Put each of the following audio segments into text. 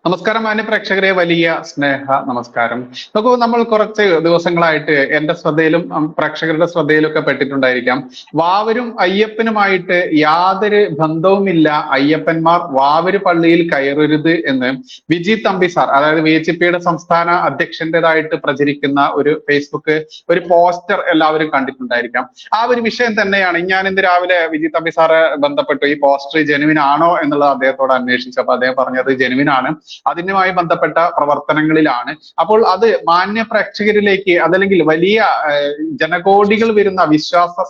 നമസ്കാരം മാന്യ പ്രേക്ഷകരെ, വലിയ സ്നേഹ നമസ്കാരം. നോക്കൂ, നമ്മൾ കുറച്ച് ദിവസങ്ങളായിട്ട് എന്റെ ശ്രദ്ധയിലും പ്രേക്ഷകരുടെ ശ്രദ്ധയിലും ഒക്കെ പെട്ടിട്ടുണ്ടായിരിക്കാം. വാവരും അയ്യപ്പനുമായിട്ട് യാതൊരു ബന്ധവുമില്ല, അയ്യപ്പന്മാർ വാവര് പള്ളിയിൽ കയറരുത് എന്ന് വിജി തമ്പി സാർ, അതായത് VHP സംസ്ഥാന അധ്യക്ഷന്റേതായിട്ട് പ്രചരിക്കുന്ന ഒരു ഫേസ്ബുക്ക് ഒരു പോസ്റ്റർ എല്ലാവരും കണ്ടിട്ടുണ്ടായിരിക്കാം. ആ ഒരു വിഷയം തന്നെയാണ് ഞാൻ ഇന്ന് രാവിലെ വിജി തമ്പി സാറെ ബന്ധപ്പെട്ടു. ഈ പോസ്റ്റർ ജെനുവിൻ ആണോ എന്നുള്ളത് അദ്ദേഹത്തോട് അന്വേഷിച്ചു. അപ്പൊ അദ്ദേഹം പറഞ്ഞത് ജെനുവിൻ ആണ്, അതിനുമായി ബന്ധപ്പെട്ട പ്രവർത്തനങ്ങളിലാണ്. അപ്പോൾ അത് മാന്യ പ്രേക്ഷകരിലേക്ക്, അതല്ലെങ്കിൽ വലിയ ജനകോടികൾ വരുന്ന വിശ്വാസി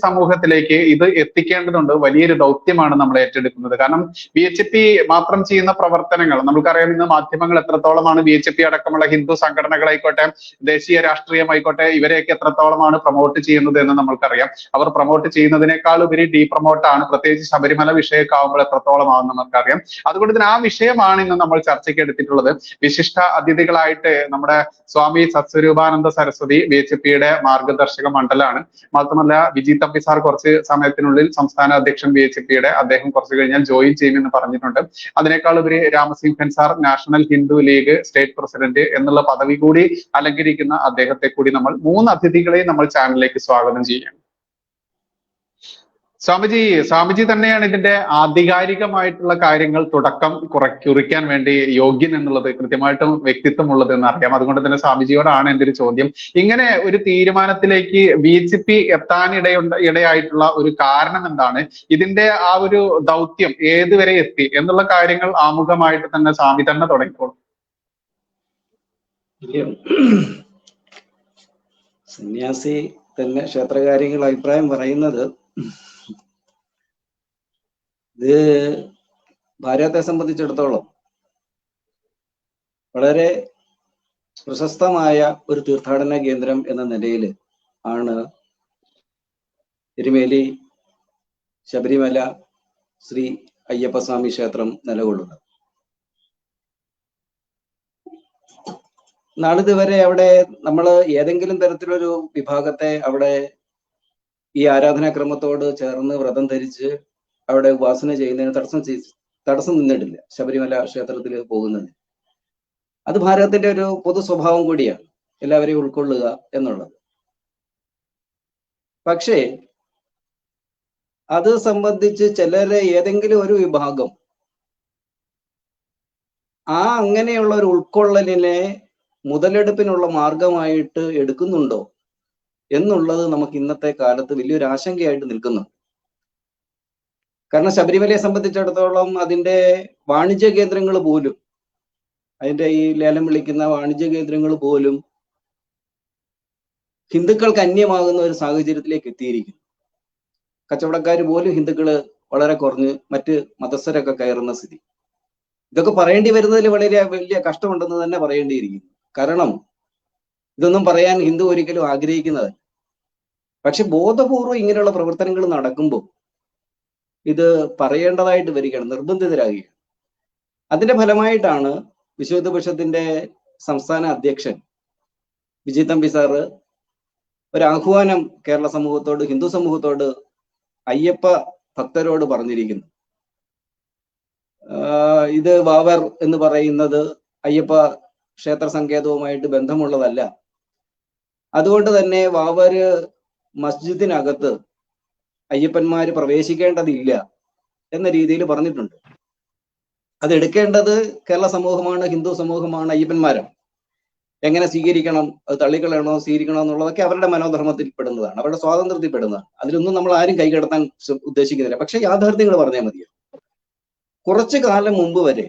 സമൂഹത്തിലേക്ക് ഇത് എത്തിക്കേണ്ടതുണ്ട്. വലിയൊരു ദൗത്യമാണ് നമ്മൾ ഏറ്റെടുക്കുന്നത്. കാരണം VHP മാത്രം ചെയ്യുന്ന പ്രവർത്തനങ്ങൾ നമുക്കറിയാം. ഇന്ന് മാധ്യമങ്ങൾ എത്രത്തോളമാണ് VHP അടക്കമുള്ള ഹിന്ദു സംഘടനകളായിക്കോട്ടെ, ദേശീയ രാഷ്ട്രീയമായിക്കോട്ടെ, ഇവരെയൊക്കെ എത്രത്തോളമാണ് പ്രൊമോട്ട് ചെയ്യുന്നത് എന്ന് നമ്മൾക്കറിയാം. അവർ പ്രൊമോട്ട് ചെയ്യുന്നതിനേക്കാൾ ഉപരി ഡീപ്രൊമോട്ടാണ്, പ്രത്യേകിച്ച് ശബരിമല വിഷയമൊക്കെ ആകുമ്പോൾ എത്രത്തോളമാണെന്ന് നമുക്കറിയാം. അതുകൊണ്ട് തന്നെ ആ വിഷയമാണ് ഇന്ന് നമ്മൾ ചർച്ചയ്ക്ക് എടുത്തിട്ടുള്ളത്. വിശിഷ്ട അതിഥികളായിട്ട് നമ്മുടെ സ്വാമി സത്സ്വരൂപാനന്ദ സരസ്വതി VHP മാർഗദർശക മണ്ഡലാണ്. മാത്രമല്ല വിജി തമ്പി സാർ കുറച്ച് സമയത്തിനുള്ളിൽ സംസ്ഥാന അധ്യക്ഷൻ VHP അദ്ദേഹം കുറച്ച് കഴിഞ്ഞാൽ ജോയിൻ ചെയ്യുമെന്ന് പറഞ്ഞിട്ടുണ്ട്. അതിനേക്കാൾ ഉപരി Ramasimhan sir national Hindu league state president എന്നുള്ള പദവി കൂടി അലങ്കരിക്കുന്ന അദ്ദേഹത്തെ കൂടി നമ്മൾ 3 അതിഥികളെയും നമ്മൾ ചാനലിലേക്ക് സ്വാഗതം ചെയ്യണം. സ്വാമിജി തന്നെയാണ് ഇതിന്റെ ആധികാരികമായിട്ടുള്ള കാര്യങ്ങൾ തുടക്കം കുറിക്കാൻ വേണ്ടി യോഗ്യൻ എന്നുള്ളത്, കൃത്യമായിട്ടും വ്യക്തിത്വം ഉള്ളത് എന്ന് അറിയാം. അതുകൊണ്ട് തന്നെ സ്വാമിജിയോടാണ് എൻ്റെ ഒരു ചോദ്യം. ഇങ്ങനെ ഒരു തീരുമാനത്തിലേക്ക് VHP ഇടയായിട്ടുള്ള ഒരു കാരണം എന്താണ്? ഇതിന്റെ ആ ഒരു ദൗത്യം ഏതുവരെ എത്തി എന്നുള്ള കാര്യങ്ങൾ ആമുഖമായിട്ട് തന്നെ സ്വാമി തന്നെ തുടങ്ങിക്കോളും. സന്യാസി തന്നെ ക്ഷേത്രകാര്യങ്ങൾ അഭിപ്രായം പറയുന്നത്, ഇത് ഭാരതത്തെ സംബന്ധിച്ചിടത്തോളം വളരെ പ്രശസ്തമായ ഒരു തീർത്ഥാടന കേന്ദ്രം എന്ന നിലയിൽ ആണ് എരുമേലി ശബരിമല ശ്രീ അയ്യപ്പസ്വാമി ക്ഷേത്രം നിലകൊള്ളുന്നത്. നാളിതുവരെ അവിടെ നമ്മൾ ഏതെങ്കിലും തരത്തിലൊരു വിഭാഗത്തെ അവിടെ ഈ ആരാധനാക്രമത്തോട് ചേർന്ന് വ്രതം ധരിച്ച് അവിടെ ഉപാസന ചെയ്യുന്നതിന് തടസ്സം നിന്നിട്ടില്ല. ശബരിമല ക്ഷേത്രത്തിൽ പോകുന്നത് അത് ഭാരതത്തിന്റെ ഒരു പൊതു സ്വഭാവം കൂടിയാണ്, എല്ലാവരെയും ഉൾക്കൊള്ളുക എന്നുള്ളത്. പക്ഷേ അത് സംബന്ധിച്ച് ചിലരെ ഏതെങ്കിലും ഒരു വിഭാഗം അങ്ങനെയുള്ള ഒരു ഉൾക്കൊള്ളലിനെ മുതലെടുപ്പിനുള്ള മാർഗമായിട്ട് എടുക്കുന്നുണ്ടോ എന്നുള്ളത് നമുക്ക് ഇന്നത്തെ കാലത്ത് വലിയൊരു ആശങ്കയായിട്ട് നിൽക്കുന്നുണ്ട്. കാരണം ശബരിമലയെ സംബന്ധിച്ചിടത്തോളം അതിന്റെ വാണിജ്യ കേന്ദ്രങ്ങൾ പോലും, അതിന്റെ ഈ ലേലം വിളിക്കുന്ന വാണിജ്യ കേന്ദ്രങ്ങൾ പോലും ഹിന്ദുക്കൾക്ക് അന്യമാകുന്ന ഒരു സാഹചര്യത്തിലേക്ക് എത്തിയിരിക്കുന്നു. കച്ചവടക്കാർ പോലും ഹിന്ദുക്കള് വളരെ കുറഞ്ഞ് മറ്റ് മതസ്ഥരൊക്കെ കയറുന്ന സ്ഥിതി. ഇതൊക്കെ പറയേണ്ടി വരുന്നതിൽ വളരെ വലിയ കഷ്ടമുണ്ടെന്ന് തന്നെ പറയേണ്ടിയിരിക്കുന്നു. കാരണം ഇതൊന്നും പറയാൻ ഹിന്ദു ഒരിക്കലും ആഗ്രഹിക്കുന്നതല്ല. പക്ഷെ ബോധപൂർവം ഇങ്ങനെയുള്ള പ്രവർത്തനങ്ങൾ നടക്കുമ്പോൾ ഇത് പറയേണ്ടതായിട്ട് വരികയാണ്, നിർബന്ധിതരാകുകയാണ്. അതിന്റെ ഫലമായിട്ടാണ് വിശ്വ പരിഷത്തിന്റെ സംസ്ഥാന അധ്യക്ഷൻ വിജി തമ്പി സാറ് ഒരു ആഹ്വാനം കേരള സമൂഹത്തോട്, ഹിന്ദു സമൂഹത്തോട്, അയ്യപ്പ ഭക്തരോട് പറഞ്ഞിരിക്കുന്നു. ഇത് വാവർ എന്ന് പറയുന്നത് അയ്യപ്പ ക്ഷേത്ര സങ്കേതവുമായിട്ട് ബന്ധമുള്ളതല്ല. അതുകൊണ്ട് തന്നെ വാവര് മസ്ജിദിനകത്ത് അയ്യപ്പന്മാര് പ്രവേശിക്കേണ്ടതില്ല എന്ന രീതിയിൽ പറഞ്ഞിട്ടുണ്ട്. അത് എടുക്കേണ്ടത് കേരള സമൂഹമാണ്, ഹിന്ദു സമൂഹമാണ്, അയ്യപ്പന്മാരാണ്. എങ്ങനെ സ്വീകരിക്കണം, അത് തള്ളിക്കളയണോ സ്വീകരിക്കണോ എന്നുള്ളതൊക്കെ അവരുടെ മനോധർമ്മത്തിൽ പെടുന്നതാണ്, അവരുടെ സ്വാതന്ത്ര്യത്തിൽ പെടുന്നതാണ്. അതിലൊന്നും നമ്മൾ ആരും കൈകടത്താൻ ഉദ്ദേശിക്കുന്നില്ല. പക്ഷെ യാഥാർത്ഥ്യങ്ങൾ പറഞ്ഞാൽ മതിയോ? കുറച്ചു കാലം മുമ്പ് വരെ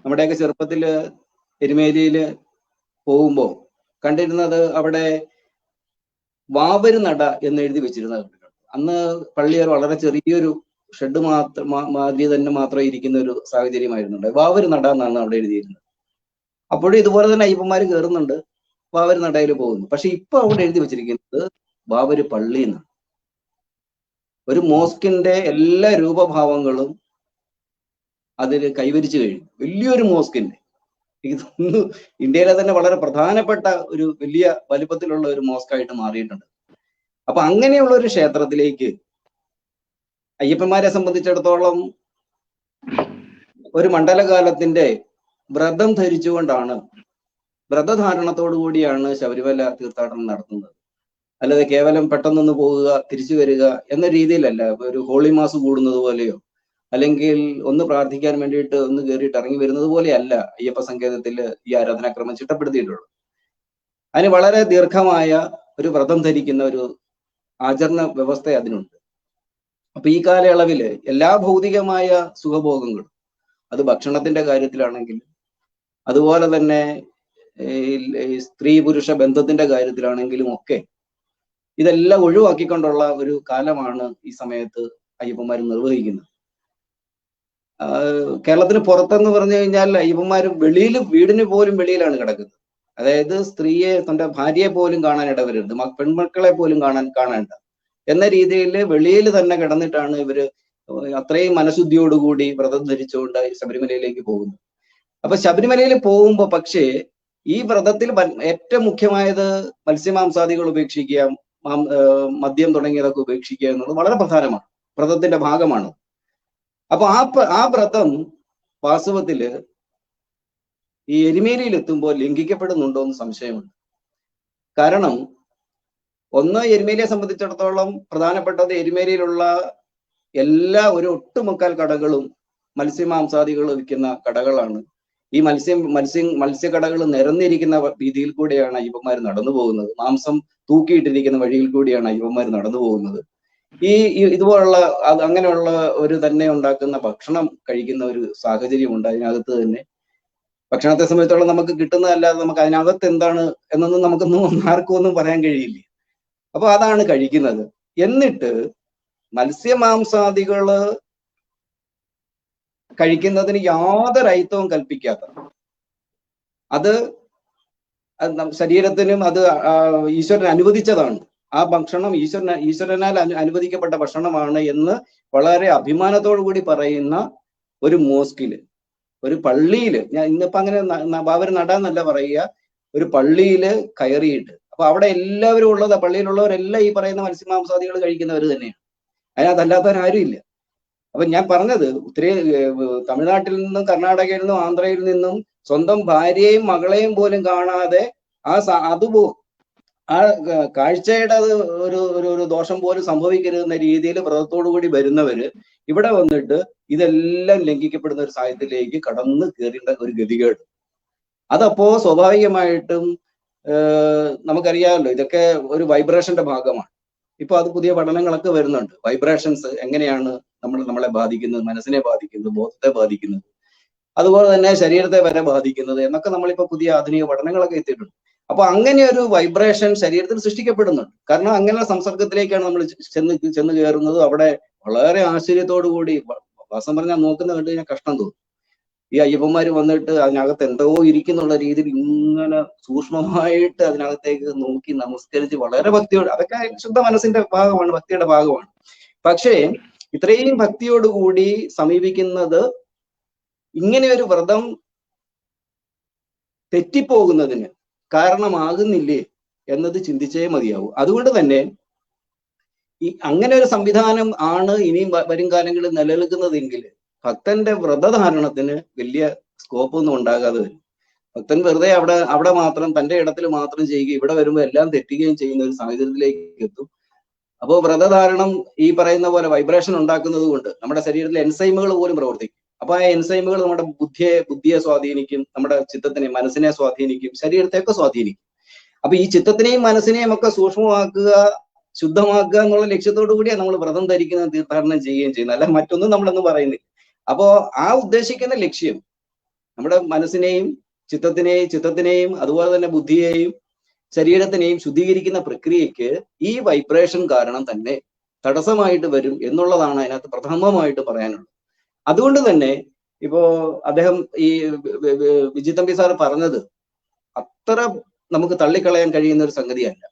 നമ്മുടെയൊക്കെ ചെറുപ്പത്തില് എരുമേലിയില് പോകുമ്പോൾ കണ്ടിരുന്നത് അവിടെ വാവര് നട എന്ന് എഴുതി വെച്ചിരുന്നത് കണ്ടിട്ടുണ്ട്. അന്ന് പള്ളിയൊരു വളരെ ചെറിയൊരു ഷെഡ് മാതിരി തന്നെ മാത്രം ഇരിക്കുന്ന ഒരു സാഹചര്യമായിരുന്നുണ്ട്. വാവര് നട എന്നാണ് അവിടെ എഴുതിയിരുന്നത്. അപ്പോഴും ഇതുപോലെ തന്നെ അയ്യപ്പന്മാര് കയറുന്നുണ്ട്, വാവര് നടയിൽ പോകുന്നു. പക്ഷെ ഇപ്പൊ അവിടെ എഴുതി വെച്ചിരിക്കുന്നത് വാവര് പള്ളി എന്നാണ്. ഒരു മോസ്കിന്റെ എല്ലാ രൂപഭാവങ്ങളും അതിൽ കൈവരിച്ചു കഴിഞ്ഞു. വലിയൊരു മോസ്കിന്റെ, ഇതൊന്ന് ഇന്ത്യയിലെ തന്നെ വളരെ പ്രധാനപ്പെട്ട ഒരു വലിയ വലിപ്പത്തിലുള്ള ഒരു മോസ്കായിട്ട് മാറിയിട്ടുണ്ട്. അപ്പൊ അങ്ങനെയുള്ള ഒരു ക്ഷേത്രത്തിലേക്ക് അയ്യപ്പന്മാരെ സംബന്ധിച്ചിടത്തോളം ഒരു മണ്ഡലകാലത്തിന്റെ വ്രതം ധരിച്ചുകൊണ്ടാണ്, വ്രതധാരണത്തോടു കൂടിയാണ് ശബരിമല തീർത്ഥാടനം നടത്തുന്നത്. അല്ലാതെ കേവലം പെട്ടെന്നൊന്ന് പോകുക തിരിച്ചു വരിക എന്ന രീതിയിലല്ല. ഒരു ഹോളി മാസ് കൂടുന്നത് പോലെയോ അല്ലെങ്കിൽ ഒന്ന് പ്രാർത്ഥിക്കാൻ വേണ്ടിയിട്ട് ഒന്ന് കയറിയിട്ട് ഇറങ്ങി വരുന്നത് പോലെയല്ല അയ്യപ്പ സങ്കേതത്തിൽ ഈ ആരാധനാക്രമം ചിട്ടപ്പെടുത്തിയിട്ടുള്ളത്. അതിന് വളരെ ദീർഘമായ ഒരു വ്രതം ധരിക്കുന്ന ഒരു ആചരണ വ്യവസ്ഥ അതിനുണ്ട്. അപ്പൊ ഈ കാലയളവില് എല്ലാ ഭൗതികമായ സുഖഭോഗങ്ങളും, അത് ഭക്ഷണത്തിന്റെ കാര്യത്തിലാണെങ്കിലും അതുപോലെ തന്നെ സ്ത്രീ പുരുഷ ബന്ധത്തിന്റെ കാര്യത്തിലാണെങ്കിലും ഒക്കെ ഇതെല്ലാം ഒഴിവാക്കിക്കൊണ്ടുള്ള ഒരു കാലമാണ് ഈ സമയത്ത് അയ്യപ്പന്മാർ നിർവഹിക്കുന്നത്. കേരളത്തിന് പുറത്തെന്ന് പറഞ്ഞു കഴിഞ്ഞാൽ അയ്യപ്പന്മാർ വെളിയിൽ, വീടിന് പോലും വെളിയിലാണ് കിടക്കുന്നത്. അതായത് സ്ത്രീയെ, തന്റെ ഭാര്യയെ പോലും കാണാൻ ഇടവരരുത്, പെൺമക്കളെ പോലും കാണേണ്ട എന്ന രീതിയിൽ വെളിയിൽ തന്നെ കിടന്നിട്ടാണ് ഇവര് അത്രയും മനഃശുദ്ധിയോടുകൂടി വ്രതം ധരിച്ചുകൊണ്ട് ശബരിമലയിലേക്ക് പോകുന്നത്. അപ്പൊ ശബരിമലയിൽ പോകുമ്പോ പക്ഷേ ഈ വ്രതത്തിൽ ഏറ്റവും മുഖ്യമായത് മത്സ്യമാംസാദികൾ ഉപേക്ഷിക്കുക, മദ്യം തുടങ്ങിയതൊക്കെ ഉപേക്ഷിക്കുക എന്നുള്ളത് വളരെ പ്രധാനമാണ്, വ്രതത്തിന്റെ ഭാഗമാണ്. അപ്പൊ ആ വ്രതം വാസ്തവത്തില് ഈ എരുമേലിയിൽ എത്തുമ്പോൾ ലംഘിക്കപ്പെടുന്നുണ്ടോ എന്ന് സംശയമുണ്ട്. കാരണം ഒന്ന്, എരുമേലിയെ സംബന്ധിച്ചിടത്തോളം പ്രധാനപ്പെട്ടത് എരുമേലിയിലുള്ള ഒരു ഒട്ടുമുക്കാൽ കടകളും മത്സ്യമാംസാദികൾ വിൽക്കുന്ന കടകളാണ്. ഈ മത്സ്യക്കടകൾ നിരന്നിരിക്കുന്ന രീതിയിൽ കൂടെയാണ് അയ്യപ്പന്മാർ നടന്നു പോകുന്നത്. മാംസം തൂക്കിയിട്ടിരിക്കുന്ന വഴിയിൽ കൂടിയാണ് അയ്യപ്പന്മാർ നടന്നു പോകുന്നത്. ഇതുപോലുള്ള അങ്ങനെയുള്ള ഒരു തന്നെ ഉണ്ടാക്കുന്ന ഭക്ഷണം കഴിക്കുന്ന ഒരു സാഹചര്യമുണ്ട്. അതിനകത്ത് തന്നെ ഭക്ഷണത്തെ സംബന്ധിച്ചോളം നമുക്ക് കിട്ടുന്നതല്ലാതെ നമുക്ക് അതിനകത്ത് എന്താണ് എന്നൊന്നും നമുക്കൊന്നും ആർക്കും ഒന്നും പറയാൻ കഴിയില്ല. അപ്പൊ അതാണ് കഴിക്കുന്നത്. എന്നിട്ട് മത്സ്യമാംസാദികള് കഴിക്കുന്നതിന് യാതൊരു അയിത്തവും കൽപ്പിക്കാത്ത, അത് ശരീരത്തിനും അത് ഈശ്വരൻ അനുവദിച്ചതാണ്. ആ ഭക്ഷണം ഈശ്വരനാൽ അനുവദിക്കപ്പെട്ട ഭക്ഷണമാണ് എന്ന് വളരെ അഭിമാനത്തോടു കൂടി പറയുന്ന ഒരു മോസ്കില്, ഒരു പള്ളിയില്, ഞാൻ ഇന്നിപ്പോ അങ്ങനെ ബാബര് നടാന്നല്ല പറയുക, ഒരു പള്ളിയില് കയറിയിട്ട്, അപ്പൊ അവിടെ എല്ലാവരും ഉള്ളത്, പള്ളിയിലുള്ളവരെല്ലാം ഈ പറയുന്ന മത്സ്യമാംസാദികൾ കഴിക്കുന്നവർ തന്നെയാണ്. അതിനകത്തല്ലാത്തവരാരും ഇല്ല. അപ്പൊ ഞാൻ പറഞ്ഞത് തമിഴ്നാട്ടിൽ നിന്നും കർണാടകയിൽ നിന്നും ആന്ധ്രയിൽ നിന്നും സ്വന്തം ഭാര്യയെയും മകളെയും പോലും കാണാതെ ആ കാഴ്ചയുടെ ഒരു ദോഷം പോലും സംഭവിക്കരുതെന്ന രീതിയിൽ വ്രതത്തോടു കൂടി വരുന്നവര് ഇവിടെ വന്നിട്ട് ഇതെല്ലാം ലംഘിക്കപ്പെടുന്ന ഒരു സാഹചര്യത്തിലേക്ക് കടന്നു കയറേണ്ട ഒരു ഗതികേട്. അതപ്പോ സ്വാഭാവികമായിട്ടും നമുക്കറിയാമല്ലോ, ഇതൊക്കെ ഒരു വൈബ്രേഷന്റെ ഭാഗമാണ്. ഇപ്പൊ അത് പുതിയ പഠനങ്ങളൊക്കെ വരുന്നുണ്ട്. വൈബ്രേഷൻസ് എങ്ങനെയാണ് നമ്മളെ ബാധിക്കുന്നത്, മനസ്സിനെ ബാധിക്കുന്നത്, ബോധത്തെ ബാധിക്കുന്നത്, അതുപോലെ തന്നെ ശരീരത്തെ വരെ ബാധിക്കുന്നത് എന്നൊക്കെ നമ്മളിപ്പോ പുതിയ ആധുനിക പഠനങ്ങളൊക്കെ എത്തിയിട്ടുണ്ട്. അപ്പൊ അങ്ങനെ ഒരു വൈബ്രേഷൻ ശരീരത്തിൽ സൃഷ്ടിക്കപ്പെടുന്നുണ്ട്. കാരണം അങ്ങനെ സംസർഗത്തിലേക്കാണ് നമ്മൾ ചെന്ന് കയറുന്നത്. അവിടെ വളരെ ആശ്ചര്യത്തോടു കൂടി, വാസം പറഞ്ഞാൽ നോക്കുന്ന കണ്ടു കഴിഞ്ഞാൽ കഷ്ടം തോന്നും. ഈ അയ്യപ്പന്മാര് വന്നിട്ട് അതിനകത്ത് എന്തോ ഇരിക്കുന്നുള്ള രീതിയിൽ ഇങ്ങനെ സൂക്ഷ്മമായിട്ട് അതിനകത്തേക്ക് നോക്കി നമസ്കരിച്ച് വളരെ ഭക്തിയോട്, അതൊക്കെ ശുദ്ധ മനസ്സിന്റെ ഭാഗമാണ്, ഭക്തിയുടെ ഭാഗമാണ്. പക്ഷേ ഇത്രയും ഭക്തിയോടുകൂടി സമീപിക്കുന്നത് ഇങ്ങനെ ഒരു വ്രതം തെറ്റിപ്പോകുന്നതിന് കാരണമാകുന്നില്ലേ എന്നത് ചിന്തിച്ചേ മതിയാവൂ. അതുകൊണ്ട് തന്നെ അങ്ങനെ ഒരു സംവിധാനം ആണ് ഇനിയും വരും കാലങ്ങളിൽ നിലനിൽക്കുന്നതെങ്കിൽ ഭക്തന്റെ വ്രതധാരണത്തിന് വലിയ സ്കോപ്പൊന്നും ഉണ്ടാകാതെ വരും. ഭക്തൻ വെറുതെ അവിടെ മാത്രം തന്റെ ഇടത്തിൽ മാത്രം ചെയ്യുകയും ഇവിടെ വരുമ്പോൾ എല്ലാം തെറ്റുകയും ചെയ്യുന്ന ഒരു സാഹചര്യത്തിലേക്ക് എത്തും. അപ്പോൾ വ്രതധാരണം ഈ പറയുന്ന പോലെ വൈബ്രേഷൻ ഉണ്ടാക്കുന്നത് കൊണ്ട് നമ്മുടെ ശരീരത്തിലെ എൻസൈമുകൾ പോലും പ്രവർത്തിക്കും. അപ്പൊ ആ എൻസൈമുകൾ നമ്മുടെ ബുദ്ധിയെ സ്വാധീനിക്കും, നമ്മുടെ ചിത്തത്തിനെ, മനസ്സിനെ സ്വാധീനിക്കും, ശരീരത്തെയൊക്കെ സ്വാധീനിക്കും. അപ്പൊ ഈ ചിത്തത്തിനെയും മനസ്സിനെയും ഒക്കെ സൂക്ഷ്മമാക്കുക, ശുദ്ധമാക്കുക എന്നുള്ള ലക്ഷ്യത്തോടു കൂടിയാണ് നമ്മൾ വ്രതം ധരിക്കുന്ന, തീർത്ഥാടനം ചെയ്യുകയും ചെയ്യുന്നത്. അല്ല മറ്റൊന്നും നമ്മളൊന്നും പറയുന്നില്ല. അപ്പോ ആ ഉദ്ദേശിക്കുന്ന ലക്ഷ്യം നമ്മുടെ മനസ്സിനെയും ചിത്തത്തിനെയും അതുപോലെ തന്നെ ബുദ്ധിയെയും ശരീരത്തിനെയും ശുദ്ധീകരിക്കുന്ന പ്രക്രിയക്ക് ഈ വൈബ്രേഷൻ കാരണം തന്നെ തടസ്സമായിട്ട് വരും എന്നുള്ളതാണ് അതിനകത്ത് പ്രഥമമായിട്ട് പറയാനുള്ളത്. അതുകൊണ്ട് തന്നെ ഇപ്പോ അദ്ദേഹം ഈ വിജി തമ്പി സാർ പറഞ്ഞത് അത്ര നമുക്ക് തള്ളിക്കളയാൻ കഴിയുന്ന ഒരു സംഗതിയല്ല.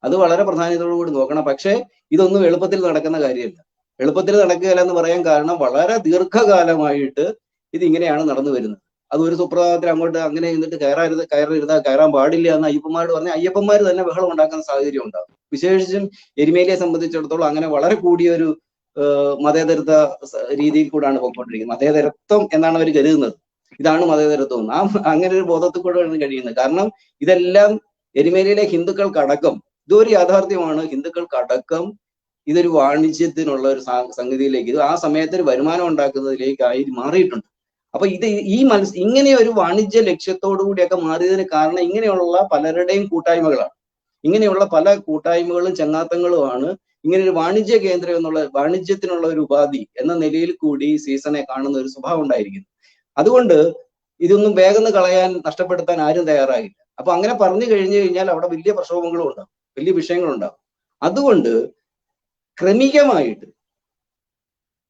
അത് വളരെ പ്രാധാന്യത്തോടു കൂടി നോക്കണം. പക്ഷെ ഇതൊന്നും എളുപ്പത്തിൽ നടക്കുന്ന കാര്യമല്ല. എളുപ്പത്തിൽ നടക്കുകയില്ല എന്ന് പറയാൻ കാരണം വളരെ ദീർഘകാലമായിട്ട് ഇതിങ്ങനെയാണ് നടന്നു വരുന്നത്. അത് ഒരു സുപ്രഭാതത്തിൽ അങ്ങോട്ട് അങ്ങനെ എന്നിട്ട് കയറാൻ പാടില്ല എന്ന് അയ്യപ്പന്മാരോട് പറഞ്ഞാൽ അയ്യപ്പന്മാർ തന്നെ ബഹളം ഉണ്ടാക്കുന്ന സാഹചര്യം ഉണ്ടാകും. വിശേഷിച്ചും എരുമേലിയെ സംബന്ധിച്ചിടത്തോളം അങ്ങനെ വളരെ കൂടിയൊരു മതേതരത്വ രീതിയിൽ കൂടാണ് പോയിക്കൊണ്ടിരിക്കുന്നത്. മതേതരത്വം എന്നാണ് അവർ കരുതുന്നത്. ഇതാണ് മതേതരത്വം. അങ്ങനെ ഒരു ബോധത്തിൽ കൂടെയാണ് കഴിയുന്നത്. കാരണം ഇതെല്ലാം എരുമേലിയിലെ ഹിന്ദുക്കൾക്കടക്കം ഇതൊരു യാഥാർത്ഥ്യമാണ്. ഹിന്ദുക്കൾക്കടക്കം ഇതൊരു വാണിജ്യത്തിനുള്ള ഒരു സംഗതിയിലേക്ക്, ഇത് ആ സമയത്ത് ഒരു വരുമാനം ഉണ്ടാക്കുന്നതിലേക്കായി മാറിയിട്ടുണ്ട്. അപ്പൊ ഇത് ഇങ്ങനെ ഒരു വാണിജ്യ ലക്ഷ്യത്തോടു കൂടിയൊക്കെ മാറിയതിന് കാരണം ഇങ്ങനെയുള്ള പലരുടെയും കൂട്ടായ്മകളാണ്. ഇങ്ങനെയുള്ള പല കൂട്ടായ്മകളും ചങ്ങാത്തങ്ങളുമാണ് ഇങ്ങനെ ഒരു വാണിജ്യ കേന്ദ്രം എന്നുള്ള വാണിജ്യത്തിനുള്ള ഒരു ഉപാധി എന്ന നിലയിൽ കൂടി സീസണെ കാണുന്ന ഒരു സ്വഭാവം ഉണ്ടായിരിക്കുന്നു. അതുകൊണ്ട് ഇതൊന്നും വേഗം കളയാൻ, നഷ്ടപ്പെടുത്താൻ ആരും തയ്യാറാകില്ല. അപ്പൊ അങ്ങനെ പറഞ്ഞു കഴിഞ്ഞു കഴിഞ്ഞാൽ അവിടെ വലിയ പ്രക്ഷോഭങ്ങളും ഉണ്ടാകും, വലിയ വിഷയങ്ങളുണ്ടാകും. അതുകൊണ്ട് ക്രമികമായിട്ട്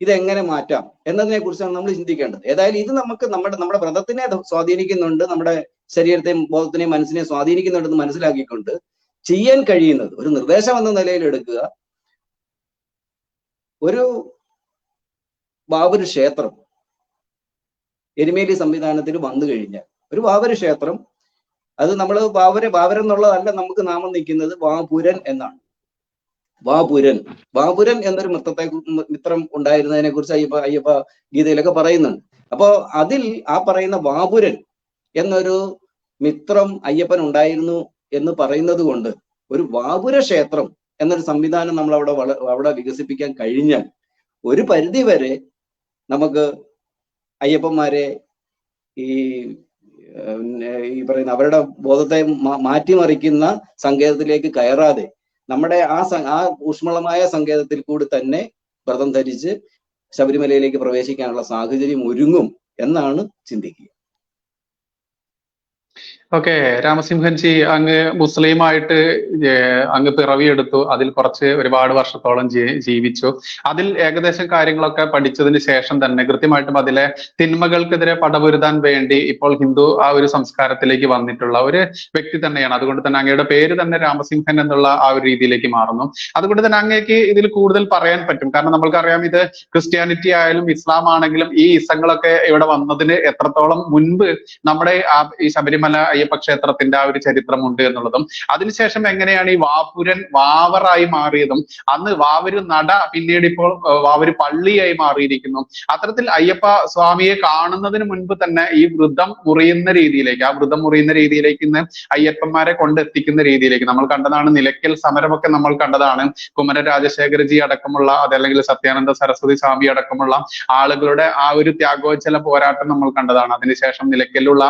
ഇതെങ്ങനെ മാറ്റാം എന്നതിനെ കുറിച്ചാണ് നമ്മൾ ചിന്തിക്കേണ്ടത്. ഏതായാലും ഇത് നമുക്ക് നമ്മുടെ വ്രതത്തിനെ സ്വാധീനിക്കുന്നുണ്ട്, നമ്മുടെ ശരീരത്തെയും ബോധത്തിനെയും മനസ്സിനെയും സ്വാധീനിക്കുന്നുണ്ടെന്ന് മനസ്സിലാക്കിക്കൊണ്ട് ചെയ്യാൻ കഴിയുന്നത് ഒരു നിർദ്ദേശം എന്ന നിലയിൽ എടുക്കുക. ഒരു ബാബരി ക്ഷേത്രം എരുമേലി സംവിധാനത്തിൽ വന്നു കഴിഞ്ഞാൽ, ഒരു ബാബരി ക്ഷേത്രം, അത് നമ്മൾ ബാബരൻ എന്നുള്ളതല്ല നമുക്ക് നാമം നിൽക്കുന്നത്, വാപുരൻ എന്നാണ്. വാപുരൻ എന്നൊരു മിത്രം ഉണ്ടായിരുന്നതിനെ കുറിച്ച് അയ്യപ്പ ഗീതയിലൊക്കെ പറയുന്നുണ്ട്. അപ്പോ അതിൽ ആ പറയുന്ന വാപുരൻ എന്നൊരു മിത്രം അയ്യപ്പൻ ഉണ്ടായിരുന്നു എന്ന് പറയുന്നത് കൊണ്ട് ഒരു വാപുര ക്ഷേത്രം എന്നൊരു സംവിധാനം നമ്മൾ അവിടെ വികസിപ്പിക്കാൻ കഴിഞ്ഞാൽ ഒരു പരിധി വരെ നമുക്ക് അയ്യപ്പന്മാരെ ഈ പറയുന്ന അവരുടെ ബോധത്തെ മാറ്റിമറിക്കുന്ന സങ്കേതത്തിലേക്ക് കയറാതെ നമ്മുടെ ആ ഊഷ്മളമായ സങ്കേതത്തിൽ കൂടി തന്നെ വ്രതം ധരിച്ച് ശബരിമലയിലേക്ക് പ്രവേശിക്കാനുള്ള സാഹചര്യം ഒരുങ്ങും എന്നാണ് ചിന്തിക്കുക. ഓക്കെ, രാമസിംഹൻജി, അങ്ങ് മുസ്ലിമായിട്ട് അങ്ങ് പിറവിയെടുത്തു, അതിൽ ഒരുപാട് വർഷത്തോളം ജീവിച്ചു. അതിൽ ഏകദേശം കാര്യങ്ങളൊക്കെ പഠിച്ചതിന് ശേഷം തന്നെ കൃത്യമായിട്ടും അതിലെ തിന്മകൾക്കെതിരെ പടപൊരുതാൻ വേണ്ടി ഇപ്പോൾ ഹിന്ദു ആ ഒരു സംസ്കാരത്തിലേക്ക് വന്നിട്ടുള്ള ഒരു വ്യക്തി തന്നെയാണ്. അതുകൊണ്ട് തന്നെ അങ്ങയുടെ പേര് തന്നെ രാമസിംഹൻ എന്നുള്ള ആ ഒരു രീതിയിലേക്ക് മാറുന്നു. അതുകൊണ്ട് തന്നെ അങ്ങേക്ക് ഇതിൽ കൂടുതൽ പറയാൻ പറ്റും. കാരണം നമ്മൾക്കറിയാം, ഇത് ക്രിസ്ത്യാനിറ്റി ആയാലും ഇസ്ലാം ആണെങ്കിലും ഈ ഇസങ്ങളൊക്കെ ഇവിടെ വന്നതിന് എത്രത്തോളം മുൻപ് നമ്മുടെ ഈ ശബരിമല അയ്യപ്പ ക്ഷേത്രത്തിന്റെ ആ ഒരു ചരിത്രമുണ്ട് എന്നുള്ളതും, അതിനുശേഷം എങ്ങനെയാണ് ഈ വാവറായി മാറിയതും, അന്ന് വാവര് നട പിന്നീട് ഇപ്പോൾ വാവര് പള്ളിയായി മാറിയിരിക്കുന്നു. അത്തരത്തിൽ അയ്യപ്പ സ്വാമിയെ കാണുന്നതിന് മുൻപ് തന്നെ ഈ വ്രതം മുറിയുന്ന രീതിയിലേക്ക് ഇന്ന് അയ്യപ്പന്മാരെ കൊണ്ടെത്തിക്കുന്ന രീതിയിലേക്ക് നമ്മൾ കണ്ടതാണ്. നിലയ്ക്കൽ സമരമൊക്കെ നമ്മൾ കണ്ടതാണ്. കുമരൻ രാജശേഖരജി അടക്കമുള്ള, അതല്ലെങ്കിൽ സത്യാനന്ദ സരസ്വതി സ്വാമി അടക്കമുള്ള ആളുകളുടെ ആ ഒരു ത്യാഗോജ്ജല പോരാട്ടം നമ്മൾ കണ്ടതാണ്. അതിനുശേഷം നിലയ്ക്കലുള്ള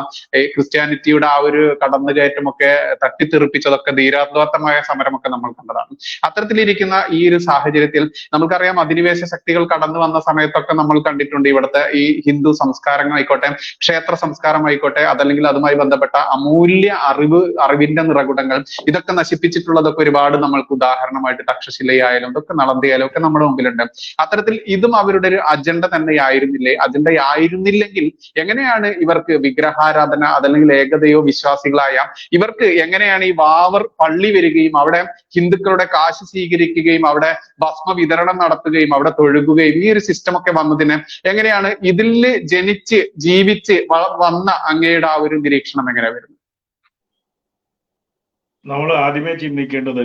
ക്രിസ്ത്യാനിറ്റിയുടെ ആ ഒരു കടന്നുകയറ്റമൊക്കെ തട്ടിത്തെറിപ്പിച്ചതൊക്കെ, ധീരോദാത്തമായ സമരമൊക്കെ നമ്മൾ കണ്ടതാണ്. അത്തരത്തിലിരിക്കുന്ന ഈ ഒരു സാഹചര്യത്തിൽ നമുക്കറിയാം, അധിനിവേശ ശക്തികൾ കടന്നു വന്ന സമയത്തൊക്കെ നമ്മൾ കണ്ടിട്ടുണ്ട് ഇവിടുത്തെ ഈ ഹിന്ദു സംസ്കാരങ്ങളായിക്കോട്ടെ, ക്ഷേത്ര സംസ്കാരമായിക്കോട്ടെ, അതല്ലെങ്കിൽ അതുമായി ബന്ധപ്പെട്ട അമൂല്യ അറിവിന്റെ നിറകുടങ്ങൾ ഇതൊക്കെ നശിപ്പിച്ചിട്ടുള്ളതൊക്കെ ഒരുപാട് നമ്മൾക്ക് ഉദാഹരണമായിട്ട് തക്ഷശിലയായാലും ഇതൊക്കെ നളന്ദയായാലും ഒക്കെ നമ്മുടെ മുമ്പിലുണ്ട്. അത്തരത്തിൽ ഇതും അവരുടെ ഒരു അജണ്ട തന്നെയായിരുന്നില്ലേ? അജണ്ടയായിരുന്നില്ലെങ്കിൽ എങ്ങനെയാണ് ഇവർക്ക് വിഗ്രഹാരാധന, അതല്ലെങ്കിൽ ഏകദൈവ വിശ്വാസികളായ ഇവർക്ക് എങ്ങനെയാണ് ഈ വാവർ പള്ളി വരികയും അവിടെ ഹിന്ദുക്കളുടെ കാശ് സ്വീകരിക്കുകയും അവിടെ ഭസ്മ വിതരണം നടത്തുകയും അവിടെ തൊഴുകുകയും ഈ ഒരു സിസ്റ്റം ഒക്കെ വന്നതിന് എങ്ങനെയാണ് ഇതിൽ ജനിച്ച് ജീവിച്ച് വന്ന അങ്ങയുടെ ആ ഒരു നിരീക്ഷണം എങ്ങനെ വരുന്നത്? നമ്മൾ ആദ്യമേ ചിന്തിക്കേണ്ടത്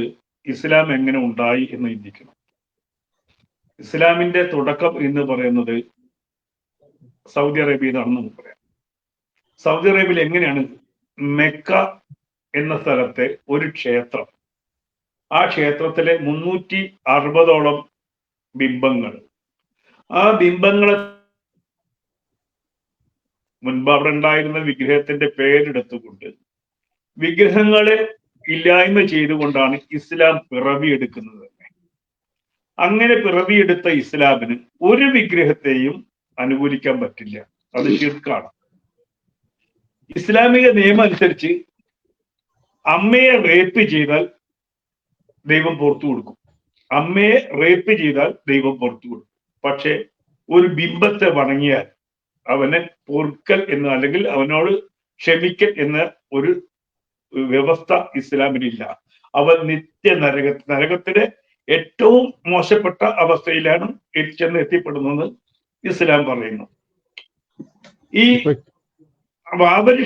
ഇസ്ലാം എങ്ങനെ ഉണ്ടായി എന്ന് ചിന്തിക്കണം. ഇസ്ലാമിന്റെ തുടക്കം എന്ന് പറയുന്നത് സൗദി അറേബ്യയിലാണെന്ന് നമുക്ക് പറയാം. സൗദി അറേബ്യയിൽ എങ്ങനെയാണ് മെക്ക എന്ന സ്ഥലത്തെ ഒരു ക്ഷേത്രം, ആ ക്ഷേത്രത്തിലെ 360ഓളം ബിംബങ്ങൾ, ആ ബിംബങ്ങളെ മുൻപ് അവിടെ ഉണ്ടായിരുന്ന വിഗ്രഹത്തിന്റെ പേരെടുത്തുകൊണ്ട് വിഗ്രഹങ്ങളെ ഇല്ലായ്മ ചെയ്തുകൊണ്ടാണ് ഇസ്ലാം പിറവിയെടുക്കുന്നത് തന്നെ. അങ്ങനെ പിറവിയെടുത്ത ഇസ്ലാമിന് ഒരു വിഗ്രഹത്തെയും അനുകൂലിക്കാൻ പറ്റില്ല, അത് ശിർക്കാണ്. ഇസ്ലാമിക നിയമം അനുസരിച്ച് അമ്മയെ റേപ്പ് ചെയ്താൽ ദൈവം പുറത്തു കൊടുക്കും, അമ്മയെ റേപ്പ് ചെയ്താൽ ദൈവം പുറത്തു കൊടുക്കും. പക്ഷെ ഒരു ബിംബത്തെ വണങ്ങിയാൽ അവനെ പൊറുക്കൽ എന്ന്, അല്ലെങ്കിൽ അവനോട് ക്ഷമിക്കൽ എന്ന ഒരു വ്യവസ്ഥ ഇസ്ലാമിനില്ല. അവൻ നിത്യ നരകത്തിലെ ഏറ്റവും മോശപ്പെട്ട അവസ്ഥയിലാണ് ചെന്ന് എത്തിപ്പെടുന്നത് ഇസ്ലാം പറയുന്നു. ഈ വാവര്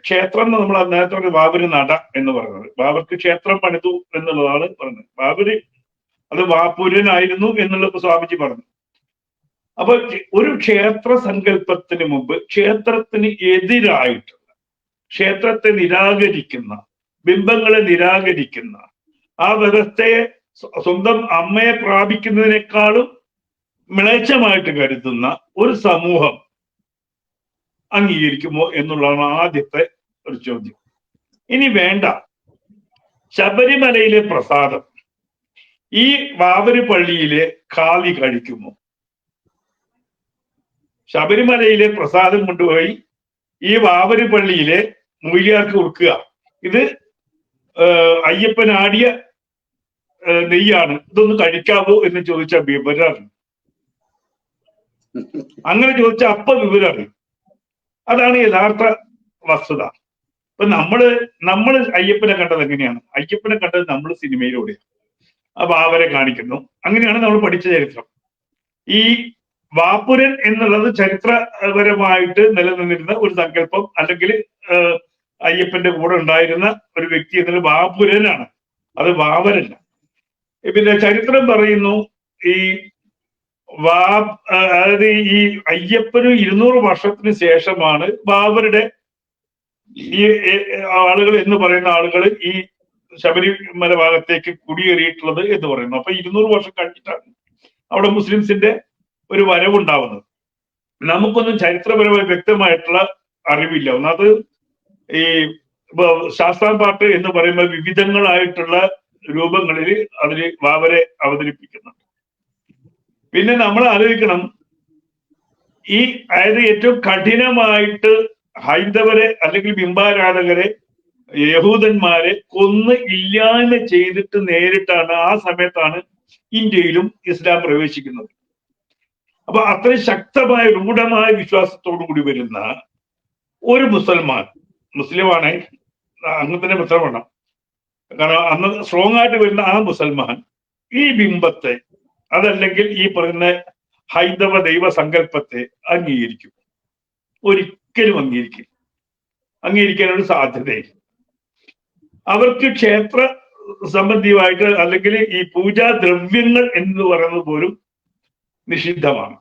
ക്ഷേത്രം എന്ന് നമ്മൾ നേരത്തെ വാവര് നട എന്ന് പറയുന്നത്, ബാബർക്ക് ക്ഷേത്രം പണിതു എന്നുള്ളതാണ് പറയുന്നത്. ബാബര് അത് വാപുരനായിരുന്നു എന്നുള്ളത് സ്വാമിജി പറഞ്ഞു. അപ്പൊ ഒരു ക്ഷേത്ര സങ്കല്പത്തിന് മുമ്പ് ക്ഷേത്രത്തിന് എതിരായിട്ടുള്ള, ക്ഷേത്രത്തെ നിരാകരിക്കുന്ന, ബിംബങ്ങളെ നിരാകരിക്കുന്ന, ആ വ്യവസ്ഥയെ സ്വന്തം അമ്മയെ പ്രാപിക്കുന്നതിനേക്കാളും മ്ലേച്ഛമായിട്ട് കരുതുന്ന ഒരു സമൂഹം അംഗീകരിക്കുമോ എന്നുള്ളതാണ് ആദ്യത്തെ ഒരു ചോദ്യം. ഇനി വേണ്ട, ശബരിമലയിലെ പ്രസാദം ഈ വാവര് പള്ളിയിലെ ഖാദി കഴിക്കുമോ? ശബരിമലയിലെ പ്രസാദം കൊണ്ടുപോയി ഈ വാവര് പള്ളിയിലെ മൂല്യാർക്ക് കൊടുക്കുക, ഇത് അയ്യപ്പനാടിയ നെയ്യാണ്, ഇതൊന്ന് കഴിക്കാവോ എന്ന് ചോദിച്ചാൽ വിവരം. അങ്ങനെ ചോദിച്ചാൽ അപ്പൊ വിവരം. അതാണ് യഥാർത്ഥ വസ്തുത. ഇപ്പൊ നമ്മള് അയ്യപ്പനെ കണ്ടത് എങ്ങനെയാണ്? അയ്യപ്പനെ കണ്ടത് നമ്മൾ സിനിമയിലൂടെ അപ്പൊ അവരെ കാണിക്കുന്നു. അങ്ങനെയാണ് നമ്മൾ പഠിച്ച ചരിത്രം. ഈ വാപുരൻ എന്നുള്ളത് ചരിത്രപരമായിട്ട് നിലനിന്നിരുന്ന ഒരു സങ്കല്പം, അല്ലെങ്കിൽ അയ്യപ്പന്റെ കൂടെ ഉണ്ടായിരുന്ന ഒരു വ്യക്തി എന്നത് വാപുരനാണ്, അത് വാവരല്ല. പിന്നെ ചരിത്രം പറയുന്നു ഈ അതായത് ഈ അയ്യപ്പന് 200 വർഷത്തിന് ശേഷമാണ് വാവരുടെ ഈ ആളുകൾ എന്ന് പറയുന്ന ആളുകൾ ഈ ശബരിമല ഭാഗത്തേക്ക് കുടിയേറിയിട്ടുള്ളത് എന്ന് പറയുന്നു. അപ്പൊ 200 വർഷം കഴിഞ്ഞിട്ടാണ് അവിടെ മുസ്ലിംസിന്റെ ഒരു വരവുണ്ടാവുന്നത്. നമുക്കൊന്നും ചരിത്രപരമായി വ്യക്തമായിട്ടുള്ള അറിവില്ല. ഒന്നത് ഈ ശാസ്ത്രാം പാട്ട് എന്ന് പറയുമ്പോൾ വിവിധങ്ങളായിട്ടുള്ള രൂപങ്ങളിൽ അതിൽ വാവരെ അവതരിപ്പിക്കുന്നുണ്ട്. പിന്നെ നമ്മൾ ആലോചിക്കണം, ഈ അതായത് ഏറ്റവും കഠിനമായിട്ട് ഹൈന്ദവരെ അല്ലെങ്കിൽ ബിംബാരാധകരെ, യഹൂദന്മാരെ കൊന്ന് ഇല്ലായ്മ ചെയ്തിട്ട് നേരിട്ടാണ് ആ സമയത്താണ് ഇന്ത്യയിലും ഇസ്ലാം പ്രവേശിക്കുന്നത്. അപ്പൊ അത്രയും ശക്തമായ രൂഢമായ വിശ്വാസത്തോടു കൂടി വരുന്ന ഒരു മുസ്ലിമാണ്, അങ്ങനെ തന്നെ മുസ്ലിം വേണം, കാരണം അന്ന് സ്ട്രോങ് ആയിട്ട് വരുന്ന ആ മുസൽമാൻ ഈ ബിംബത്തെ, അതല്ലെങ്കിൽ ഈ പറയുന്ന ഹൈന്ദവ ദൈവ സങ്കല്പത്തെ അംഗീകരിക്കും? ഒരിക്കലും അംഗീകരിക്കാനൊരു സാധ്യതയില്ല. അവർക്ക് ക്ഷേത്ര സംബന്ധിയായിട്ട് അല്ലെങ്കിൽ ഈ പൂജാദ്രവ്യങ്ങൾ എന്ന് പറയുന്നത് പോലും നിഷിദ്ധമാണ്.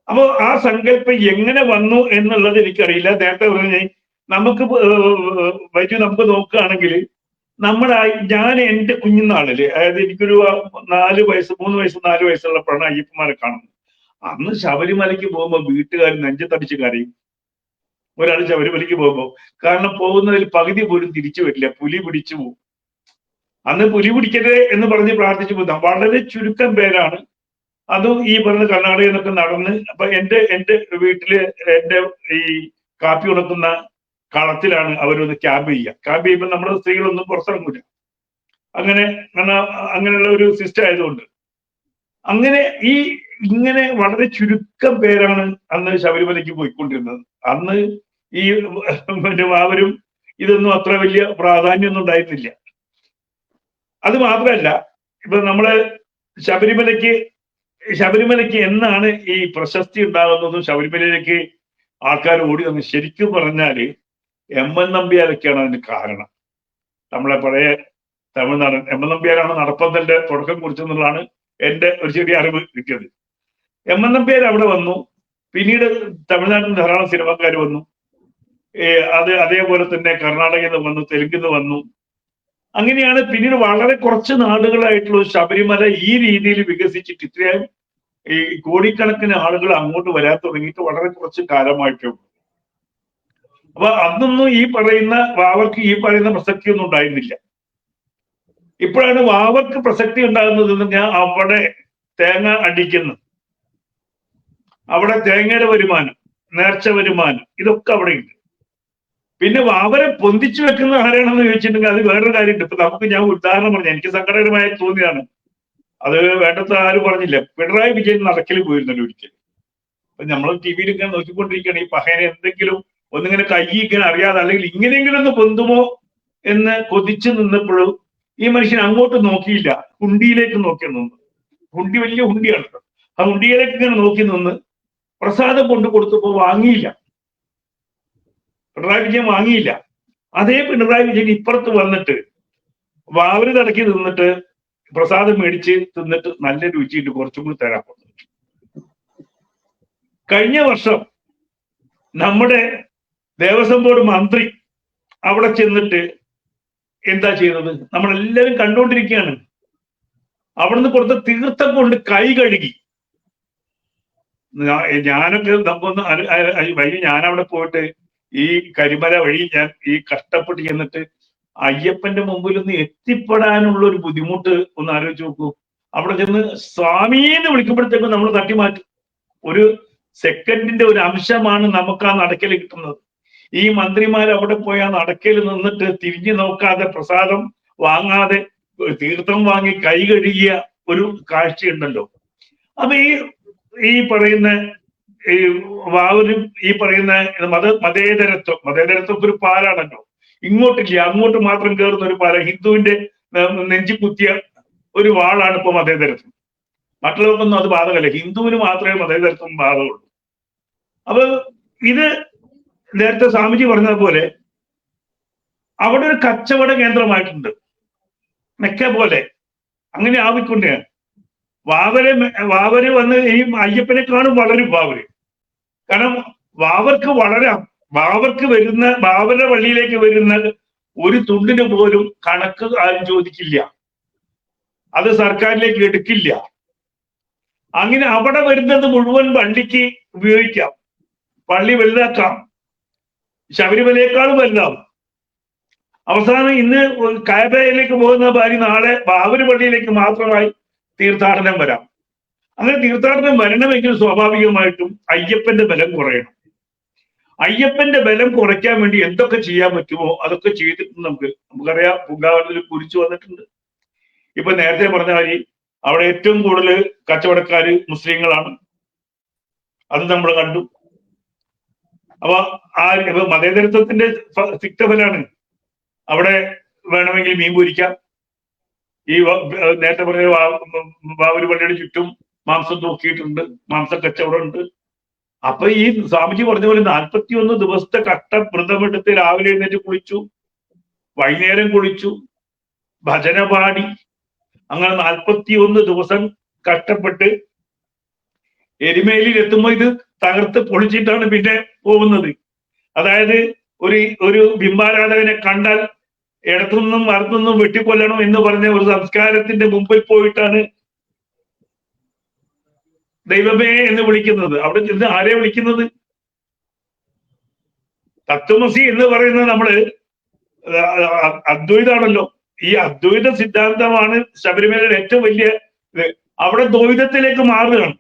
അപ്പോ ആ സങ്കല്പം എങ്ങനെ വന്നു എന്നുള്ളത് എനിക്കറിയില്ല. നേരത്തെ പറഞ്ഞ നമുക്ക് നമുക്ക് നോക്കുകയാണെങ്കിൽ ഞാൻ എൻ്റെ കുഞ്ഞുനാളില്, അതായത് എനിക്കൊരു 3 4 വയസ്സുള്ളപ്പോഴാണ് അയ്യപ്പന്മാരെ കാണുന്നത്. അന്ന് ശബരിമലയ്ക്ക് പോകുമ്പോൾ വീട്ടുകാർ നെഞ്ചത്തടിച്ച് കരയും. ഒരാൾ ശബരിമലയ്ക്ക് പോകുമ്പോൾ, കാരണം പോകുന്നതിൽ പകുതി പോലും തിരിച്ചു വരില്ല, പുലി പിടിച്ചു പോകും. അന്ന് പുലി പിടിക്കരുത് എന്ന് പറഞ്ഞ് പ്രാർത്ഥിച്ചു പോകുന്ന വളരെ ചുരുക്കം പേരാണ്. അതും ഈ പറഞ്ഞ കർണാടകയിൽ നിന്നൊക്കെ നടന്ന്. അപ്പൊ എൻ്റെ വീട്ടില് എൻ്റെ ഈ കാപ്പി ഉണക്കുന്ന കളത്തിലാണ് അവരൊന്ന് ക്യാമ്പ് ചെയ്യുമ്പോൾ നമ്മുടെ സ്ത്രീകളൊന്നും പുറത്തിറങ്ങൂല. അങ്ങനെയുള്ള ഒരു സിസ്റ്റം ആയതുകൊണ്ട് ഇങ്ങനെ വളരെ ചുരുക്കം പേരാണ് അന്ന് ശബരിമലയ്ക്ക് പോയിക്കൊണ്ടിരുന്നത്. അന്ന് ഈ അവരും ഇതൊന്നും അത്ര വലിയ പ്രാധാന്യമൊന്നും ഉണ്ടായിരുന്നില്ല. അത് മാത്രമല്ല, ഇപ്പൊ നമ്മള് ശബരിമലയ്ക്ക് എന്നാണ് ഈ പ്രശസ്തി ഉണ്ടാകുന്നതും ശബരിമലയിലേക്ക് ആൾക്കാർ ഓടി വന്ന്, ശരിക്കും പറഞ്ഞാല് എം.എൻ. നമ്പ്യാരൊക്കെയാണ് അതിന് കാരണം. നമ്മളെ പഴയ തമിഴ്നാടൻ എം.എൻ. നമ്പ്യാരാണ് നടപ്പന്തലിന്റെ തുടക്കം കുറിച്ചെന്നുള്ളതാണ് എൻ്റെ ഒരു ചെറിയ അറിവ് കിട്ടിയത്. എം.എൻ. നമ്പ്യാർ അവിടെ വന്നു. പിന്നീട് തമിഴ്നാട്ടിൽ ധാരാളം സിനിമക്കാർ വന്നു. അതേപോലെ തന്നെ കർണാടകയിൽ നിന്ന് വന്നു, തെലുങ്കിൽ നിന്ന് വന്നു. അങ്ങനെയാണ് പിന്നീട് വളരെ കുറച്ച് നാടുകളായിട്ടുള്ള ശബരിമല ഈ രീതിയിൽ വികസിച്ചിട്ട് ഇത്രയും ഈ കോടിക്കണക്കിന് ആളുകൾ അങ്ങോട്ട് വരാൻ തുടങ്ങിയിട്ട് വളരെ കുറച്ച് കാലമായിട്ടേ ഉള്ളൂ. അപ്പൊ അന്നൊന്നും വാവർക്ക് ഈ പറയുന്ന പ്രസക്തിയൊന്നും ഉണ്ടായിരുന്നില്ല. ഇപ്പോഴാണ് വാവർക്ക് പ്രസക്തി ഉണ്ടാകുന്നത്. ഞാൻ അവിടെ തേങ്ങ അടിക്കുന്നു, അവിടെ തേങ്ങയുടെ വരുമാനം, നേർച്ച വരുമാനം, ഇതൊക്കെ അവിടെ ഉണ്ട്. പിന്നെ വാവരെ പൊന്തിച്ചു വെക്കുന്ന ആരാണെന്ന് ചോദിച്ചിട്ടുണ്ടെങ്കിൽ അത് വേറൊരു കാര്യമുണ്ട്. ഇപ്പൊ ഞാൻ ഉദാഹരണം പറഞ്ഞു, എനിക്ക് സങ്കടകരമായി തോന്നിയതാണ്. അത് വേണ്ടത്ര ആരും പറഞ്ഞില്ല. പിണറായി വിജയൻ നടക്കൽ പോയിരുന്നല്ലോ ഒരിക്കലും. അപ്പൊ നമ്മൾ ടി വിയിൽ ഇങ്ങനെ നോക്കിക്കൊണ്ടിരിക്കുകയാണ്, ഈ പഹയനെ എന്തെങ്കിലും ഒന്നിങ്ങനെ കയ്യിക്കാൻ അറിയാതെ, അല്ലെങ്കിൽ ഇങ്ങനെയെങ്കിലും ഒന്ന് പൊന്തുമോ എന്ന് കൊതിച്ചു നിന്നപ്പോഴും ഈ മനുഷ്യൻ അങ്ങോട്ട് നോക്കിയില്ല, ഹുണ്ടിയിലേക്ക് നോക്കി നിന്ന്. ഹുണ്ടി വലിയ ഹുണ്ടിയാണ്. ആ ഹുണ്ടിയിലേക്ക് ഇങ്ങനെ നോക്കി നിന്ന് പ്രസാദം കൊണ്ടു കൊടുത്തപ്പോൾ വാങ്ങിയില്ല, പിണറായി വിജയൻ വാങ്ങിയില്ല. അതേ പിണറായി വിജയൻ ഇപ്പുറത്ത് വന്നിട്ട് വാവര് തടക്കി നിന്നിട്ട് പ്രസാദം മേടിച്ച് തിന്നിട്ട് നല്ല രുചിയുണ്ട്, കുറച്ചും കൂടി തരാൻ പറഞ്ഞു. കഴിഞ്ഞ വർഷം നമ്മുടെ ദേവസ്വം ബോർഡ് മന്ത്രി അവിടെ ചെന്നിട്ട് എന്താ ചെയ്തത്? നമ്മളെല്ലാവരും കണ്ടുകൊണ്ടിരിക്കുകയാണ്. അവിടുന്ന് കൊടുത്ത തീർത്ഥം കൊണ്ട് കൈ കഴുകി. ഞാനൊക്കെ നമുക്കൊന്ന് വഴി ഞാനവിടെ പോയിട്ട് ഈ കരിമല വഴി ഞാൻ ഈ കഷ്ടപ്പെട്ട് ചെന്നിട്ട് അയ്യപ്പന്റെ മുമ്പിൽ ഒന്ന് എത്തിപ്പെടാനുള്ള ഒരു ബുദ്ധിമുട്ട് ഒന്ന് ആലോചിച്ച് നോക്കൂ. അവിടെ ചെന്ന് സ്വാമിയെന്ന് വിളിക്കുമ്പോഴത്തേക്കും നമ്മൾ തട്ടി മാറ്റും. ഒരു സെക്കൻഡിന്റെ ഒരു അംശമാണ് നമുക്ക് ആ നടക്കൽ കിട്ടുന്നത്. ഈ മന്ത്രിമാർ അവിടെ പോയി ആ നടക്കൽ നിന്നിട്ട് തിരിഞ്ഞു നോക്കാതെ പ്രസാദം വാങ്ങാതെ തീർത്ഥം വാങ്ങി കൈ കഴുകിയ ഒരു കാഴ്ചയുണ്ടല്ലോ. അപ്പൊ ഈ പറയുന്ന ഈ വാവരും ഈ പറയുന്ന മതേതരത്വം ഒരു പാലാണല്ലോ. ഇങ്ങോട്ടില്ല, അങ്ങോട്ട് മാത്രം കയറുന്ന ഒരു പാല. ഹിന്ദുവിന്റെ നെഞ്ചി കുത്തിയ ഒരു വാളാണ് ഇപ്പൊ മതേതരത്വം. മറ്റുള്ളവർക്കൊന്നും അത് ബാധകമല്ല, ഹിന്ദുവിന് മാത്രമേ മതേതരത്വം ബാധകമുള്ളൂ. അപ്പൊ ഇത് നേരത്തെ സ്വാമിജി പറഞ്ഞതുപോലെ അവിടെ ഒരു കച്ചവട കേന്ദ്രമായിട്ടുണ്ട്, മെക്ക പോലെ. അങ്ങനെ ആവിക്കൊണ്ടാണ് വാവര് വന്ന് ഈ അയ്യപ്പനെക്കാളും വളരും വാവര്. കാരണം വാവർക്ക് വരുന്ന വാവരുടെ പള്ളിയിലേക്ക് വരുന്ന ഒരു തുണ്ടിന് പോലും കണക്ക് ആരും ചോദിക്കില്ല, അത് സർക്കാരിലേക്ക് എടുക്കില്ല. അങ്ങനെ അവിടെ വരുന്നത് മുഴുവൻ പള്ളിക്ക് ഉപയോഗിക്കാം, പള്ളി വലുതാക്കാം, ശബരിമലയേക്കാളും വലുതാവും. അവസാനം ഇന്ന് കായബയിലേക്ക് പോകുന്ന ഭാര്യ നാളെ ബാബരി പള്ളിയിലേക്ക് മാത്രമായി തീർത്ഥാടനം വരാം. അങ്ങനെ തീർത്ഥാടനം വരണമെങ്കിൽ സ്വാഭാവികമായിട്ടും അയ്യപ്പന്റെ ബലം കുറയണം. അയ്യപ്പന്റെ ബലം കുറയ്ക്കാൻ വേണ്ടി എന്തൊക്കെ ചെയ്യാൻ പറ്റുമോ അതൊക്കെ ചെയ്തിട്ട് നമുക്കറിയാം. പൂങ്കാവനത്തിൽ കുരിച്ചു വന്നിട്ടുണ്ട്. ഇപ്പൊ നേരത്തെ പറഞ്ഞ കാര്യം അവിടെ ഏറ്റവും കൂടുതൽ കച്ചവടക്കാര് മുസ്ലിങ്ങളാണ്, അത് നമ്മൾ കണ്ടു. അപ്പൊ ഇപ്പൊ മതേതരത്വത്തിന്റെ തിക്തഫലാണ്. അവിടെ വേണമെങ്കിൽ മീൻ പൊരിക്കാം. ഈ നേരത്തെ പറഞ്ഞ ബാബരി പള്ളിയുടെ ചുറ്റും മാംസം തൂക്കിയിട്ടുണ്ട്, മാംസ കച്ചവടമുണ്ട്. അപ്പൊ ഈ സ്വാമിജി പറഞ്ഞ പോലെ 41 ദിവസത്തെ കട്ട വ്രതമെടുത്ത് രാവിലെ എഴുന്നേറ്റ് കുളിച്ചു, വൈകുന്നേരം കുളിച്ചു, ഭജന പാടി, അങ്ങനെ 41 ദിവസം കഷ്ടപ്പെട്ട് എരുമേലിയിൽ എത്തുമ്പോൾ ഇത് തകർത്ത് പൊളിച്ചിട്ടാണ് പിന്നെ പോകുന്നത്. അതായത് ഒരു ബിംബാരാധകനെ കണ്ടാൽ ഇടത്തുനിന്നും വലത്തുനിന്നും വെട്ടിക്കൊല്ലണം എന്ന് പറഞ്ഞ ഒരു സംസ്കാരത്തിന്റെ മുമ്പിൽ പോയിട്ടാണ് ദൈവമേ എന്ന് വിളിക്കുന്നത്. അവിടെ ചെന്ന് ആരെ വിളിക്കുന്നത്? തത്വമസി എന്ന് പറയുന്നത് നമ്മള് അദ്വൈതാണല്ലോ. ഈ അദ്വൈത സിദ്ധാന്തമാണ് ശബരിമലയുടെ ഏറ്റവും വലിയ അവിടെ ദ്വൈതത്തിലേക്ക് മാറുകയാണ്.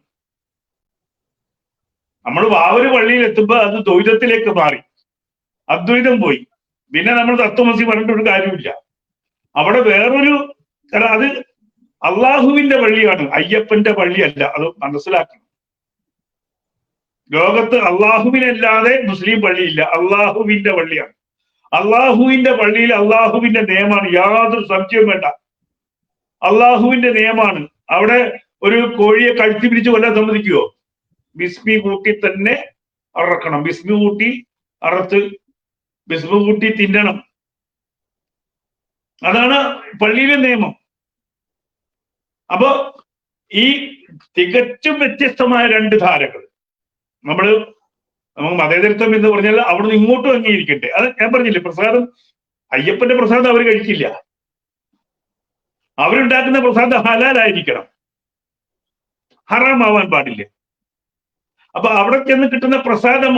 നമ്മൾ വാവര് പള്ളിയിൽ എത്തുമ്പോ അത് ദ്വൈതത്തിലേക്ക് മാറി, അദ്വൈതം പോയി. പിന്നെ നമ്മൾ തത്വമസി പറഞ്ഞിട്ട് ഒരു കാര്യമില്ല. അവിടെ വേറൊരു അത് അള്ളാഹുവിന്റെ പള്ളിയാണ്, അയ്യപ്പന്റെ പള്ളിയല്ല. അത് മനസ്സിലാക്കണം. ലോകത്ത് അള്ളാഹുവിനല്ലാതെ മുസ്ലിം പള്ളിയില്ല, അള്ളാഹുവിന്റെ പള്ളിയാണ്. അള്ളാഹുവിന്റെ പള്ളിയിൽ അള്ളാഹുവിന്റെ നിയമമാണ്, യാതൊരു സംശയവും വേണ്ട. അള്ളാഹുവിന്റെ നിയമമാണ്. അവിടെ ഒരു കോഴിയെ കഴുത്തി പിടിച്ച് കൊല്ലാൻ സമ്മതിക്കുവോ? ബിസ്മി കൂട്ടി തന്നെ അറക്കണം. ബിസ്മി കൂട്ടി അറുത്ത് ബിസ്മി കൂട്ടി തിന്നണം. അതാണ് പള്ളിയിലെ നിയമം. അപ്പോ ഈ തികച്ചും വ്യത്യസ്തമായ രണ്ട് ധാരകൾ നമുക്ക് മതേതരത്വം എന്ന് പറഞ്ഞാൽ അവിടുന്ന് ഇങ്ങോട്ടും അംഗീകരിക്കട്ടെ. അത് ഞാൻ പറഞ്ഞില്ലേ, പ്രസാദം അയ്യപ്പന്റെ പ്രസാദം അവർ കഴിക്കില്ല. അവരുണ്ടാക്കുന്ന പ്രസാദം ഹലാലായിരിക്കണം, ഹറാമാവാൻ പാടില്ല. അപ്പൊ അവിടെ ചെന്ന് കിട്ടുന്ന പ്രസാദം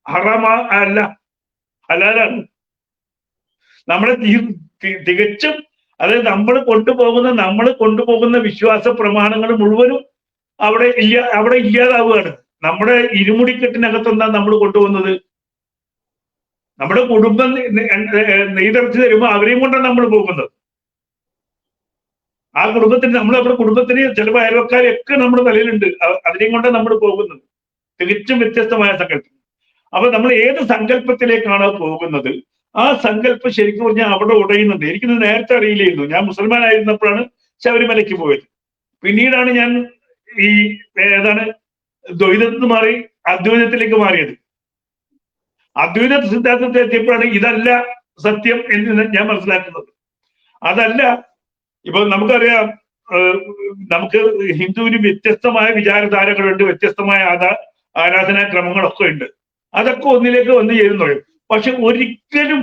ഹറാമാ അല്ല, ഹലാലാണ്. നമ്മളെ തികച്ചും അതായത് നമ്മൾ കൊണ്ടുപോകുന്ന വിശ്വാസ പ്രമാണങ്ങൾ മുഴുവനും അവിടെ ഇല്ലാതാവുകയാണ്. നമ്മുടെ ഇരുമുടിക്കെട്ടിനകത്ത് എന്താ നമ്മൾ കൊണ്ടുപോകുന്നത്? നമ്മുടെ കുടുംബം നെയ്തറച്ച് തരുമ്പോൾ അവരെയും കൊണ്ടാണ് നമ്മൾ പോകുന്നത്. ആ കുടുംബത്തിന് നമ്മുടെ കുടുംബത്തിന് ചിലപ്പോൾ അയൽവക്കാരൊക്കെ നമ്മുടെ തലയിലുണ്ട്, അതിനെയും കൊണ്ടാണ് നമ്മൾ പോകുന്നത്. തികച്ചും വ്യത്യസ്തമായ സങ്കല്പം. അപ്പൊ നമ്മൾ ഏത് സങ്കല്പത്തിലേക്കാണോ പോകുന്നത് ആ സങ്കല്പം ശരിക്കും പറഞ്ഞാൽ അവിടെ ഉടയുന്നുണ്ട്. എനിക്കിത് നേരത്തെ അറിയില്ലായിരുന്നു. ഞാൻ മുസൽമാനായിരുന്നപ്പോഴാണ് ശബരിമലയ്ക്ക് പോയത്. പിന്നീടാണ് ഞാൻ ഈ ദ്വൈതത്തിൽ മാറി അദ്വൈതത്തിലേക്ക് മാറിയത്. അദ്വൈത സിദ്ധാന്തത്തിൽ എത്തിയപ്പോഴാണ് ഇതല്ല സത്യം എന്ന് ഞാൻ മനസ്സിലാക്കുന്നത്. അതല്ല ഇപ്പൊ നമുക്കറിയാം, നമുക്ക് ഹിന്ദുവിന് വ്യത്യസ്തമായ വിചാരധാരകളുണ്ട്, വ്യത്യസ്തമായ ആരാധനാക്രമങ്ങളൊക്കെ ഉണ്ട്. അതൊക്കെ ഒന്നിലേക്ക് വന്നു ചേരുന്നുള്ളൂ. പക്ഷെ ഒരിക്കലും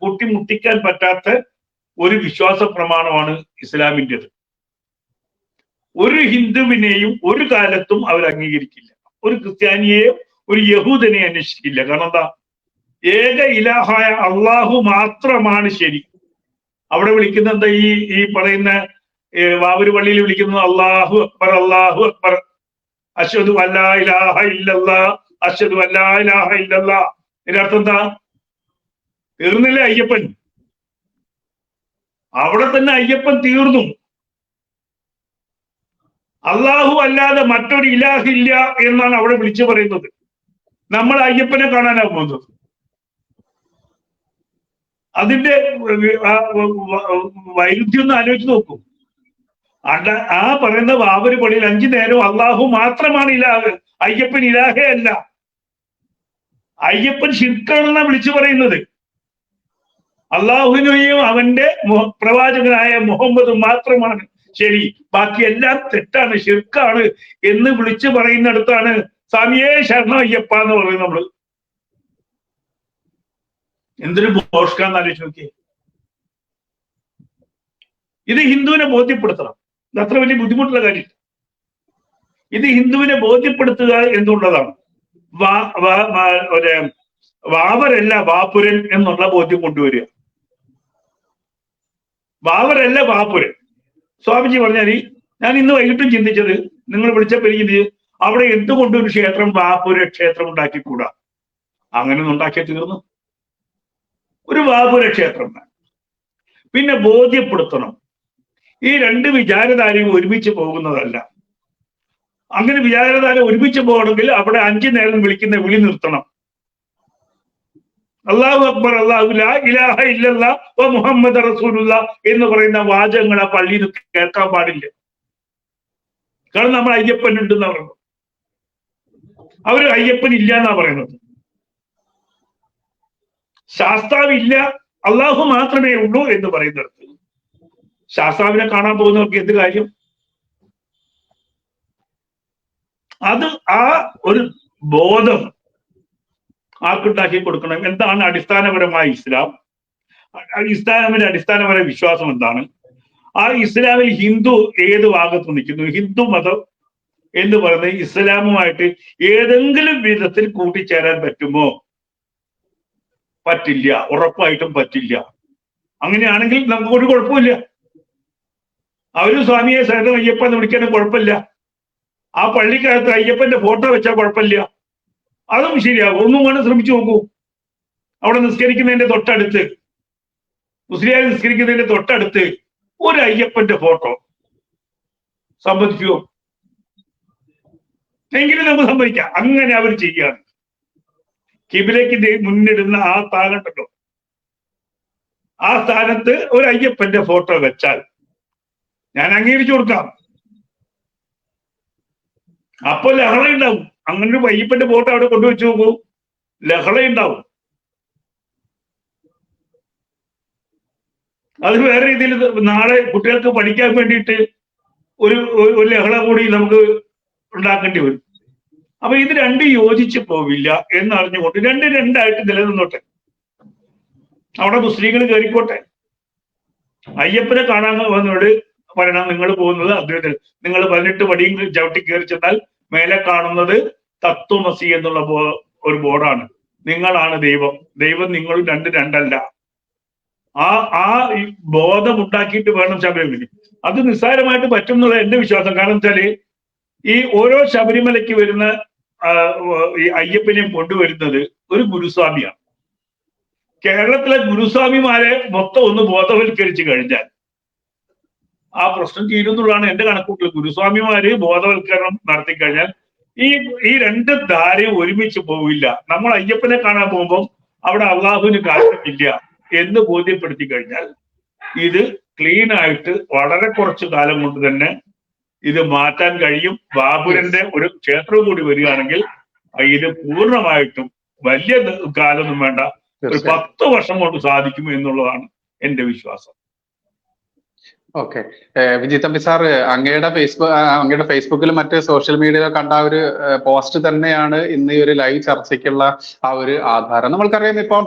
കൂട്ടിമുട്ടിക്കാൻ പറ്റാത്ത ഒരു വിശ്വാസ പ്രമാണമാണ് ഇസ്ലാമിൻ്റെത്. ഒരു ഹിന്ദുവിനെയും ഒരു കാലത്തും അവർ അംഗീകരിക്കില്ല, ഒരു ക്രിസ്ത്യാനിയെയും ഒരു യഹൂദനെ അന്വേഷിക്കില്ല. കാരണം എന്താ? ഏക ഇലാഹായ അള്ളാഹു മാത്രമാണ് ശരി. അവിടെ വിളിക്കുന്ന എന്താ? ഈ പറയുന്ന വാവൂര് പള്ളിയിൽ വിളിക്കുന്നത് അല്ലാഹു അക്ബർ, അല്ലാഹു അക്ബർ, അശ്ഹദു അല്ലാ ഇലാഹ ഇല്ലല്ലാഹ്, അശ്ഹദു അല്ലാ ഇലാഹ ഇല്ലല്ലാഹ്. ഇതിന്റെ അർത്ഥം എന്താ? തീർന്നില്ലേ അയ്യപ്പൻ? അവിടെ തന്നെ അയ്യപ്പൻ തീർന്നു. അള്ളാഹു അല്ലാതെ മറ്റൊരു ഇലാഹില്ല എന്നാണ് അവിടെ വിളിച്ചു പറയുന്നത്. നമ്മൾ അയ്യപ്പനെ കാണാനാണ് പോകുന്നത്. അതിന്റെ വൈരുദ്ധ്യം ഒന്ന് ആലോചിച്ച് നോക്കൂ. ആ പറയുന്ന വാവൂര് പള്ളിയിൽ 5 നേരവും അള്ളാഹു മാത്രമാണ് ഇലാഹ്, അയ്യപ്പൻ ഇലാഹേ അല്ല. അയ്യപ്പൻ ശിർക്കാണെന്നാണ് വിളിച്ചു പറയുന്നത്. അള്ളാഹുവിനെയും അവന്റെ പ്രവാചകനായ മുഹമ്മദ് മാത്രമാണ് ശരി, ബാക്കി എല്ലാം തെറ്റാണ്, ശിർക്കാണ് എന്ന് വിളിച്ചു പറയുന്നിടത്താണ് സ്വാമിയേ ശരണം അയ്യപ്പ എന്ന് പറയുന്നത്. നമ്മള് എന്തൊരു ഭോഷ്കാന്ന് ആലോചിച്ച് നോക്കിയേ. ഇത് ഹിന്ദുവിനെ ബോധ്യപ്പെടുത്തണം. ഇത് അത്ര വലിയ ബുദ്ധിമുട്ടുള്ള കാര്യം. ഇത് ഹിന്ദുവിനെ ബോധ്യപ്പെടുത്തുക എന്നുള്ളതാണ്. വാവരല്ല വാപുരൻ എന്നുള്ള ബോധ്യം കൊണ്ടുവരിക. വാവരല്ല വാപുരൻ. സ്വാമിജി പറഞ്ഞാൽ ഞാൻ ഇന്ന് വൈകിട്ടും ചിന്തിച്ചത്, നിങ്ങൾ വിളിച്ചപ്പോൾ എനിക്ക് അവിടെ എന്തുകൊണ്ടൊരു ക്ഷേത്രം വാപുര ക്ഷേത്രം ഉണ്ടാക്കിക്കൂടാ? അങ്ങനെ ഒന്നും ഉണ്ടാക്കിയ തീർന്നു. ഒരു വാപുര ക്ഷേത്രം പിന്നെ ബോധ്യപ്പെടുത്തണം. ഈ 2 വിചാരധാരയും ഒരുമിച്ച് പോകുന്നതല്ല. അങ്ങനെ വിചാരധാര ഒരുമിച്ച് പോകണമെങ്കിൽ അവിടെ 5 നേരം വിളിക്കുന്ന വിളി നിർത്തണം. അല്ലാഹു അക്ബർ, അല്ലാഹു ലാ ഇലാഹ ഇല്ലല്ലാഹ് വ മുഹമ്മദ് റസൂലുള്ളാഹ് എന്ന് പറയുന്ന വാചകങ്ങൾ ആ പള്ളിയിൽ കേൾക്കാൻ പാടില്ല. കാരണം നമ്മൾ അയ്യപ്പൻ ഉണ്ടെന്നാ പറയുന്നത്, അവര് അയ്യപ്പൻ ഇല്ല എന്നാ പറയുന്നത്. ശാസ്താവില്ല, അള്ളാഹു മാത്രമേ ഉള്ളൂ എന്ന് പറയുന്നിടത്ത് ശാസ്താവിനെ കാണാൻ പോകുന്നവർക്ക് എന്ത് കാര്യം? അത് ആ ഒരു ബോധം ആർക്കുണ്ടാക്കി കൊടുക്കണം. എന്താണ് അടിസ്ഥാനപരമായ ഇസ്ലാം? ഇസ്ലാമിന്റെ അടിസ്ഥാനപരമായ വിശ്വാസം എന്താണ്? ആ ഇസ്ലാമിൽ ഹിന്ദു ഏത് ഭാഗത്ത് നിൽക്കുന്നു? ഹിന്ദു മതം എന്ന് പറയുന്നത് ഇസ്ലാമുമായിട്ട് ഏതെങ്കിലും വിധത്തിൽ കൂട്ടിച്ചേരാൻ പറ്റുമോ? പറ്റില്ല, ഉറപ്പായിട്ടും പറ്റില്ല. അങ്ങനെയാണെങ്കിൽ നമുക്ക് ഒരു കുഴപ്പമില്ല. അവര് സ്വാമിയെ ശരണം അയ്യപ്പ എന്ന് വിളിക്കാനും കുഴപ്പമില്ല. ആ പള്ളിക്കകത്ത് അയ്യപ്പന്റെ ഫോട്ടോ വെച്ചാൽ കുഴപ്പമില്ല, അതും ശരിയാകും. ഒന്നും വേണം ശ്രമിച്ചു നോക്കൂ. അവിടെ നിസ്കരിക്കുന്നതിന്റെ തൊട്ടടുത്ത്, മുസ്ലിം നിസ്കരിക്കുന്നതിന്റെ തൊട്ടടുത്ത് ഒരു അയ്യപ്പന്റെ ഫോട്ടോ സമ്മതിക്കുമോ? എങ്കിലും നമുക്ക് സമ്മതിക്കാം. അങ്ങനെ അവർ ചെയ്യാണ്. കിബിലയ്ക്ക് മുന്നിടുന്ന ആ സ്ഥാനത്തുണ്ടോ, ആ സ്ഥാനത്ത് ഒരു അയ്യപ്പന്റെ ഫോട്ടോ വെച്ചാൽ ഞാൻ അംഗീകരിച്ചു കൊടുക്കാം. അപ്പൊ ലഹളയുണ്ടാവും. അങ്ങനെ ഒരു അയ്യപ്പന്റെ ഫോട്ടോ അവിടെ കൊണ്ടുവച്ചു നോക്കൂ, ലഹളയുണ്ടാവും. അത് വേറെ രീതിയിൽ നാളെ കുട്ടികൾക്ക് പഠിക്കാൻ വേണ്ടിയിട്ട് ഒരു ലഹള കൂടി നമുക്ക് ഉണ്ടാക്കേണ്ടി വരും. അപ്പൊ ഇത് 2 യോജിച്ച് പോവില്ല എന്നറിഞ്ഞുകൊണ്ട് 2 രണ്ടായിട്ട് നിലനിന്നോട്ടെ. അവിടെ മുസ്ലിങ്ങൾ കയറിക്കോട്ടെ. അയ്യപ്പനെ കാണാൻ വന്നോട് പറയണം, നിങ്ങൾ പോകുന്നത് അദ്വൈതത്തിൽ, നിങ്ങൾ 18 പടിയും ചവിട്ടി കയറി ചെന്നാൽ മേലെ കാണുന്നത് തത്വമസി എന്നുള്ള ഒരു ബോർഡാണ്. നിങ്ങളാണ് ദൈവം, ദൈവം നിങ്ങളും 2 രണ്ടല്ല. ആ ബോധം ഉണ്ടാക്കിയിട്ട് വേണം ശബരിമല. അത് നിസ്സാരമായിട്ട് പറ്റും എന്നുള്ള എന്റെ വിശ്വാസം. കാരണം വെച്ചാല് ഈ ഓരോ ശബരിമലയ്ക്ക് വരുന്ന ഈ അയ്യപ്പനെയും കൊണ്ടുവരുന്നത് ഒരു ഗുരുസ്വാമിയാണ്. കേരളത്തിലെ ഗുരുസ്വാമിമാരെ മൊത്തം ഒന്ന് ബോധവൽക്കരിച്ചു കഴിഞ്ഞാൽ ആ പ്രശ്നം തീരുന്നുള്ളതാണ് എന്റെ കണക്കൂട്ടൽ. ഗുരുസ്വാമിമാര് ബോധവൽക്കരണം നടത്തി കഴിഞ്ഞാൽ ഈ 2 ധാരയും ഒരുമിച്ച് പോവില്ല. നമ്മൾ അയ്യപ്പനെ കാണാൻ പോകുമ്പോൾ അവിടെ അള്ളാഹുവിന് കാര്യമില്ല എന്ന് ബോധ്യപ്പെടുത്തി കഴിഞ്ഞാൽ ഇത് ക്ലീൻ ആയിട്ട് വളരെ കുറച്ചു കാലം കൊണ്ട് തന്നെ ഇത് മാറ്റാൻ കഴിയും. ബാബുരന്റെ ഒരു ക്ഷേത്രവും കൂടി വരികയാണെങ്കിൽ ഇത് പൂർണ്ണമായിട്ടും വലിയ കാലമൊന്നും വേണ്ട, ഒരു 10 വർഷം കൊണ്ട് സാധിക്കും എന്നുള്ളതാണ് എന്റെ വിശ്വാസം. ഓക്കെ. വിജി തമ്പി സാർ, അങ്ങയുടെ ഫേസ്ബുക്കിലും മറ്റ് സോഷ്യൽ മീഡിയയിലും കണ്ട ആ ഒരു പോസ്റ്റ് തന്നെയാണ് ഇന്ന് ഈ ഒരു ലൈവ് ചർച്ചയ്ക്കുള്ള ആ ഒരു ആധാരം. നമ്മൾക്കറിയാം, ഇപ്പം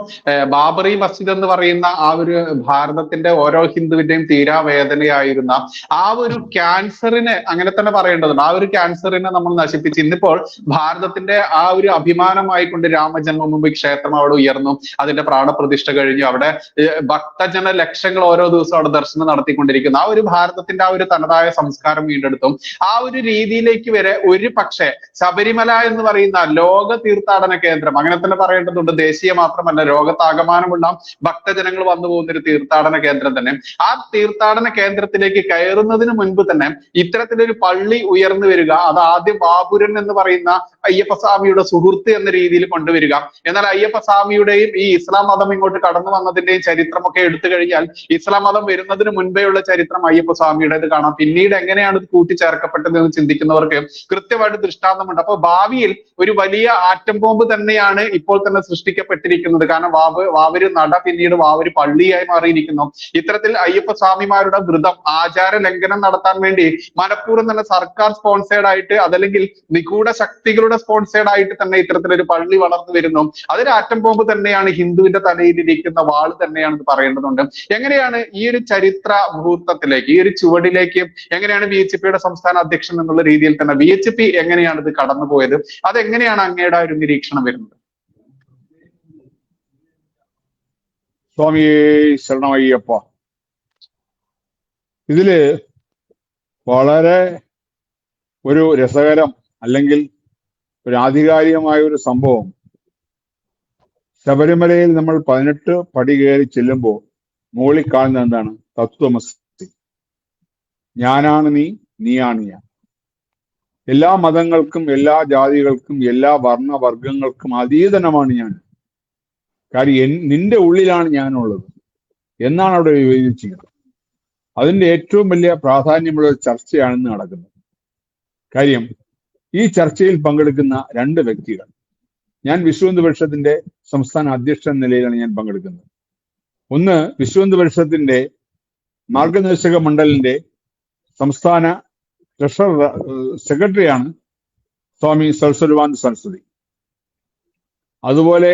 ബാബറി മസ്ജിദ് എന്ന് പറയുന്ന ആ ഒരു ഭാരതത്തിന്റെ ഓരോ ഹിന്ദുവിന്റെയും തീരാവേദനയായിരുന്ന ആ ഒരു ക്യാൻസറിനെ, അങ്ങനെ തന്നെ പറയേണ്ടതുണ്ട്, ആ ഒരു ക്യാൻസറിനെ നമ്മൾ നശിപ്പിച്ച് ഇന്നിപ്പോൾ ഭാരതത്തിന്റെ ആ ഒരു അഭിമാനമായിക്കൊണ്ട് രാമജന്മഭൂമി ക്ഷേത്രം അവിടെ ഉയർന്നു. അതിന്റെ പ്രാണപ്രതിഷ്ഠ കഴിഞ്ഞു. അവിടെ ഭക്തജന ലക്ഷങ്ങൾ ഓരോ ദിവസവും അവിടെ ദർശനം നടത്തിക്കൊണ്ടിരിക്കുന്നു. ആ ഒരു ഭാരതത്തിന്റെ ആ ഒരു തനതായ സംസ്കാരം വീണ്ടെടുത്തും ആ ഒരു രീതിയിലേക്ക് വരെ ഒരു പക്ഷേ ശബരിമല എന്ന് പറയുന്ന ലോക തീർത്ഥാടന കേന്ദ്രം, അങ്ങനെ തന്നെ പറയേണ്ടതുണ്ട്, ദേശീയ മാത്രമല്ല ലോകത്താകമാനമുള്ള ഭക്തജനങ്ങൾ വന്നു പോകുന്ന ഒരു തീർത്ഥാടന കേന്ദ്രം തന്നെ, ആ തീർത്ഥാടന കേന്ദ്രത്തിലേക്ക് കയറുന്നതിന് മുൻപ് തന്നെ ഇത്തരത്തിലൊരു പള്ളി ഉയർന്നു വരിക, അത് ആദ്യം ബാബുരൻ എന്ന് പറയുന്ന അയ്യപ്പസ്വാമിയുടെ സുഹൃത്ത് എന്ന രീതിയിൽ കൊണ്ടുവരിക. എന്നാൽ അയ്യപ്പസ്വാമിയുടെയും ഈ ഇസ്ലാം മതം ഇങ്ങോട്ട് കടന്നു വന്നതിന്റെയും ചരിത്രമൊക്കെ എടുത്തു കഴിഞ്ഞാൽ ഇസ്ലാം മതം വരുന്നതിന് മുൻപേയുള്ള ചരിത്രം അയ്യപ്പസ്വാമിയുടേത് കാണാം. പിന്നീട് എങ്ങനെയാണ് ഇത് കൂട്ടിച്ചേർക്കപ്പെട്ടത് എന്ന് ചിന്തിക്കുന്നവർക്ക് കൃത്യമായിട്ട് ദൃഷ്ടാന്തമുണ്ട്. അപ്പൊ ഭാവിയിൽ ഒരു വലിയ ആറ്റം ബോംബ് തന്നെയാണ് ഇപ്പോൾ തന്നെ സൃഷ്ടിക്കപ്പെട്ടിരിക്കുന്നത്. കാരണം വാവര് നട പിന്നീട് വാവര് പള്ളിയായി മാറിയിരിക്കുന്നു. ഇത്തരത്തിൽ അയ്യപ്പസ്വാമിമാരുടെ വ്രതം ആചാര ലംഘനം നടത്താൻ വേണ്ടി മനഃപൂർവ്വം തന്നെ സർക്കാർ സ്പോൺസേഡ് ആയിട്ട്, അതല്ലെങ്കിൽ നിഗൂഢ ശക്തികളുടെ സ്പോൺസേഡ് ആയിട്ട് തന്നെ ഇത്തരത്തിലൊരു പള്ളി വളർന്നു വരുന്നു. അതൊരു ആറ്റം ബോംബ് തന്നെയാണ്, ഹിന്ദുവിന്റെ തലയിലിരിക്കുന്ന വാള് തന്നെയാണെന്ന് പറയേണ്ടതുണ്ട്. എങ്ങനെയാണ് ഈ ഒരു ചരിത്ര മുഹൂർത്തത്തിലേക്ക്, ഈ ഒരു ചുവടിലേക്ക് എങ്ങനെയാണ് BHP സംസ്ഥാന അധ്യക്ഷൻ എന്നുള്ള രീതിയിൽ തന്നെ BHP എങ്ങനെയാണ് ഇത് കടന്നുപോയത്? അതെങ്ങനെയാണ് അങ്ങയുടെ ഒരു നിരീക്ഷണം വരുന്നത്? സ്വാമി ശരണമയ്യപ്പ, ഇതില് വളരെ ഒരു രസകരം അല്ലെങ്കിൽ ഒരു ആധികാരികമായ ഒരു സംഭവം, ശബരിമലയിൽ നമ്മൾ 18 പടി കയറി ചെല്ലുമ്പോൾ മുകളിൽ കാണുന്നത് എന്താണ്? തത്വമസി. ഞാനാണ് നീ, നീയാണ് ഞാൻ. എല്ലാ മതങ്ങൾക്കും, എല്ലാ ജാതികൾക്കും, എല്ലാ വർണ്ണവർഗങ്ങൾക്കും അതീതനമാണ് ഞാൻ. കാര്യം നിന്റെ ഉള്ളിലാണ് ഞാനുള്ളത് എന്നാണ് അവിടെ വിവരിച്ചിരിക്കുന്നത്. അതിന്റെ ഏറ്റവും വലിയ പ്രാധാന്യമുള്ള ഒരു ചർച്ചയാണ് ഇന്ന് നടക്കുന്നത്. കാര്യം, ഈ ചർച്ചയിൽ പങ്കെടുക്കുന്ന 2 വ്യക്തികൾ, ഞാൻ വിശ്വ ഹിന്ദു പരിഷത്തിന്റെ സംസ്ഥാന അധ്യക്ഷൻ എന്ന നിലയിലാണ് ഞാൻ പങ്കെടുക്കുന്നത്. ഒന്ന്, വിശ്വ ഹിന്ദു പരിഷത്തിന്റെ മാർഗനിർദ്ദേശക മണ്ഡലിന്റെ സംസ്ഥാന ട്രഷറർ സെക്രട്ടറിയാണ് സ്വാമി സരസ്വതിവാനന്ദ സരസ്വതി. അതുപോലെ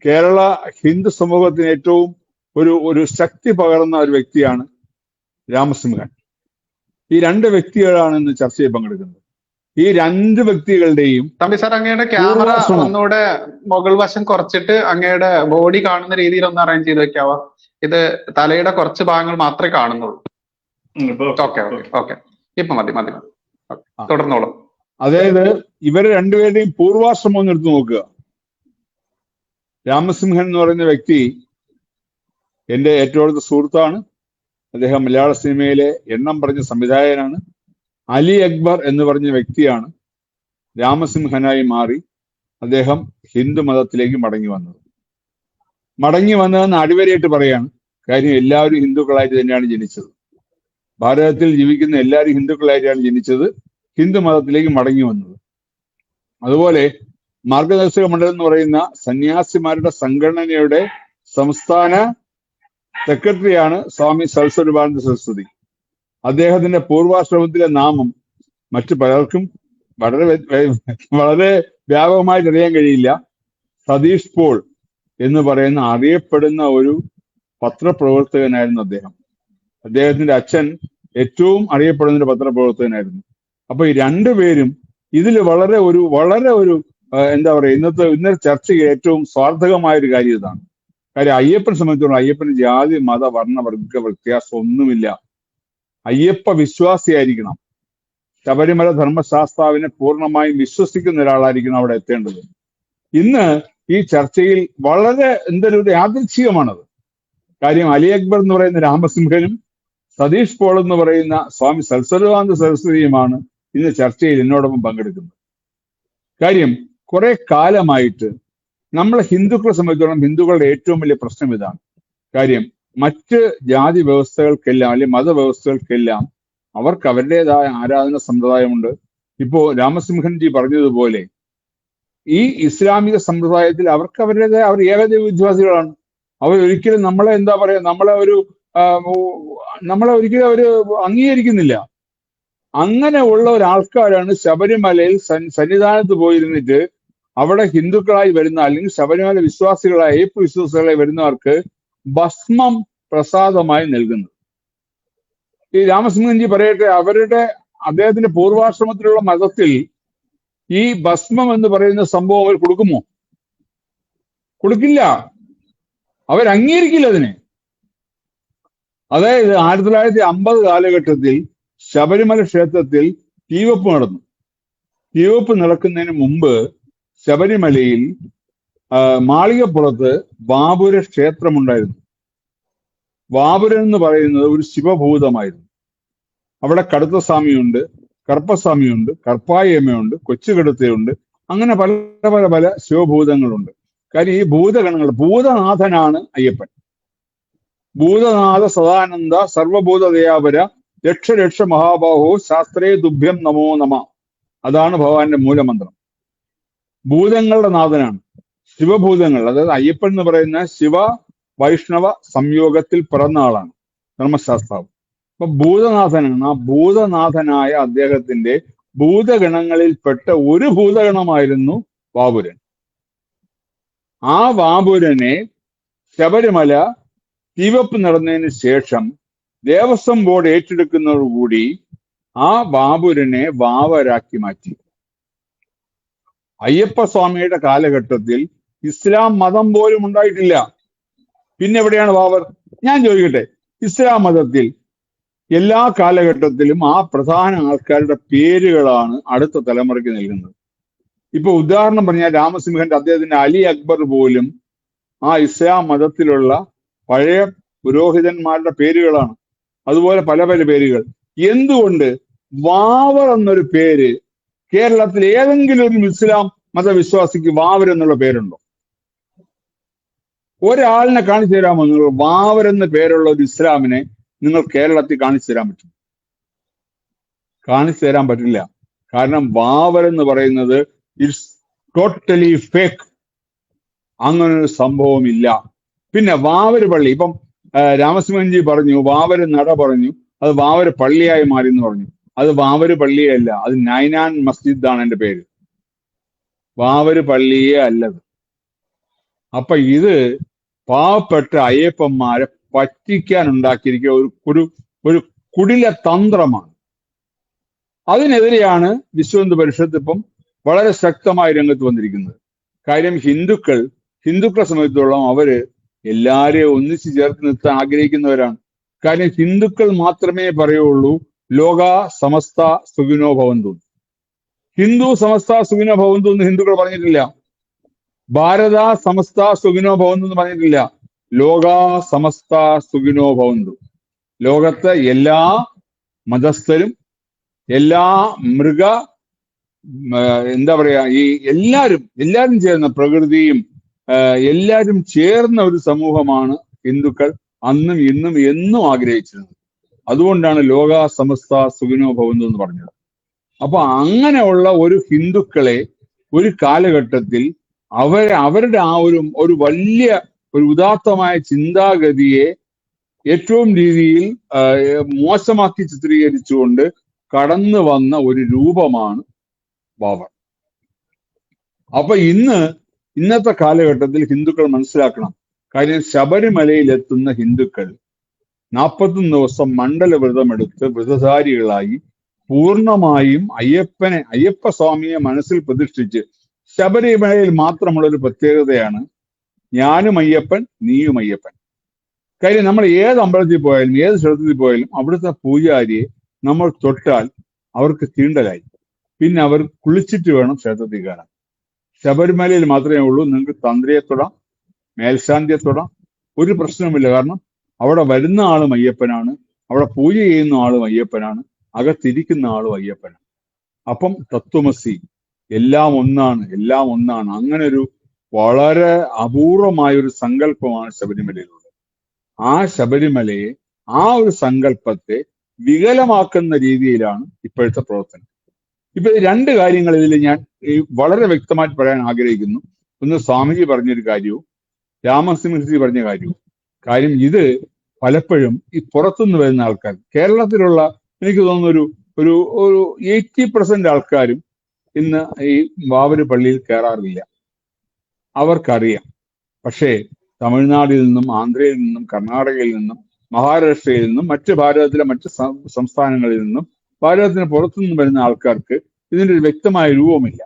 കേരള ഹിന്ദു സമൂഹത്തിന് ഏറ്റവും ഒരു ശക്തി പകർന്ന ഒരു വ്യക്തിയാണ് രാമസിംഹൻ. ഈ 2 വ്യക്തികളാണ് ഇന്ന് ചർച്ചയിൽ പങ്കെടുക്കുന്നത്. ഈ 2 വ്യക്തികളുടെയും തമ്പി സാർ, അങ്ങയുടെ ക്യാമറ ഒന്നുകൂടെ മുകൾ വശം കുറച്ചിട്ട് അങ്ങയുടെ ബോഡി കാണുന്ന രീതിയിൽ ഒന്ന് അറേഞ്ച് ചെയ്ത് വെക്കാവോ? ഇത് തലയുടെ കുറച്ച് ഭാഗങ്ങൾ മാത്രമേ കാണുന്നുള്ളൂ. ഓക്കെ ഓക്കെ ഓക്കെ, ഇപ്പൊ മതി മതി, തുടർന്നോളൂ. അതായത് ഇവരെ 2 പേരുടെയും പൂർവാശ്രമം ഒന്ന് എടുത്തു നോക്കുക. രാമസിംഹൻ എന്ന് പറയുന്ന വ്യക്തി എൻ്റെ ഏറ്റവും അടുത്ത സുഹൃത്താണ്. അദ്ദേഹം മലയാള സിനിമയിലെ എണ്ണം പറഞ്ഞ സംവിധായകനാണ്. അലി അക്ബർ എന്ന് പറഞ്ഞ വ്യക്തിയാണ് രാമസിംഹനായി മാറി അദ്ദേഹം ഹിന്ദു മതത്തിലേക്ക് മടങ്ങി വന്നതെന്ന് അടിവരയിട്ട് പറയാണ്. കാര്യം, എല്ലാവരും ഹിന്ദുക്കളായിട്ട് തന്നെയാണ് ജനിച്ചത്. ഭാരതത്തിൽ ജീവിക്കുന്ന എല്ലാവരും ഹിന്ദുക്കളായിട്ടാണ് ജനിച്ചത്, ഹിന്ദു മതത്തിലേക്ക് മടങ്ങി വന്നത്. അതുപോലെ മാർഗദർശക മണ്ഡലം എന്ന് പറയുന്ന സന്യാസിമാരുടെ സംഘടനയുടെ സംസ്ഥാന സെക്രട്ടറിയാണ് സ്വാമി സരസ്വതിവാനന്ദ സരസ്വതി. അദ്ദേഹത്തിന്റെ പൂർവാശ്രമത്തിലെ നാമം മറ്റു പലർക്കും വളരെ വ്യാപകമായിട്ട് അറിയാൻ കഴിയില്ല. സതീഷ് പോൾ എന്ന് പറയുന്ന അറിയപ്പെടുന്ന ഒരു പത്രപ്രവർത്തകനായിരുന്നു അദ്ദേഹം. അദ്ദേഹത്തിന്റെ അച്ഛൻ ഏറ്റവും അറിയപ്പെടുന്ന ഒരു പത്രപ്രവർത്തകനായിരുന്നു. അപ്പൊ ഈ 2 പേരും ഇതിൽ വളരെ ഒരു എന്താ പറയുക, ഇന്നത്തെ ചർച്ചയ്ക്ക് ഏറ്റവും സ്വാർത്ഥകമായ ഒരു കാര്യം ഇതാണ്. കാര്യം, അയ്യപ്പനെ സംബന്ധിച്ചിടത്തോളം അയ്യപ്പന് ജാതി മത വർണ്ണ വർഗ വ്യത്യാസം ഒന്നുമില്ല. അയ്യപ്പ വിശ്വാസിയായിരിക്കണം. ശബരിമല ധർമ്മശാസ്താവിനെ പൂർണ്ണമായും വിശ്വസിക്കുന്ന ഒരാളായിരിക്കണം അവിടെ എത്തേണ്ടത്. ഇന്ന് ഈ ചർച്ചയിൽ വളരെ എന്തൊരു യാദൃച്ഛികമാണത്. കാര്യം, അലി അക്ബർ എന്ന് പറയുന്ന രാമസിംഹനും സതീഷ് പോൾ എന്ന് പറയുന്ന സ്വാമി സരസ്വതിവാനന്ദ സരസ്വതിയുമാണ് ഇന്ന് ചർച്ചയിൽ എന്നോടൊപ്പം പങ്കെടുക്കുന്നത്. കാര്യം, കുറെ കാലമായിട്ട് നമ്മളെ ഹിന്ദുക്കളെ സംബന്ധിച്ചിടത്തോളം ഹിന്ദുക്കളുടെ ഏറ്റവും വലിയ പ്രശ്നം ഇതാണ്. കാര്യം, മറ്റ് ജാതി വ്യവസ്ഥകൾക്കെല്ലാം അല്ലെങ്കിൽ മതവ്യവസ്ഥകൾക്കെല്ലാം അവർക്ക് അവരുടേതായ ആരാധന സമ്പ്രദായമുണ്ട്. ഇപ്പോ രാമസിംഹൻജി പറഞ്ഞതുപോലെ ഈ ഇസ്ലാമിക സമ്പ്രദായത്തിൽ അവർക്ക് അവരുടേതായ, അവർ ഏകദൈവ വിശ്വാസികളാണ്. അവർ ഒരിക്കലും നമ്മളെ എന്താ പറയാ, നമ്മളെ ഒരു നമ്മളെ ഒരിക്കലും അവര് അംഗീകരിക്കുന്നില്ല. അങ്ങനെ ഉള്ള ഒരാൾക്കാരാണ് ശബരിമലയിൽ സന്നിധാനത്ത് പോയിരുന്നിട്ട് അവിടെ ഹിന്ദുക്കളായി വരുന്ന അല്ലെങ്കിൽ ശബരിമല വിശ്വാസികളായ അയ്യപ്പ വിശ്വാസികളായി വരുന്നവർക്ക് ഭസ്മം പ്രസാദമായി നൽകുന്നത്. ഈ രാമസിംഹൻജി പറയട്ടെ, അദ്ദേഹത്തിന്റെ പൂർവാശ്രമത്തിലുള്ള മതത്തിൽ ഈ ഭസ്മം എന്ന് പറയുന്ന സംഭവം അവർ കൊടുക്കുമോ? കൊടുക്കില്ല, അവർ അംഗീകരിക്കില്ല അതിനെ. അതായത് 1950 കാലഘട്ടത്തിൽ ശബരിമല ക്ഷേത്രത്തിൽ തീവെപ്പ് നടന്നു. തീവെപ്പ് നടക്കുന്നതിന് മുമ്പ് ശബരിമലയിൽ മാളികപ്പുറത്ത് വാപുര ക്ഷേത്രമുണ്ടായിരുന്നു. വാപുരൻ എന്ന് പറയുന്നത് ഒരു ശിവഭൂതമായിരുന്നു. അവിടെ കടുത്തസ്വാമിയുണ്ട്, കറുപ്പസ്വാമിയുണ്ട്, കർപ്പായമ്മയുണ്ട്, കൊച്ചുകടുത്തയുണ്ട്, അങ്ങനെ പല പല പല ശിവഭൂതങ്ങളുണ്ട്. കാര്യം ഈ ഭൂതഗണങ്ങൾ, ഭൂതനാഥനാണ് അയ്യപ്പൻ. ഭൂതനാഥ സദാനന്ദ സർവഭൂതദയാപര ലക്ഷ ലക്ഷ മഹാബാഹോ ശാസ്ത്രേ തുഭ്യം നമോ നമ. അതാണ് ഭഗവാന്റെ മൂലമന്ത്രം. ഭൂതങ്ങളുടെ നാഥനാണ്. ശിവഭൂതങ്ങൾ, അതായത് അയ്യപ്പൻ എന്ന് പറയുന്ന ശിവ വൈഷ്ണവ സംയോഗത്തിൽ പിറന്ന ആളാണ്, ധർമ്മശാസ്ത്രാവ്. അപ്പൊ ഭൂതനാഥനാണ്. ആ ഭൂതനാഥനായ അദ്ദേഹത്തിന്റെ ഭൂതഗണങ്ങളിൽപ്പെട്ട ഒരു ഭൂതഗണമായിരുന്നു വാപുരൻ. ആ വാപുരനെ ശബരിമല തീവെപ്പ് നടന്നതിന് ശേഷം ദേവസ്വം ബോർഡ് ഏറ്റെടുക്കുന്നതോടുകൂടി ആ വാപുരനെ വാവരാക്കി മാറ്റി. അയ്യപ്പസ്വാമിയുടെ കാലഘട്ടത്തിൽ ഇസ്ലാം മതം പോലും ഉണ്ടായിട്ടില്ല. പിന്നെ എവിടെയാണ് വാവർ? ഞാൻ ചോദിക്കട്ടെ, ഇസ്ലാം മതത്തിൽ എല്ലാ കാലഘട്ടത്തിലും ആ പ്രധാന ആൾക്കാരുടെ പേരുകളാണ് അടുത്ത തലമുറയ്ക്ക് നൽകുന്നത്. ഇപ്പൊ ഉദാഹരണം പറഞ്ഞാൽ രാമസിംഹന്റെ അദ്ദേഹത്തിന്റെ അലി അക്ബർ പോലും ആ ഇസ്ലാം മതത്തിലുള്ള പഴയ പുരോഹിതന്മാരുടെ പേരുകളാണ്. അതുപോലെ പല പല പേരുകൾ. എന്തുകൊണ്ട് വാവർ എന്നൊരു പേര് കേരളത്തിൽ ഏതെങ്കിലും ഒരു ഇസ്ലാം മതവിശ്വാസിക്ക് വാവർ എന്നുള്ള പേരുണ്ടോ? ഒരാളിനെ കാണിച്ചു തരാമോ നിങ്ങൾ? വാവർ എന്ന പേരുള്ള ഒരു ഇസ്ലാമിനെ നിങ്ങൾ കേരളത്തിൽ കാണിച്ചു തരാൻ പറ്റും? കാണിച്ചു തരാൻ പറ്റില്ല. കാരണം വാവർ എന്ന് പറയുന്നത് ഇറ്റ്സ് ടോട്ടലി ഫേക്ക്. അങ്ങനൊരു സംഭവമില്ല. പിന്നെ വാവര് പള്ളി, ഇപ്പം രാമസിംഹൻജി പറഞ്ഞു വാവര് നട പറഞ്ഞു, അത് വാവര് പള്ളിയായി മാറി എന്ന് പറഞ്ഞു. അത് വാവര് പള്ളിയല്ല, അത് നൈനാൻ മസ്ജിദ് ആണ് എന്റെ പേര്. വാവര് പള്ളിയേ അല്ലത്. അപ്പൊ ഇത് പാവപ്പെട്ട അയ്യപ്പന്മാരെ പറ്റിക്കാൻ ഉണ്ടാക്കിയിരിക്കുക ഒരു കുടില തന്ത്രമാണ്. അതിനെതിരെയാണ് വിശ്വഹിന്ദു പരിഷത്ത് ഇപ്പം വളരെ ശക്തമായ രംഗത്ത് വന്നിരിക്കുന്നത്. കാര്യം ഹിന്ദുക്കളെ സംബന്ധിച്ചിടത്തോളം അവര് എല്ലാരെയും ഒന്നിച്ചു ചേർത്ത് നിർത്താൻ ആഗ്രഹിക്കുന്നവരാണ്. കാര്യം ഹിന്ദുക്കൾ മാത്രമേ പറയുള്ളൂ ലോക സമസ്ത സുഖിനോ ഭവന്തു. ഹിന്ദു സമസ്ത സുഖിനോ ഭവന്തു എന്ന് ഹിന്ദുക്കൾ പറഞ്ഞിട്ടില്ല. ഭാരത സമസ്ത സുഖിനോ ഭവന്തു എന്ന് പറഞ്ഞിട്ടില്ല. ലോക സമസ്ത സുഖിനോ ഭവന്തു. ലോകത്തെ എല്ലാ മതസ്ഥരും എല്ലാ എന്താ പറയാ, ഈ എല്ലാരും ചേർന്ന പ്രകൃതിയും എല്ലാരും ചേർന്ന ഒരു സമൂഹമാണ് ഹിന്ദുക്കൾ അന്നും ഇന്നും എന്നും ആഗ്രഹിച്ചിരുന്നത്. അതുകൊണ്ടാണ് ലോക സമസ്ത സുഖിനോ ഭവന്തു എന്ന് പറഞ്ഞത്. അപ്പൊ അങ്ങനെയുള്ള ഒരു ഹിന്ദുക്കളെ ഒരു കാലഘട്ടത്തിൽ അവരുടെ ആ ഒരു വലിയ ഒരു ഉദാത്തമായ ചിന്താഗതിയെ ഏറ്റവും രീതിയിൽ മോശമാക്കി ചിത്രീകരിച്ചുകൊണ്ട് കടന്നു വന്ന ഒരു രൂപമാണ് വാവർ. അപ്പൊ ഇന്നത്തെ കാലഘട്ടത്തിൽ ഹിന്ദുക്കൾ മനസ്സിലാക്കണം. കാര്യം ശബരിമലയിൽ എത്തുന്ന ഹിന്ദുക്കൾ 41 ദിവസം മണ്ഡലവ്രതമെടുത്ത് വ്രതധാരികളായി പൂർണ്ണമായും അയ്യപ്പസ്വാമിയെ മനസ്സിൽ പ്രതിഷ്ഠിച്ച്, ശബരിമലയിൽ മാത്രമുള്ള ഒരു പ്രത്യേകതയാണ് ഞാനും അയ്യപ്പൻ നീയും അയ്യപ്പൻ. കാര്യം നമ്മൾ ഏത് അമ്പലത്തിൽ പോയാലും ഏത് ക്ഷേത്രത്തിൽ പോയാലും അവിടുത്തെ പൂജാരിയെ നമ്മൾ തൊട്ടാൽ അവർക്ക് തീണ്ടലായി. പിന്നെ അവർ കുളിച്ചിട്ട് വേണം ക്ഷേത്രത്തിൽ കയറാൻ. ശബരിമലയിൽ മാത്രമേ ഉള്ളൂ നിങ്ങൾക്ക് തന്ത്രിയെ തൊടാം, മേൽശാന്തിയെ തൊടാം, ഒരു പ്രശ്നവുമില്ല. കാരണം അവിടെ വരുന്ന ആളും അയ്യപ്പനാണ്, അവിടെ പൂജ ചെയ്യുന്ന ആളും അയ്യപ്പനാണ്, അകത്തിരിക്കുന്ന ആളും അയ്യപ്പനാണ്. അപ്പം തത്വമസി, എല്ലാം ഒന്നാണ്. അങ്ങനെ ഒരു വളരെ അപൂർവമായ ഒരു സങ്കല്പമാണ് ശബരിമലയിലുള്ളത്. ആ ശബരിമലയെ, ആ ഒരു സങ്കല്പത്തെ വികലമാക്കുന്ന രീതിയിലാണ് ഇപ്പോഴത്തെ പ്രവർത്തനം. ഇപ്പൊ രണ്ട് കാര്യങ്ങൾ ഇതിൽ ഞാൻ വളരെ വ്യക്തമായിട്ട് പറയാൻ ആഗ്രഹിക്കുന്നു. ഒന്ന് സ്വാമിജി പറഞ്ഞൊരു കാര്യവും രാമസിംഹജി പറഞ്ഞ കാര്യവും. കാര്യം ഇത് പലപ്പോഴും ഈ പുറത്തുനിന്ന് വരുന്ന ആൾക്കാർ, കേരളത്തിലുള്ള എനിക്ക് തോന്നുന്ന ഒരു ഒരു 80% ആൾക്കാരും ഇന്ന് ഈ വാവര് പള്ളിയിൽ കയറാറില്ല. അവർക്കറിയാം. പക്ഷേ തമിഴ്നാട്ടിൽ നിന്നും, ആന്ധ്രയിൽ നിന്നും, കർണാടകയിൽ നിന്നും, മഹാരാഷ്ട്രയിൽ നിന്നും, ഭാരതത്തിലെ മറ്റ് സംസ്ഥാനങ്ങളിൽ നിന്നും, ഭാരതത്തിന് പുറത്തുനിന്നും വരുന്ന ആൾക്കാർക്ക് ഇതിന്റെ ഒരു വ്യക്തമായ രൂപമില്ല.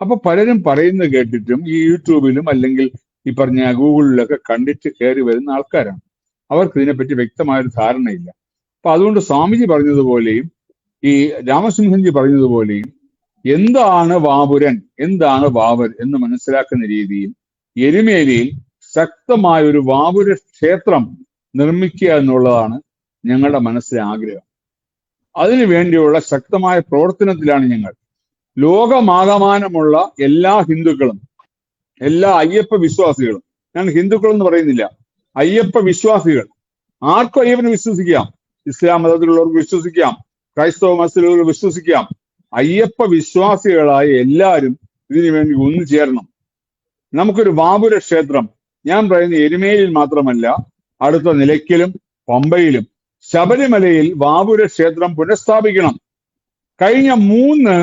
അപ്പൊ പലരും പറയുന്നത് കേട്ടിട്ടും ഈ യൂട്യൂബിലും അല്ലെങ്കിൽ ഈ പറഞ്ഞ ഗൂഗിളിലൊക്കെ കണ്ടിട്ട് കയറി വരുന്ന ആൾക്കാരാണ്. അവർക്ക് ഇതിനെപ്പറ്റി വ്യക്തമായൊരു ധാരണയില്ല. അപ്പൊ അതുകൊണ്ട് സ്വാമിജി പറഞ്ഞതുപോലെയും ഈ രാമസിംഹൻജി പറഞ്ഞതുപോലെയും എന്താണ് വാപുരൻ, എന്താണ് വാവർ എന്ന് മനസ്സിലാക്കുന്ന രീതിയിൽ എരുമേലിയിൽ ശക്തമായ ഒരു വാപുര ക്ഷേത്രം നിർമ്മിക്കുക എന്നുള്ളതാണ് ഞങ്ങളുടെ മനസ്സിലെ ആഗ്രഹം. അതിനു വേണ്ടിയുള്ള ശക്തമായ പ്രവർത്തനത്തിലാണ് ഞങ്ങൾ. ലോകമാകമാനമുള്ള എല്ലാ ഹിന്ദുക്കളും, എല്ലാ അയ്യപ്പ വിശ്വാസികളും, ഞാൻ ഹിന്ദുക്കൾ എന്ന് പറയുന്നില്ല, അയ്യപ്പ വിശ്വാസികൾ, ആർക്കും അയ്യപ്പനെ വിശ്വസിക്കാം, ഇസ്ലാം മതത്തിലുള്ളവർക്ക് വിശ്വസിക്കാം, ക്രൈസ്തവ മതത്തിലുള്ളവർ വിശ്വസിക്കാം. അയ്യപ്പ വിശ്വാസികളായ എല്ലാവരും ഇതിനു വേണ്ടി ഒന്നു ചേരണം. നമുക്കൊരു വാപുര ക്ഷേത്രം, ഞാൻ പറയുന്ന എരുമേലിയിൽ മാത്രമല്ല, അടുത്ത നിലയ്ക്കലും പമ്പയിലും ശബരിമലയിൽ വാപുര ക്ഷേത്രം പുനഃസ്ഥാപിക്കണം. കഴിഞ്ഞ 3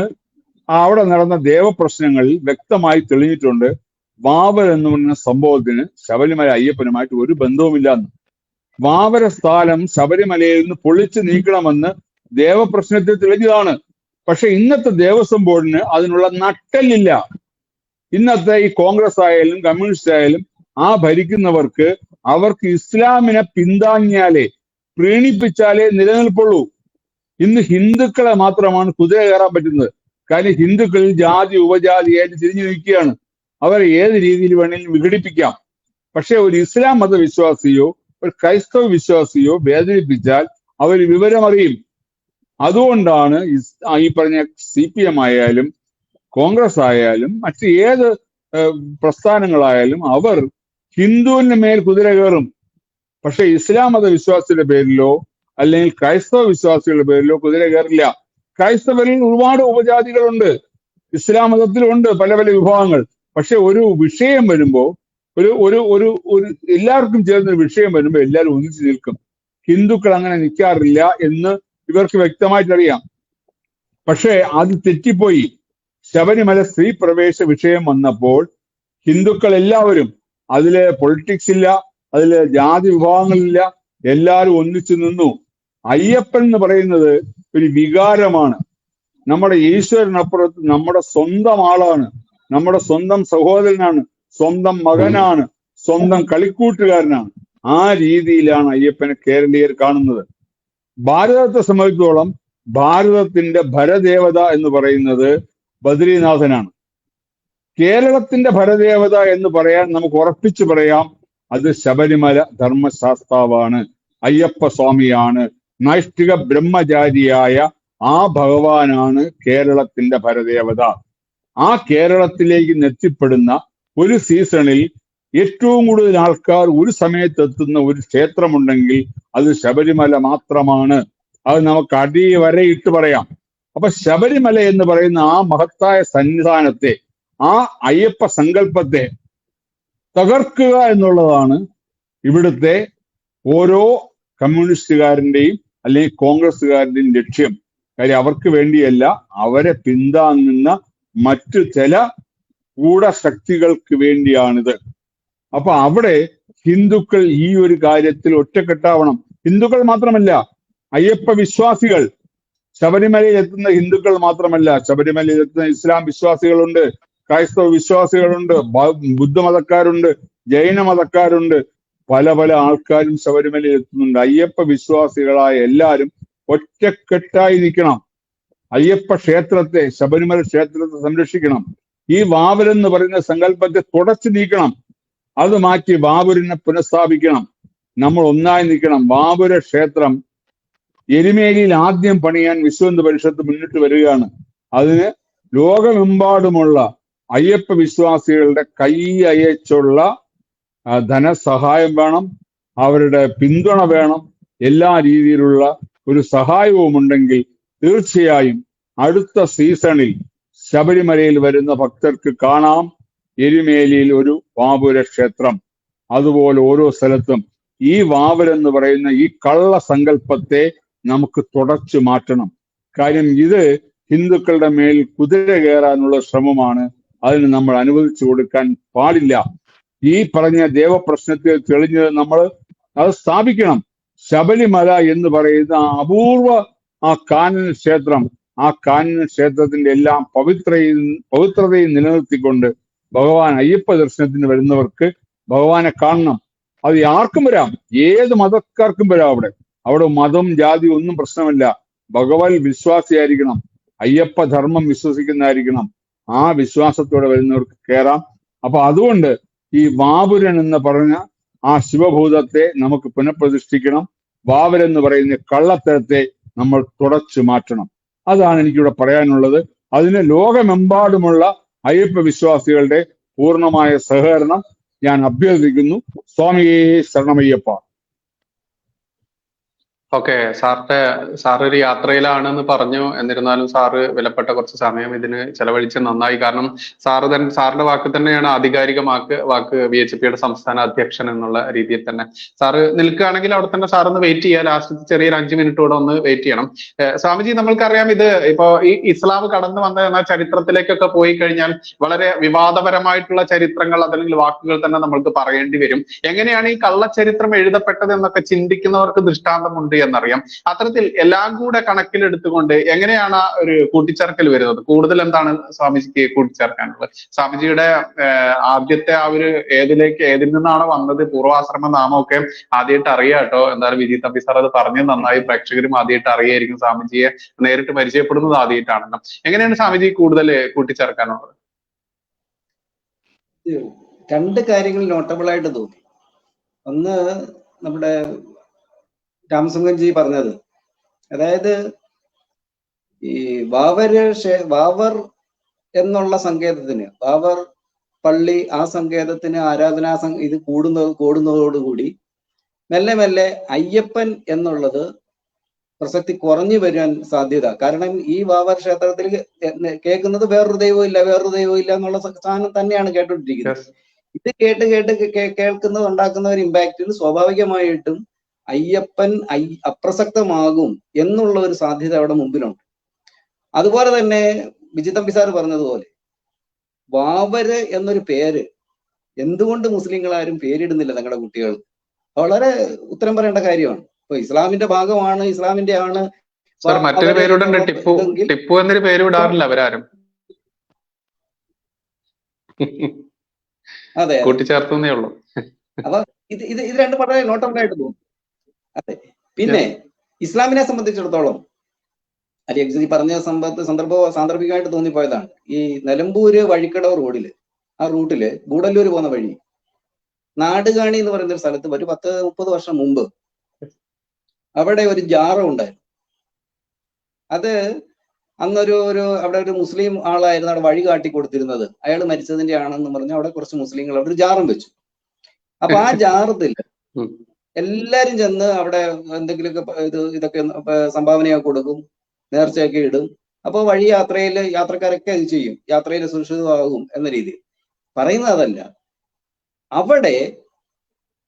അവിടെ നടന്ന ദേവപ്രശ്നങ്ങളിൽ വ്യക്തമായി തെളിഞ്ഞിട്ടുണ്ട് വാവർ എന്ന് പറയുന്ന സംഭവത്തിന് ശബരിമല അയ്യപ്പനുമായിട്ട് ഒരു ബന്ധവുമില്ലെന്ന്. വാവര സ്ഥാനം ശബരിമലയിൽ നിന്ന് പൊളിച്ചു നീക്കണമെന്ന് ദേവപ്രശ്നത്തിൽ തെളിഞ്ഞതാണ്. പക്ഷെ ഇന്നത്തെ ദേവസ്വം ബോർഡിന് അതിനുള്ള നട്ടല്ലില്ല. ഇന്നത്തെ ഈ കോൺഗ്രസ് ആയാലും കമ്മ്യൂണിസ്റ്റ് ആയാലും ആ ഭരിക്കുന്നവർക്ക് അവർക്ക് ഇസ്ലാമിനെ പിന്താങ്ങിയാലേ, പ്രീണിപ്പിച്ചാലേ നിലനിൽപ്പുള്ളൂ. ഇന്ന് ഹിന്ദുക്കളെ മാത്രമാണ് കുതിര കയറാൻ പറ്റുന്നത്. കാര്യം ഹിന്ദുക്കളിൽ ജാതി ഉപജാതിയായിട്ട് തിരിഞ്ഞു നിൽക്കുകയാണ്. അവരെ ഏത് രീതിയിൽ വേണമെങ്കിലും വിഘടിപ്പിക്കാം. പക്ഷെ ഒരു ഇസ്ലാം മതവിശ്വാസിയോ ഒരു ക്രൈസ്തവ വിശ്വാസിയോ വേദനിപ്പിച്ചാൽ അവർ വിവരമറിയും. അതുകൊണ്ടാണ് ഈ പറഞ്ഞ CPM ആയാലും കോൺഗ്രസ് ആയാലും മറ്റ് ഏത് പ്രസ്ഥാനങ്ങളായാലും അവർ ഹിന്ദുവിന്റെ മേൽ കുതിര കയറും. പക്ഷെ ഇസ്ലാം മതവിശ്വാസത്തിന്റെ പേരിലോ അല്ലെങ്കിൽ ക്രൈസ്തവ വിശ്വാസികളുടെ പേരിലോ കുതിര കയറില്ല. ക്രൈസ്തവരിൽ ഒരുപാട് ഉപജാതികളുണ്ട്, ഇസ്ലാം മതത്തിലുണ്ട് പല പല വിഭാഗങ്ങൾ. പക്ഷെ ഒരു വിഷയം വരുമ്പോൾ, ഒരു ഒരു ഒരു ഒരു എല്ലാവർക്കും ചേർന്നൊരു വിഷയം വരുമ്പോൾ എല്ലാവരും ഒന്നിച്ചു നിൽക്കും. ഹിന്ദുക്കൾ അങ്ങനെ നിൽക്കാറില്ല എന്ന് ഇവർക്ക് വ്യക്തമായിട്ടറിയാം. പക്ഷേ അത് തെറ്റിപ്പോയി. ശബരിമല സ്ത്രീ പ്രവേശ വിഷയം വന്നപ്പോൾ ഹിന്ദുക്കൾ എല്ലാവരും, അതില് പൊളിറ്റിക്സ് ഇല്ല, അതില് ജാതി വിഭാഗങ്ങളില്ല, എല്ലാവരും ഒന്നിച്ചു നിന്നു. അയ്യപ്പൻ എന്ന് പറയുന്നത് ഒരു വികാരമാണ്. നമ്മുടെ ഈശ്വരനപ്പുറത്ത് നമ്മുടെ സ്വന്തം ആളാണ്, നമ്മുടെ സ്വന്തം സഹോദരനാണ്, സ്വന്തം മകനാണ്, സ്വന്തം കളിക്കൂട്ടുകാരനാണ്. ആ രീതിയിലാണ് അയ്യപ്പനെ കേരളീയർ കാണുന്നത്. ഭാരതത്തെ സംബന്ധിച്ചോളം ഭാരതത്തിന്റെ ഭരദേവത എന്ന് പറയുന്നത് ബദ്രീനാഥനാണ്. കേരളത്തിന്റെ ഭരദേവത എന്ന് പറയാൻ നമുക്ക് ഉറപ്പിച്ചു പറയാം, അത് ശബരിമല ധർമ്മശാസ്താവാണ്, അയ്യപ്പ സ്വാമിയാണ്, നൈഷ്ഠിക ബ്രഹ്മചാരിയായ ആ ഭഗവാനാണ് കേരളത്തിന്റെ ഭരദേവത. ആ കേരളത്തിലേക്ക് എത്തിപ്പെടുന്ന ഒരു സീസണിൽ ഏറ്റവും കൂടുതൽ ആൾക്കാർ ഒരു സമയത്തെത്തുന്ന ഒരു ക്ഷേത്രമുണ്ടെങ്കിൽ അത് ശബരിമല മാത്രമാണ്. അത് നമുക്ക് അടിവരയിട്ട് പറയാം. അപ്പൊ ശബരിമല എന്ന് പറയുന്ന ആ മഹത്തായ സന്നിധാനത്തെ, ആ അയ്യപ്പ സങ്കല്പത്തെ തകർക്കുക എന്നുള്ളതാണ് ഇവിടുത്തെ ഓരോ കമ്മ്യൂണിസ്റ്റുകാരന്റെയും അല്ലെങ്കിൽ കോൺഗ്രസ്സുകാരന്റെയും ലക്ഷ്യം. കാര്യം അവർക്ക് വേണ്ടിയല്ല, അവരെ പിന്താങ്ങുന്ന മറ്റു ചില ഗൂഢശക്തികൾക്ക് വേണ്ടിയാണിത്. അപ്പൊ അവിടെ ഹിന്ദുക്കൾ ഈ ഒരു കാര്യത്തിൽ ഒറ്റക്കെട്ടാവണം. ഹിന്ദുക്കൾ മാത്രമല്ല, അയ്യപ്പ വിശ്വാസികൾ, ശബരിമലയിൽ എത്തുന്ന ഹിന്ദുക്കൾ മാത്രമല്ല, ശബരിമലയിൽ എത്തുന്ന ഇസ്ലാം വിശ്വാസികളുണ്ട്, ക്രൈസ്തവ വിശ്വാസികളുണ്ട്, ബുദ്ധമതക്കാരുണ്ട്, ജൈന മതക്കാരുണ്ട്, പല പല ആൾക്കാരും ശബരിമലയിൽ എത്തുന്നുണ്ട്. അയ്യപ്പ വിശ്വാസികളായ എല്ലാവരും ഒറ്റക്കെട്ടായി നിൽക്കണം. അയ്യപ്പ ക്ഷേത്രത്തെ, ശബരിമല ക്ഷേത്രത്തെ സംരക്ഷിക്കണം. ഈ വാവരെന്ന് പറയുന്ന സങ്കല്പത്തെ തുടച്ചു നീക്കണം. അത് മാറ്റി വാവൂരിനെ പുനഃസ്ഥാപിക്കണം. നമ്മൾ ഒന്നായി നിൽക്കണം. വാവൂര ക്ഷേത്രം എരുമേലിയിൽ ആദ്യം പണിയാൻ വിശ്വഹിന്ദു പരിഷത്ത് മുന്നിട്ട് വരികയാണ്. അതിന് ലോകമെമ്പാടുമുള്ള അയ്യപ്പ വിശ്വാസികളുടെ കൈ അയച്ചുള്ള ധനസഹായം വേണം, അവരുടെ പിന്തുണ വേണം. എല്ലാ രീതിയിലുള്ള ഒരു സഹായവും ഉണ്ടെങ്കിൽ തീർച്ചയായും അടുത്ത സീസണിൽ ശബരിമലയിൽ വരുന്ന ഭക്തർക്ക് കാണാം എരുമേലിയിൽ ഒരു വാവൂര ക്ഷേത്രം. അതുപോലെ ഓരോ സ്ഥലത്തും ഈ വാവൽ എന്ന് പറയുന്ന ഈ കള്ള സങ്കല്പത്തെ നമുക്ക് തുടച്ചു മാറ്റണം. കാര്യം ഇത് ഹിന്ദുക്കളുടെ മേൽ കുതിര കയറാനുള്ള ശ്രമമാണ്. അതിന് നമ്മൾ അനുവദിച്ചു കൊടുക്കാൻ പാടില്ല. ഈ പറഞ്ഞ ദേവപ്രശ്നത്തിൽ തെളിഞ്ഞത് നമ്മൾ അത് സ്ഥാപിക്കണം. ശബരിമല എന്ന് പറയുന്ന അപൂർവ ആ കാനന ക്ഷേത്രം, ആ കാനന ക്ഷേത്രത്തിന്റെ എല്ലാം പവിത്രതയും നിലനിർത്തിക്കൊണ്ട് ഭഗവാൻ അയ്യപ്പ ദർശനത്തിന് വരുന്നവർക്ക് ഭഗവാനെ കാണണം. അത് ആർക്കും വരാം, ഏത് മതക്കാർക്കും വരാം. അവിടെ മതം ജാതി ഒന്നും പ്രശ്നമല്ല. ഭഗവത് വിശ്വാസിയായിരിക്കണം, അയ്യപ്പ ധർമ്മം വിശ്വസിക്കുന്നതായിരിക്കണം. ആ വിശ്വാസത്തോടെ വരുന്നവർക്ക് കയറാം. അപ്പൊ അതുകൊണ്ട് ഈ വാവുരൻ എന്ന് പറഞ്ഞ ആ ശിവഭൂതത്തെ നമുക്ക് പുനഃപ്രതിഷ്ഠിക്കണം. വാവൽ എന്ന് പറയുന്ന കള്ളത്തരത്തെ നമ്മൾ തുടച്ചു മാറ്റണം. അതാണ് എനിക്കിവിടെ പറയാനുള്ളത്. അതിന് ലോകമെമ്പാടുമുള്ള അയ്യപ്പ വിശ്വാസികളുടെ പൂർണ്ണമായ സഹകരണം ഞാൻ അഭ്യർത്ഥിക്കുന്നു. സ്വാമിയേ ശരണമയ്യപ്പ. ഓക്കെ, സാർ ഒരു യാത്രയിലാണെന്ന് പറഞ്ഞു. എന്നിരുന്നാലും സാറ് വിലപ്പെട്ട കുറച്ച് സമയം ഇതിന് ചെലവഴിച്ച് നന്നായി. കാരണം സാറിന്റെ വാക്ക് തന്നെയാണ് ആധികാരിക വാക്ക് BHP സംസ്ഥാന അധ്യക്ഷൻ എന്നുള്ള രീതിയിൽ തന്നെ. സാറ് നിൽക്കുകയാണെങ്കിൽ അവിടെ തന്നെ സാർ ഒന്ന് വെയിറ്റ് ചെയ്യുക. ലാസ്റ്റ് ചെറിയൊരു 5 മിനിറ്റ് കൂടെ ഒന്ന് വെയിറ്റ് ചെയ്യണം. സ്വാമിജി, നമ്മൾക്കറിയാം ഇത് ഇപ്പോ ഈ ഇസ്ലാം കടന്നു വന്ന എന്ന ചരിത്രത്തിലേക്കൊക്കെ പോയി കഴിഞ്ഞാൽ വളരെ വിവാദപരമായിട്ടുള്ള ചരിത്രങ്ങൾ അതല്ലെങ്കിൽ വാക്കുകൾ തന്നെ നമ്മൾക്ക് പറയേണ്ടി വരും. എങ്ങനെയാണ് ഈ കള്ളച്ചരിത്രം എഴുതപ്പെട്ടത് എന്നൊക്കെ ചിന്തിക്കുന്നവർക്ക് ദൃഷ്ടാന്തമുണ്ട് എന്നറിയാം. അത്തരത്തിൽ എല്ലാം കൂടെ കണക്കിലെടുത്തുകൊണ്ട് എങ്ങനെയാണ് ഒരു കൂട്ടിച്ചേർക്കൽ വരുന്നത്? കൂടുതൽ എന്താണ് സ്വാമിജിക്ക് കൂട്ടിച്ചേർക്കാനുള്ളത്? സ്വാമിജിയുടെ ആദ്യത്തെ ആ ഒരു ഏതിൽ നിന്നാണ് വന്നത്, പൂർവാശ്രമ നാമമൊക്കെ ആദ്യമായിട്ട് അറിയാം കേട്ടോ. എന്തായാലും വിജി തമ്പി സാർ അത് പറഞ്ഞു നന്നായി. പ്രേക്ഷകരും ആദ്യമായിട്ട് അറിയായിരിക്കും, സ്വാമിജിയെ നേരിട്ട് പരിചയപ്പെടുന്നത് ആദ്യമായിട്ടാണല്ലോ. എങ്ങനെയാണ് സ്വാമിജി കൂടുതൽ കൂട്ടിച്ചേർക്കാനുള്ളത്? 2 കാര്യങ്ങൾ നോട്ടബിൾ ആയിട്ട് തോന്നി. ഒന്ന്, നമ്മുടെ രാമസിംഹൻജി പറഞ്ഞത്, അതായത് ഈ വാവർ എന്നുള്ള സങ്കേതത്തിന്, വാവർ പള്ളി ആ സങ്കേതത്തിന് ഇത് കൂടുന്നതോടുകൂടി മെല്ലെ മെല്ലെ അയ്യപ്പൻ എന്നുള്ളത് പ്രസക്തി കുറഞ്ഞു വരാൻ സാധ്യത. കാരണം ഈ വാവർ ക്ഷേത്രത്തിൽ കേൾക്കുന്നത് വേറൊരു ദൈവവും ഇല്ല എന്നുള്ള സാധനം തന്നെയാണ് കേട്ടോണ്ടിരിക്കുന്നത്. ഇത് കേൾക്കുന്നത് ഉണ്ടാക്കുന്ന ഒരു ഇമ്പാക്റ്റിൽ സ്വാഭാവികമായിട്ടും അയ്യപ്പൻ അപ്രസക്തമാകും എന്നുള്ള ഒരു സാധ്യത അവിടെ മുമ്പിലുണ്ട്. അതുപോലെ തന്നെ വിജി തമ്പി സാർ പറഞ്ഞതുപോലെ വാവര് എന്നൊരു പേര് എന്തുകൊണ്ട് മുസ്ലിങ്ങൾ ആരും പേരിടുന്നില്ല തങ്ങളുടെ കുട്ടികൾ? വളരെ ഉത്തരം പറയേണ്ട കാര്യമാണ്. ഇപ്പൊ ഇസ്ലാമിന്റെ ഭാഗമാണ്, ഇസ്ലാമിന്റെ ആണ്. മറ്റൊരു പേരുണ്ട്, ടിപ്പു എന്നൊരു പേര് വിടാറില്ല അവരാരും. അതെ, കൂട്ടിച്ചേർത്തേ ഉള്ളൂ. അപ്പൊ ഇത് 2 വളരെ നോട്ടബിൾ ആയിട്ട് തോന്നും. അതെ. പിന്നെ ഇസ്ലാമിനെ സംബന്ധിച്ചിടത്തോളം അലി പറഞ്ഞ സാന്ദർഭികമായിട്ട് തോന്നിപ്പോയതാണ്. ഈ നിലമ്പൂര് വഴിക്കടവ് റോഡില്, ആ റൂട്ടില് ഗൂഡല്ലൂര് പോകുന്ന വഴി നാടുകാണി എന്ന് പറയുന്ന ഒരു സ്ഥലത്ത് ഒരു 10-30 വർഷം മുമ്പ് അവിടെ ഒരു ജാറ ഉണ്ടായിരുന്നു. അത് അന്നൊരു അവിടെ ഒരു മുസ്ലിം ആളായിരുന്നു അവിടെ വഴി കാട്ടി കൊടുത്തിരുന്നത്. അയാൾ മരിച്ചതിന്റെ ആണെന്ന് പറഞ്ഞ് അവിടെ കുറച്ച് മുസ്ലിങ്ങൾ അവിടെ ഒരു ജാറും വെച്ചു. അപ്പൊ ആ ജാറത്തിൽ എല്ലാരും ചെന്ന് അവിടെ എന്തെങ്കിലുമൊക്കെ ഇതൊക്കെ സംഭാവനയൊക്കെ കൊടുക്കും, നേർച്ചയൊക്കെ ഇടും. അപ്പോൾ വഴി യാത്രക്കാരൊക്കെ ഇത് ചെയ്യും, യാത്രയിൽ സുരക്ഷിതമാകും എന്ന രീതിയിൽ പറയുന്നത്. അതല്ല, അവിടെ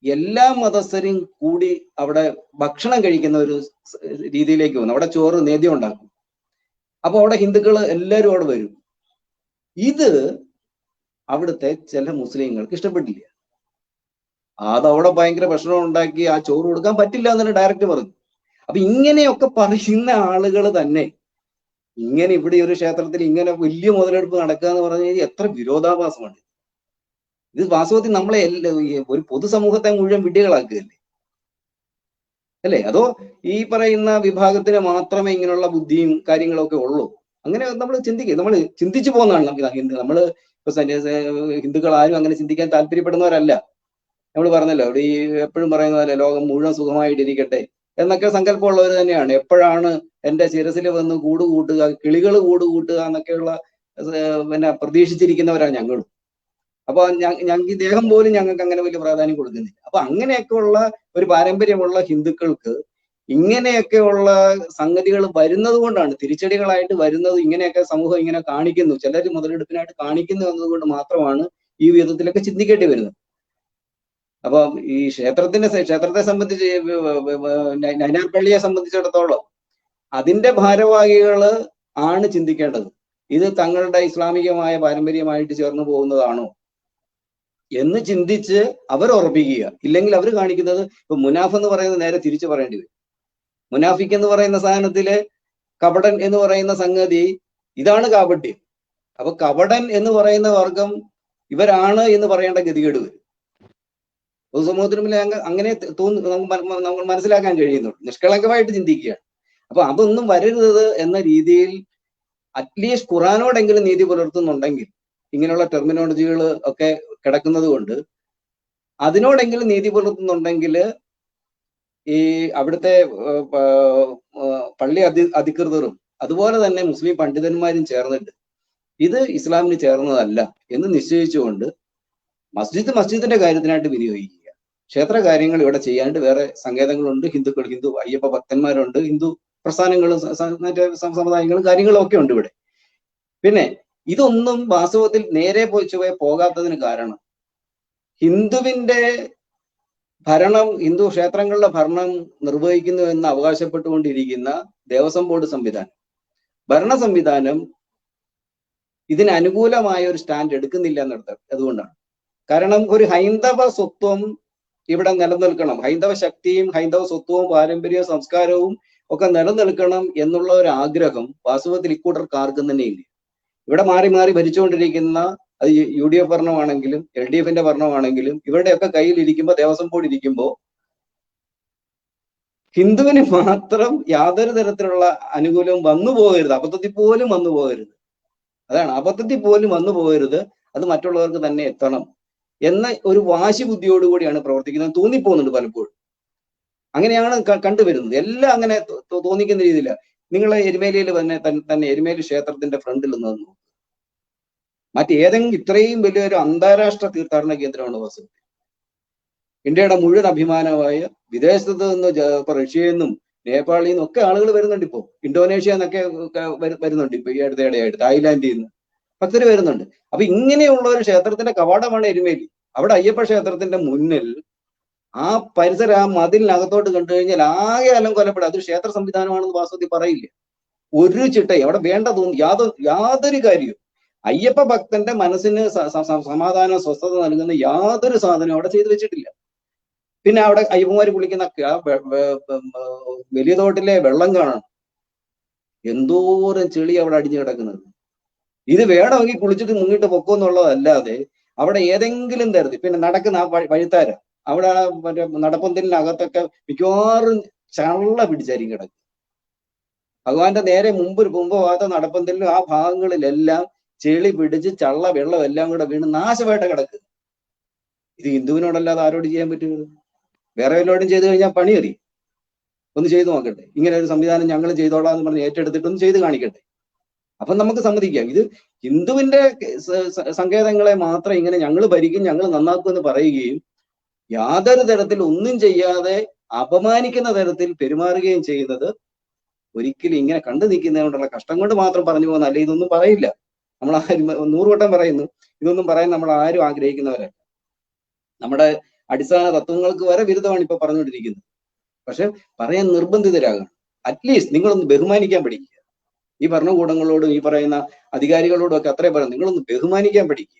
എല്ലാ മതസ്ഥരും കൂടി അവിടെ ഭക്ഷണം കഴിക്കുന്ന ഒരു രീതിയിലേക്ക് വന്നു. അവിടെ ചോറ് നേദ്യം ഉണ്ടാക്കും. അപ്പൊ അവിടെ ഹിന്ദുക്കൾ എല്ലാവരും അവിടെ വരും. ഇത് അവിടുത്തെ ചില മുസ്ലിങ്ങൾക്ക് ഇഷ്ടപ്പെട്ടില്ല. അതവിടെ ഭയങ്കര പ്രശ്നം ഉണ്ടാക്കി ആ ചോറ് കൊടുക്കാൻ പറ്റില്ല എന്ന് ഡയറക്റ്റ് പറഞ്ഞു. അപ്പൊ ഇങ്ങനെയൊക്കെ പറയുന്ന ആളുകൾ തന്നെ ഇങ്ങനെ ഇവിടെ ഒരു ക്ഷേത്രത്തിൽ ഇങ്ങനെ വലിയ മുതലെടുപ്പ് നടക്കുക എന്ന് പറഞ്ഞു കഴിഞ്ഞാൽ എത്ര വിരോധാഭാസമാണ്. ഇത് വാസ്തവത്തിൽ നമ്മളെ ഒരു പൊതുസമൂഹത്തെ മുഴുവൻ വിഡ്ഢികളാക്കുകയല്ലേ, അല്ലേ? അതോ ഈ പറയുന്ന വിഭാഗത്തിന് മാത്രമേ ഇങ്ങനെയുള്ള ബുദ്ധിയും കാര്യങ്ങളൊക്കെ ഉള്ളൂ? അങ്ങനെ നമ്മൾ ചിന്തിച്ചു പോകുന്നതാണ്. നമ്മള് ഇപ്പൊ ഹിന്ദുക്കൾ ആരും അങ്ങനെ ചിന്തിക്കാൻ താല്പര്യപ്പെടുന്നവരല്ല. നമ്മൾ പറഞ്ഞല്ലോ, ഇവിടെ ഈ എപ്പോഴും പറയുന്ന പോലെ ലോകം മുഴുവൻ സുഖമായിട്ടിരിക്കട്ടെ എന്നൊക്കെ സങ്കല്പമുള്ളവർ തന്നെയാണ്. എപ്പോഴാണ് എന്റെ ശിരസിൽ വന്ന് കൂട് കൂട്ടുക, കിളികൾ കൂട് കൂട്ടുക എന്നൊക്കെയുള്ള പ്രതീക്ഷിച്ചിരിക്കുന്നവരാണ് ഞങ്ങളും. അപ്പൊ ഞങ്ങൾക്ക് ദേഹം പോലും ഞങ്ങൾക്ക് അങ്ങനെ വലിയ പ്രാധാന്യം കൊടുക്കുന്നില്ല. അപ്പൊ അങ്ങനെയൊക്കെയുള്ള ഒരു പാരമ്പര്യമുള്ള ഹിന്ദുക്കൾക്ക് ഇങ്ങനെയൊക്കെയുള്ള സംഗതികൾ വരുന്നത് കൊണ്ടാണ്, തിരിച്ചടികളായിട്ട് വരുന്നത്. ഇങ്ങനെയൊക്കെ സമൂഹം ഇങ്ങനെ കാണിക്കുന്നു, ചിലർ മുതലെടുപ്പിനായിട്ട് കാണിക്കുന്നു എന്നതുകൊണ്ട് മാത്രമാണ് ഈ വിധത്തിലൊക്കെ ചിന്തിക്കേണ്ടി വരുന്നത്. അപ്പൊ ഈ ക്ഷേത്രത്തെ സംബന്ധിച്ച് നൈനാർപ്പള്ളിയെ സംബന്ധിച്ചിടത്തോളം അതിന്റെ ഭാരവാഹികള് ആണ് ചിന്തിക്കേണ്ടത്. ഇത് തങ്ങളുടെ ഇസ്ലാമികമായ പാരമ്പര്യമായിട്ട് ചേർന്ന് പോകുന്നതാണോ എന്ന് ചിന്തിച്ച് അവർ ഉറപ്പിക്കുക. ഇല്ലെങ്കിൽ അവർ കാണിക്കുന്നത് ഇപ്പൊ മുനാഫ് എന്ന് പറയുന്നത് നേരെ തിരിച്ചു പറയേണ്ടി വരും. മുനാഫിക്ക് എന്ന് പറയുന്ന സാധനത്തില് കപടൻ എന്ന് പറയുന്ന സംഗതി ഇതാണ് കാപട്യം. അപ്പൊ കപടൻ എന്ന് പറയുന്ന വർഗം ഇവരാണ് എന്ന് പറയേണ്ട ഗതികേട് വരും. പൊതുസമൂഹത്തിന് മുന്നിൽ അങ്ങനെ നമുക്ക് മനസ്സിലാക്കാൻ കഴിയുന്നുള്ളൂ. നിഷ്കളങ്കമായിട്ട് ചിന്തിക്കുകയാണ്. അപ്പൊ അതൊന്നും വരരുത് എന്ന രീതിയിൽ അറ്റ്ലീസ്റ്റ് ഖുറാനോടെങ്കിലും നീതി പുലർത്തുന്നുണ്ടെങ്കിൽ, ഇങ്ങനെയുള്ള ടെർമിനോളജികൾ ഒക്കെ കിടക്കുന്നത് കൊണ്ട് അതിനോടെങ്കിലും നീതി പുലർത്തുന്നുണ്ടെങ്കിൽ ഈ അവിടുത്തെ പള്ളി അധികൃതരും അതുപോലെ തന്നെ മുസ്ലിം പണ്ഡിതന്മാരും ചേർന്നിട്ട് ഇത് ഇസ്ലാമിന് ചേർന്നതല്ല എന്ന് നിശ്ചയിച്ചുകൊണ്ട് മസ്ജിദിന്റെ കാര്യത്തിനായിട്ട് വിനിയോഗിക്കുക. ക്ഷേത്ര കാര്യങ്ങൾ ഇവിടെ ചെയ്യാണ്ട് വേറെ സങ്കേതങ്ങളുണ്ട്, ഹിന്ദു അയ്യപ്പ ഭക്തന്മാരുണ്ട്, ഹിന്ദു പ്രസ്ഥാനങ്ങളും മറ്റേ സമുദായങ്ങളും കാര്യങ്ങളും ഒക്കെ ഉണ്ട് ഇവിടെ. പിന്നെ ഇതൊന്നും വാസ്തവത്തിൽ നേരെ പോകാത്തതിന് കാരണം ഹിന്ദുവിന്റെ ഭരണം, ഹിന്ദു ക്ഷേത്രങ്ങളുടെ ഭരണം നിർവഹിക്കുന്നു എന്ന് അവകാശപ്പെട്ടുകൊണ്ടിരിക്കുന്ന ദേവസ്വം ബോർഡ് സംവിധാനം, ഭരണ സംവിധാനം ഇതിന് അനുകൂലമായ ഒരു സ്റ്റാൻഡ് എടുക്കുന്നില്ല എന്നിടത്ത്. അതുകൊണ്ടാണ്. കാരണം ഒരു ഹൈന്ദവ സ്വത്വം ഇവിടെ നിലനിൽക്കണം, ഹൈന്ദവ ശക്തിയും ഹൈന്ദവ സ്വത്വവും പാരമ്പര്യവും സംസ്കാരവും ഒക്കെ നിലനിൽക്കണം എന്നുള്ള ഒരു ആഗ്രഹം വാസ്തവത്തിൽ ഇക്കൂട്ടർക്ക് ആർക്കും തന്നെ ഇല്ല. ഇവിടെ മാറി മാറി ഭരിച്ചുകൊണ്ടിരിക്കുന്ന അത് UDF ഭരണമാണെങ്കിലും LDFന്റെ ഭരണമാണെങ്കിലും ഇവരുടെയൊക്കെ കയ്യിൽ ഇരിക്കുമ്പോൾ, ദേവസ്വം ബോർഡ് ഇരിക്കുമ്പോൾ ഹിന്ദുവിന് മാത്രം യാതൊരു തരത്തിലുള്ള അനുകൂലവും വന്നു പോകരുത്, അബദ്ധത്തിൽ പോലും വന്നു പോകരുത്. അതാണ്, അബദ്ധത്തിൽ പോലും വന്നു പോകരുത്, അത് മറ്റുള്ളവർക്ക് തന്നെ എത്തണം എന്ന ഒരു വാശി ബുദ്ധിയോടുകൂടിയാണ് പ്രവർത്തിക്കുന്നത്. തോന്നിപ്പോകുന്നുണ്ട് പലപ്പോഴും. അങ്ങനെയാണ് കണ്ടുവരുന്നത്. എല്ലാം അങ്ങനെ തോന്നിക്കുന്ന രീതിയില്ല. നിങ്ങൾ എരുമേലിയിൽ തന്നെ എരുമേലി ക്ഷേത്രത്തിന്റെ ഫ്രണ്ടിൽ നിന്ന് നോക്കുക. മറ്റേതെങ്കിലും ഇത്രയും വലിയൊരു അന്താരാഷ്ട്ര തീർത്ഥാടന കേന്ദ്രമാണ് വാസ്തവത്തിൽ. ഇന്ത്യയുടെ മുഴുവൻ അഭിമാനമായ വിദേശത്ത് നിന്ന് ഇപ്പൊ റഷ്യയിൽ നിന്നും നേപ്പാളിൽ നിന്നും ഒക്കെ ആളുകൾ വരുന്നുണ്ട്. ഇപ്പോ ഇന്തോനേഷ്യ എന്നൊക്കെ വരുന്നുണ്ട്. ഇപ്പൊ ഈ അടുത്തിടെയായിട്ട് തായ്ലാന്റിൽ നിന്ന് ഭക്തര് വരുന്നുണ്ട്. അപ്പൊ ഇങ്ങനെയുള്ള ഒരു ക്ഷേത്രത്തിന്റെ കവാടമാണ് എരുമേലി. അവിടെ അയ്യപ്പ ക്ഷേത്രത്തിന്റെ മുന്നിൽ ആ പരിസരം, ആ മതിലിനകത്തോട്ട് കണ്ടു കഴിഞ്ഞാൽ ആകെ അലങ്കോലപ്പെടും. അതൊരു ക്ഷേത്ര സംവിധാനമാണെന്ന് വാസ്തവത്തിൽ പറയില്ല. ഒരു ചിട്ടയും അവിടെ വേണ്ടതൊന്നും യാതൊരു കാര്യവും അയ്യപ്പ ഭക്തന്റെ മനസ്സിന് സമാധാനം, സ്വസ്ഥത നൽകുന്ന യാതൊരു സാധനവും അവിടെ ചെയ്തു വെച്ചിട്ടില്ല. പിന്നെ അവിടെ അയ്യപ്പന്മാര് കുളിക്കുന്ന വലിയ തോട്ടിലെ വെള്ളം കാണണം, എന്തോരം ചെളി അവിടെ അടിഞ്ഞു കിടക്കുന്നത്. ഇത് വേണമെങ്കിൽ കുളിച്ചിട്ട് മുങ്ങിട്ട് പൊക്കുമെന്നുള്ളതല്ലാതെ അവിടെ ഏതെങ്കിലും തരത്തിൽ പിന്നെ നടക്കുന്ന ആ വഴിത്താര അവിടെ മറ്റേ നടപ്പന്തലിനകത്തൊക്കെ മിക്കവാറും ചള്ള പിടിച്ചായിരിക്കും കിടക്കും. ഭഗവാന്റെ നേരെ മുമ്പ് ഭാഗത്തെ നടപ്പന്തലിലും ആ ഭാഗങ്ങളിലെല്ലാം ചെളി പിടിച്ച് ചള്ള വെള്ളം എല്ലാം കൂടെ വീണ് നാശമായിട്ട് കിടക്കുക. ഇത് ഹിന്ദുവിനോടല്ലാതെ ആരോട് ചെയ്യാൻ പറ്റുമോ? വേറെ വല്ലവരോടും ചെയ്തു കഴിഞ്ഞാൽ പണി അറിയും. ഒന്ന് ചെയ്തു നോക്കട്ടെ. ഇങ്ങനെ ഒരു സംവിധാനം ഞങ്ങൾ ചെയ്തോളാം എന്ന് പറഞ്ഞ് ഏറ്റെടുത്തിട്ടൊന്ന് ചെയ്ത് കാണിക്കട്ടെ. അപ്പൊ നമുക്ക് സമ്മതിക്കാം. ഇത് ഹിന്ദുവിന്റെ സങ്കേതങ്ങളെ മാത്രം ഇങ്ങനെ ഞങ്ങൾ ഭരിക്കും, ഞങ്ങൾ നന്നാക്കുമെന്ന് പറയുകയും യാതൊരു തരത്തിൽ ഒന്നും ചെയ്യാതെ അപമാനിക്കുന്ന തരത്തിൽ പെരുമാറുകയും ചെയ്യുന്നത് ഒരിക്കലും ഇങ്ങനെ കണ്ടു നിൽക്കുന്നതുകൊണ്ടുള്ള കഷ്ടം കൊണ്ട് മാത്രം പറഞ്ഞു പോകുന്ന, അല്ലെ ഇതൊന്നും പറയില്ല. നമ്മൾ 100 വട്ടം പറയുന്നു, ഇതൊന്നും പറയാൻ നമ്മൾ ആരും ആഗ്രഹിക്കുന്നവരല്ല. നമ്മുടെ അടിസ്ഥാന തത്വങ്ങൾക്ക് വരെ വിരുദ്ധമാണ് ഇപ്പൊ പറഞ്ഞുകൊണ്ടിരിക്കുന്നത്. പക്ഷെ പറയാൻ നിർബന്ധിതരാകണം. അറ്റ്ലീസ്റ്റ് നിങ്ങളൊന്ന് ബഹുമാനിക്കാൻ പഠിക്കുക. ഈ ഭരണകൂടങ്ങളോടും ഈ പറയുന്ന അധികാരികളോടും ഒക്കെ അത്രേ പറയാം, നിങ്ങളൊന്ന് ബഹുമാനിക്കാൻ പഠിക്കുക.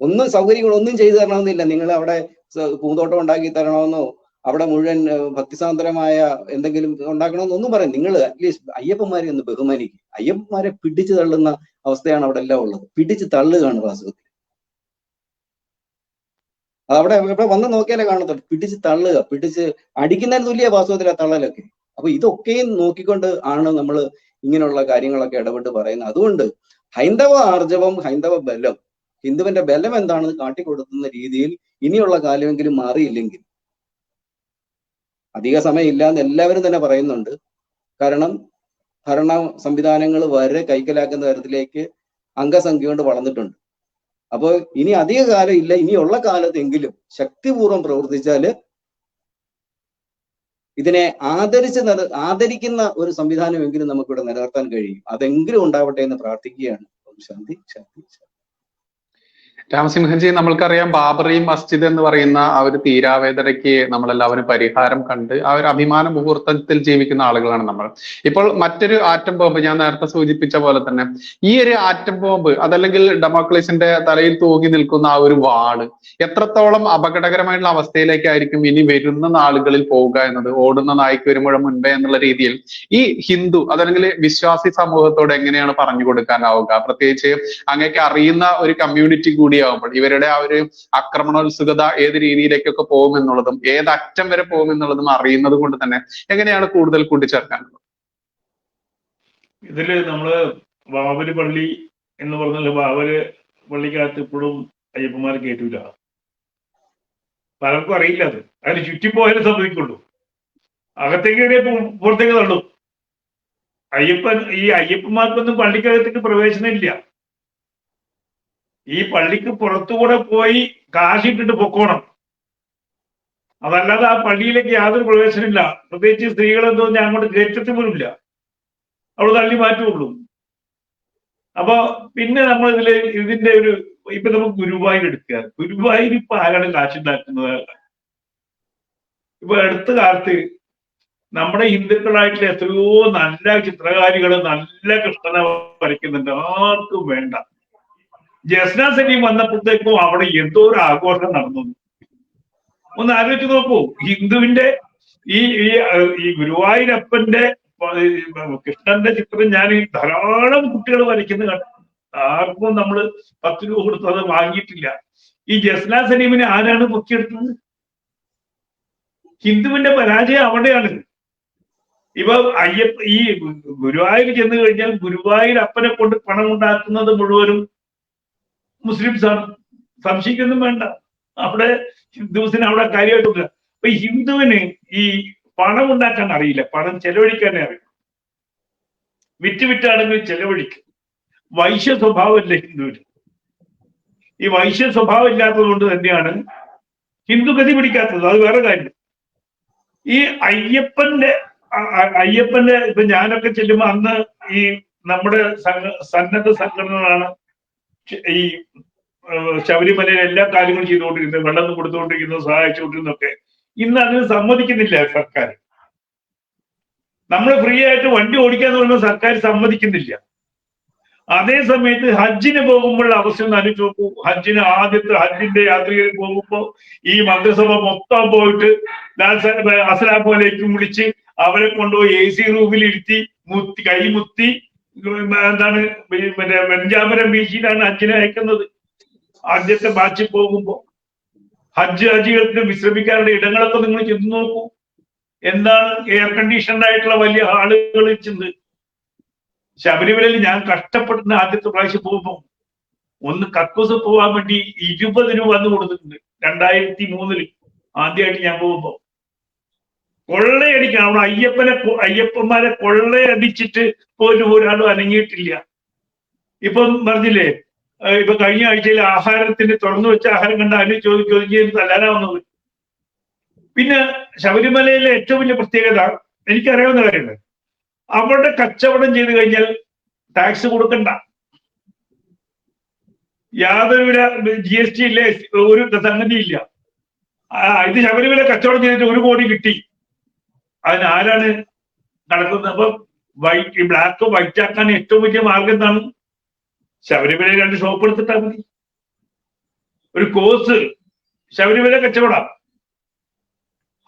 ഒന്നും സൗകര്യങ്ങളൊന്നും ചെയ്തു തരണമെന്നില്ല. നിങ്ങൾ അവിടെ പൂന്തോട്ടം ഉണ്ടാക്കി തരണമെന്നോ അവിടെ മുഴുവൻ ഭക്തിസാന്ദ്രമായ എന്തെങ്കിലും ഉണ്ടാക്കണമെന്നൊന്നും പറയും. നിങ്ങൾ അറ്റ്ലീസ്റ്റ് അയ്യപ്പന്മാരെ ഒന്ന് ബഹുമാനിക്കുക. അയ്യപ്പന്മാരെ പിടിച്ചു തള്ളുന്ന അവസ്ഥയാണ് അവിടെ എല്ലാം ഉള്ളത്. പിടിച്ച് തള്ളുകയാണ് വാസ്തവത്തിൽ. അതവിടെ ഇവിടെ വന്ന് നോക്കിയാലേ കാണത്തുള്ളൂ. പിടിച്ച് തള്ളുക, പിടിച്ച് അടിക്കുന്നതിന് തുല്യ വാസ്തവത്തിൽ ആ തള്ളലൊക്കെ. അപ്പൊ ഇതൊക്കെയും നോക്കിക്കൊണ്ട് ആണ് നമ്മൾ ഇങ്ങനെയുള്ള കാര്യങ്ങളൊക്കെ ഇടപെട്ട് പറയുന്നത്. അതുകൊണ്ട് ഹൈന്ദവ ആർജവം, ഹൈന്ദവ ബലം, ഹിന്ദുവിന്റെ ബലം എന്താണെന്ന് കാട്ടിക്കൊടുക്കുന്ന രീതിയിൽ ഇനിയുള്ള കാലമെങ്കിലും മാറിയില്ലെങ്കിൽ അധിക സമയം ഇല്ലാന്ന് എല്ലാവരും തന്നെ പറയുന്നുണ്ട്. കാരണം ഭരണ സംവിധാനങ്ങൾ വരെ കൈക്കലാക്കുന്ന തരത്തിലേക്ക് അംഗസംഖ്യ കൊണ്ട് വളർന്നിട്ടുണ്ട്. അപ്പോൾ ഇനി അധിക കാലം ഇല്ല, ഇനിയുള്ള കാലത്തെങ്കിലും ശക്തിപൂർവ്വം പ്രവർത്തിച്ചാല് ഇതിനെ ആദരിക്കുന്ന ഒരു സംവിധാനമെങ്കിലും നമുക്കിവിടെ നിലനിർത്താൻ കഴിയും. അതെങ്കിലും ഉണ്ടാവട്ടെ എന്ന് പ്രാർത്ഥിക്കുകയാണ്. ശാന്തി ശാന്തി ശാന്തി. രാമസിംഹൻജി, നമ്മൾക്കറിയാം ബാബറി മസ്ജിദ് എന്ന് പറയുന്ന ആ ഒരു തീരാവേദനയ്ക്ക് നമ്മളെല്ലാവരും പരിഹാരം കണ്ട് ആ ഒരു അഭിമാന മുഹൂർത്തത്തിൽ ജീവിക്കുന്ന ആളുകളാണ് നമ്മൾ. ഇപ്പോൾ മറ്റൊരു ആറ്റം ബോംബ്, ഞാൻ നേരത്തെ സൂചിപ്പിച്ച പോലെ തന്നെ ഈ ഒരു ആറ്റം ബോംബ് അതല്ലെങ്കിൽ ഡെമോക്രസിന്റെ തലയിൽ തൂങ്ങി നിൽക്കുന്ന ആ ഒരു വാള് എത്രത്തോളം അപകടകരമായിട്ടുള്ള അവസ്ഥയിലേക്കായിരിക്കും ഇനി വരുന്ന നാളുകളിൽ പോവുക എന്നത്, ഓടുന്ന നായ്ക്ക് ഒരു മുഴം മുൻപേ എന്നുള്ള രീതിയിൽ ഈ ഹിന്ദു അതല്ലെങ്കിൽ വിശ്വാസി സമൂഹത്തോട് എങ്ങനെയാണ് പറഞ്ഞു കൊടുക്കാനാവുക? പ്രത്യേകിച്ച് അങ്ങേക്ക് അറിയുന്ന ഒരു കമ്മ്യൂണിറ്റി കൂടിയാവുമ്പോൾ ഇവരുടെ ആ ഒരു ആക്രമണോത്സുകത ഏത് രീതിയിലേക്കൊക്കെ പോകുമെന്നുള്ളതും ഏതറ്റം വരെ പോകുമെന്നുള്ളതും അറിയുന്നത് കൊണ്ട് തന്നെ എങ്ങനെയാണ് കൂടുതൽ കൂട്ടിച്ചേർക്കാനുള്ളത്? ഇതില് നമ്മള് ബാബരി പള്ളി എന്ന് പറഞ്ഞാൽ ബാബര് പള്ളിക്കകത്ത് ഇപ്പോഴും അയ്യപ്പന്മാരെ കേട്ടില്ല. പലർക്കും അറിയില്ല. അത് അതിന് ചുറ്റിപ്പോയാലും സംഭവിക്കുള്ളൂ. അകത്തേക്ക് പുറത്തേക്ക് തള്ളും. ഈ അയ്യപ്പന്മാർക്കൊന്നും പള്ളിക്കകത്തേക്ക് പ്രവേശനം ഇല്ല. ഈ പള്ളിക്ക് പുറത്തുകൂടെ പോയി കാശിട്ടിട്ട് പൊക്കോണം. അതല്ലാതെ ആ പള്ളിയിലേക്ക് യാതൊരു പ്രവേശനമില്ല. പ്രത്യേകിച്ച് സ്ത്രീകളെന്തോ ഞാൻ അങ്ങോട്ട് കയറ്റത്തിൽ പോലും ഇല്ല. അവിടെ തള്ളി മാറ്റുള്ളൂ. അപ്പൊ പിന്നെ നമ്മൾ ഇതിന്റെ ഒരു ഇപ്പൊ നമുക്ക് ഗുരുവായൂർ എടുക്കുക. ഗുരുവായൂർ ഇപ്പൊ ആരാണ് കാശുണ്ടാക്കുന്നത്? ഇപ്പൊ അടുത്ത കാലത്ത് നമ്മുടെ ഹിന്ദുക്കളായിട്ടുള്ള എത്രയോ നല്ല ചിത്രകാരികള് നല്ല കൃഷ്ണനെ വരയ്ക്കുന്നുണ്ട്. ആർക്കും വേണ്ട. ജസ്ന സലീം വന്നപ്പോഴത്തേക്കും അവിടെ എന്തോ ഒരു ആഘോഷം നടന്നു. ഒന്ന് ആലോചിച്ച് നോക്കൂ. ഹിന്ദുവിന്റെ ഈ ഗുരുവായൂരപ്പന്റെ കൃഷ്ണന്റെ ചിത്രം ഞാൻ ധാരാളം കുട്ടികൾ വരയ്ക്കുന്നത് കണ്ടു. ആർക്കും നമ്മൾ 10 രൂപ കൊടുത്തു അത് വാങ്ങിയിട്ടില്ല. ഈ ജസ്ന സലീമിനെ ആരാണ് പൊക്കിയെടുത്തത്? ഹിന്ദുവിന്റെ പരാജയം അവിടെയാണ്. ഇപ്പൊ ഈ ഗുരുവായൂർ ചെന്ന് കഴിഞ്ഞാൽ ഗുരുവായൂർ അപ്പനെ കൊണ്ട് പണം ഉണ്ടാക്കുന്നത് മുഴുവനും മുസ്ലിംസാണ്. സംശയിക്കൊന്നും വേണ്ട. അവിടെ ഹിന്ദുസിന് അവിടെ കാര്യമായിട്ടില്ല. അപ്പൊ ഹിന്ദുവിന് ഈ പണം ഉണ്ടാക്കാൻ അറിയില്ല, പണം ചെലവഴിക്കാനേ അറിയില്ല. വിറ്റാണെങ്കിൽ ചെലവഴിക്കും. വൈശ്യ സ്വഭാവമല്ലേ ഹിന്ദുവിന്. ഈ വൈശ്യ സ്വഭാവം ഇല്ലാത്തത് കൊണ്ട് തന്നെയാണ് ഹിന്ദു ഗതി പിടിക്കാത്തത്. അത് വേറെ കാര്യം. ഈ അയ്യപ്പന്റെ ഇപ്പൊ ഞാനൊക്കെ ചെല്ലുമ്പോ അന്ന് ഈ നമ്മുടെ സന്നദ്ധ സംഘടനകളാണ് ഈ ശബരിമലയിൽ എല്ലാ കാര്യങ്ങളും ചെയ്തുകൊണ്ടിരിക്കുന്നത്, വെള്ളം കൊടുത്തുകൊണ്ടിരിക്കുന്നത്, സഹായിച്ചുകൊണ്ടിരുന്നൊക്കെ. ഇന്ന് അതിന് സമ്മതിക്കുന്നില്ല സർക്കാർ. നമ്മൾ ഫ്രീ ആയിട്ട് വണ്ടി ഓടിക്കാന്ന് പറയുമ്പോൾ സർക്കാർ സമ്മതിക്കുന്നില്ല. അതേ സമയത്ത് ഹജ്ജിന് പോകുമ്പോഴുള്ള അവസ്ഥ ഒന്ന് ആലോചിച്ച് നോക്കൂ. ആദ്യത്തെ ഹജ്ജിന്റെ യാത്രികർ പോകുമ്പോ ഈ മന്ത്രിസഭ മൊത്തം പോയിട്ട് അസ്സലാമു വിളിച്ച് അവരെ കൊണ്ടുപോയി AC റൂമിൽ ഇരുത്തി കൈമുത്തി എന്താണ് മറ്റേ വെഞ്ചാമരം ബീച്ചിലാണ് ഹജ്ജിനെ അയക്കുന്നത്. ആദ്യത്തെ ബാച്ചിൽ പോകുമ്പോ ഹജ്ജികൾക്ക് വിശ്രമിക്കാനുള്ള ഇടങ്ങളൊക്കെ നിങ്ങൾ ചെന്ന് നോക്കൂ. എന്താണ് എയർ കണ്ടീഷൻഡ് ആയിട്ടുള്ള വലിയ ഹാളുകൾ ചെന്ന്. ശബരിമലയിൽ ഞാൻ കഷ്ടപ്പെടുന്ന ആദ്യത്തെ പ്രാവശ്യം പോകുമ്പോ ഒന്ന് കക്കൂസ് പോകാൻ വേണ്ടി 20 രൂപ അന്ന് കൊടുത്തിട്ടുണ്ട്. 2003 ആദ്യമായിട്ട് ഞാൻ പോകുമ്പോ കൊള്ളയടിക്കണം. അവിടെ അയ്യപ്പന്മാരെ കൊള്ളയടിച്ചിട്ട് പോലും ഒരാളും അനങ്ങിയിട്ടില്ല. ഇപ്പം പറഞ്ഞില്ലേ, ഇപ്പൊ കഴിഞ്ഞ ആഴ്ചയിൽ ആഹാരത്തിന് തുറന്നു വെച്ച ആഹാരം കണ്ട അതിന് ചോദിച്ച് തല്ലാനാ വന്നത്. പിന്നെ ശബരിമലയിലെ ഏറ്റവും വലിയ പ്രത്യേകത എനിക്കറിയാവുന്ന കാര്യമാണ്, അവിടെ കച്ചവടം ചെയ്ത് കഴിഞ്ഞാൽ ടാക്സ് കൊടുക്കണ്ട. യാതൊരുവിധ GST ഇല്ലേ, ഒരു സംഗതി ഇല്ല. ഇത് ശബരിമല കച്ചവടം ചെയ്തിട്ട് 1 കോടി കിട്ടി. അതിനാരാണ് നടക്കുന്നത്? അപ്പൊ ബ്ലാക്ക് വൈറ്റ് ആക്കാൻ ഏറ്റവും വലിയ മാർഗം എന്താണ്? ശബരിമലയിൽ 2 ഷോപ്പ് എടുത്തിട്ടാൽ മതി. ഒരു കോഴ്സ് ശബരിമല കച്ചവടം.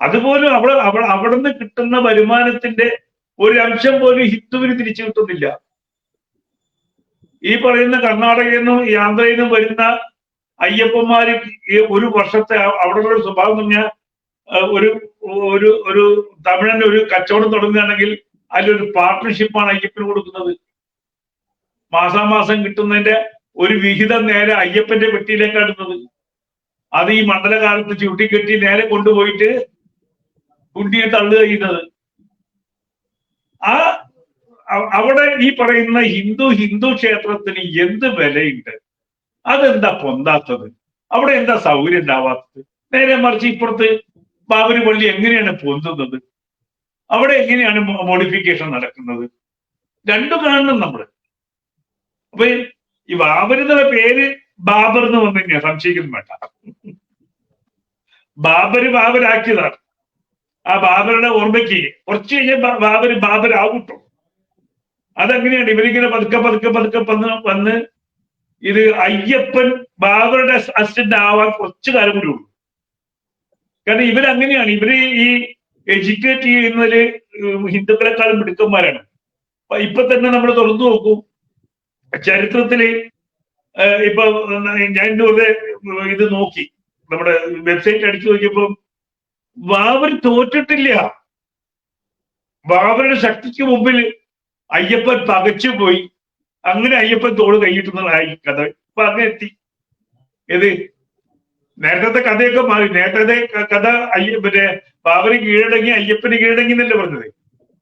അതുപോലും അവിടെ നിന്ന് കിട്ടുന്ന വരുമാനത്തിന്റെ ഒരു അംശം പോലും ഹിന്ദുവിന് തിരിച്ചു കിട്ടുന്നില്ല. ഈ പറയുന്ന കർണാടകയിൽ നിന്നും ഈ ആന്ധ്രയിൽ നിന്നും വരുന്ന അയ്യപ്പന്മാര് ഒരു വർഷത്തെ അവിടെയുള്ള സ്വഭാവം പറഞ്ഞാൽ ഒരു തമിഴന് ഒരു കച്ചവടം തുടങ്ങുകയാണെങ്കിൽ അതിലൊരു പാർട്ട്ണർഷിപ്പാണ് അയ്യപ്പന് കൊടുക്കുന്നത്. മാസാമാസം കിട്ടുന്നതിന്റെ ഒരു വിഹിതം നേരെ അയ്യപ്പന്റെ പെട്ടിയിലേക്കാണ് ഇടുന്നത്. അത് ഈ മണ്ഡലകാലത്ത് ചുട്ടിക്കെട്ടി നേരെ കൊണ്ടുപോയിട്ട് കുണ്ടിയെ തള്ളുക ചെയ്യുന്നത്. അവിടെ ഈ പറയുന്ന ഹിന്ദു ക്ഷേത്രത്തിന് എന്ത് വിലയുണ്ട്? അതെന്താ പൊന്താത്തത്? അവിടെ എന്താ സൗകര്യം ഉണ്ടാവാത്തത്? നേരെ മറിച്ച് ഇപ്പുറത്ത് ബാബരി പള്ളി എങ്ങനെയാണ് പൊന്തുന്നത്? അവിടെ എങ്ങനെയാണ് മോഡിഫിക്കേഷൻ നടക്കുന്നത്? രണ്ടും കാണണം നമ്മള്. അപ്പൊ ഈ ബാബരി എന്ന പേര് ബാബർ എന്ന് വന്നു കഴിഞ്ഞാൽ സംശയിക്കുന്നു വേണ്ട. ബാബരാക്കിയതാണ്. ആ ബാബറുടെ ഓർമ്മയ്ക്ക് കുറച്ച് കഴിഞ്ഞാൽ ബാബർ ആകൂട്ടോ. അതെങ്ങനെയാണ് ഇവരിങ്ങനെ പതുക്കെ വന്ന് ഇത് അയ്യപ്പൻ ബാബറുടെ അസിസ്റ്റന്റ് ആവാൻ കുറച്ചു കാലം കൂടി ഉള്ളൂ. കാരണം ഇവരങ്ങനെയാണ്, ഇവര് ഈ എഡ്യൂക്കേറ്റ് ചെയ്യുന്നതില് ഹിന്ദുക്കളെക്കാളും മിടുക്കന്മാരാണ്. ഇപ്പൊ തന്നെ നമ്മൾ തുറന്നു നോക്കൂ, ചരിത്രത്തില് ഇപ്പൊ ഞാൻ വെറുതെ ഇത് നോക്കി, നമ്മുടെ വെബ്സൈറ്റ് അടിച്ചു നോക്കിയപ്പോ ബാബർ തോറ്റിട്ടില്ല. ബാബറുടെ ശക്തിക്ക് മുമ്പിൽ അയ്യപ്പൻ പകച്ചു പോയി. അങ്ങനെ അയ്യപ്പൻ തോട് കൈയിട്ടുന്നതായി കഥ. ഇപ്പൊ അങ്ങനെ എത്തി. ഏത് നേരത്തെ കഥയൊക്കെ മാറി. നേരത്തെ കഥ മറ്റേ ബാബര് കീഴടങ്ങി അയ്യപ്പന് കീഴടങ്ങി എന്നല്ലേ പറഞ്ഞത്.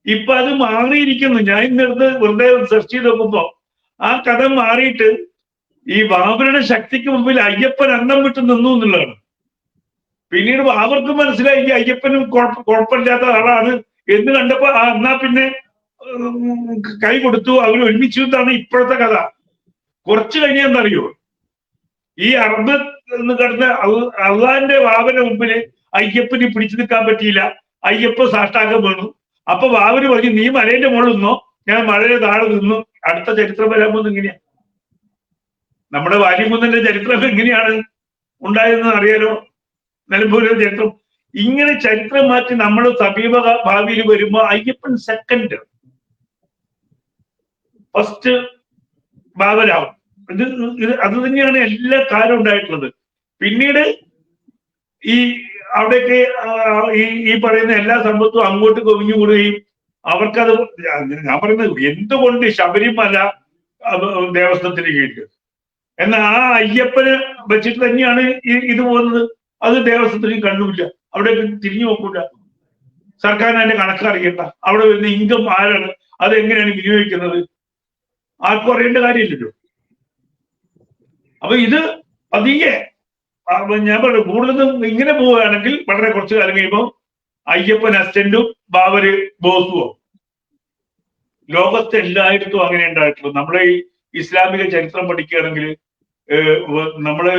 ഇപ്പൊ അത് മാറിയിരിക്കുന്നു. ഞാൻ ഇന്നിടത്ത് വെറുതെ സെർച്ച് ചെയ്ത് നോക്കുമ്പോ ആ കഥ മാറിയിട്ട് ഈ ബാബറുടെ ശക്തിക്ക് മുമ്പിൽ അയ്യപ്പൻ അന്നം വിട്ട് നിന്നു എന്നുള്ളതാണ്. പിന്നീട് ബാബർക്ക് മനസ്സിലായി അയ്യപ്പനും കുഴപ്പമില്ലാത്ത ആളാണ് എന്ന് കണ്ടപ്പോ എന്നാ പിന്നെ കൈ കൊടുത്തു, അവർ ഒരുമിച്ചു എന്നാണ് ഇപ്പോഴത്തെ കഥ. കുറച്ചു കഴിഞ്ഞെന്തറിയോ, ഈ അറബ് എന്ന് കിടന്ന അള്ളാന്റെ ബാബന്റെ മുമ്പില് അയ്യപ്പന് പിടിച്ചു നിൽക്കാൻ പറ്റിയില്ല. അയ്യപ്പ സാഷ്ടാംഗം വീണു. അപ്പൊ ബാബര് പറഞ്ഞു, നീ മലയുടെ മുകളിൽ നിന്നോ, ഞാൻ മലയുടെ താഴെ നിന്നു. അടുത്ത ചരിത്രം വരാൻ പോകുന്നത് ഇങ്ങനെയാ. നമ്മുടെ വാലിമുന്നന്റെ ചരിത്രം എങ്ങനെയാണ് ഉണ്ടായതെന്ന് അറിയാലോ. നിലമ്പൂരിലെ ചരിത്രം ഇങ്ങനെ ചരിത്രം മാറ്റി നമ്മൾ സമീപ ഭാവിയിൽ വരുമ്പോ അയ്യപ്പൻ സെക്കൻഡ്, ഫസ്റ്റ് ബാബരാവും. അത് തന്നെയാണ് എല്ലാ കാലവും ഉണ്ടായിട്ടുള്ളത്. പിന്നീട് ഈ അവിടേക്ക് ഈ പറയുന്ന എല്ലാ സമ്പത്തും അങ്ങോട്ട് കൊവിഞ്ഞുകൂടുകയും അവർക്കത്, ഞാൻ പറയുന്നത് എന്തുകൊണ്ട് ശബരിമല ദേവസ്വത്തിന് കീഴിൽ എന്നാൽ ആ അയ്യപ്പന് വെച്ചിട്ട് തന്നെയാണ് ഇത് പോകുന്നത്. അത് ദേവസ്വത്തിന് കണ്ണുമില്ല, അവിടെ തിരിഞ്ഞു നോക്കൂല. സർക്കാരിന് അതിന്റെ കണക്കറിയണ്ട. അവിടെ വരുന്ന ഇൻകം ആരാണ്, അതെങ്ങനെയാണ് വിനിയോഗിക്കുന്നത്, ആർക്കും അറിയേണ്ട കാര്യമില്ലല്ലോ. അപ്പൊ ഇത് പതിയെ ഞാൻ പറഞ്ഞു, കൂടുതലും ഇങ്ങനെ പോവുകയാണെങ്കിൽ വളരെ കുറച്ചു കാലം കഴിയുമ്പോൾ അയ്യപ്പൻ അസിസ്റ്റന്റും ബാബര് ബോസുവോ. ലോകത്തെ എല്ലായിടത്തും അങ്ങനെ ഉണ്ടായിട്ടുള്ളൂ. നമ്മളെ ഈ ഇസ്ലാമിക ചരിത്രം പഠിക്കുകയാണെങ്കിൽ നമ്മള്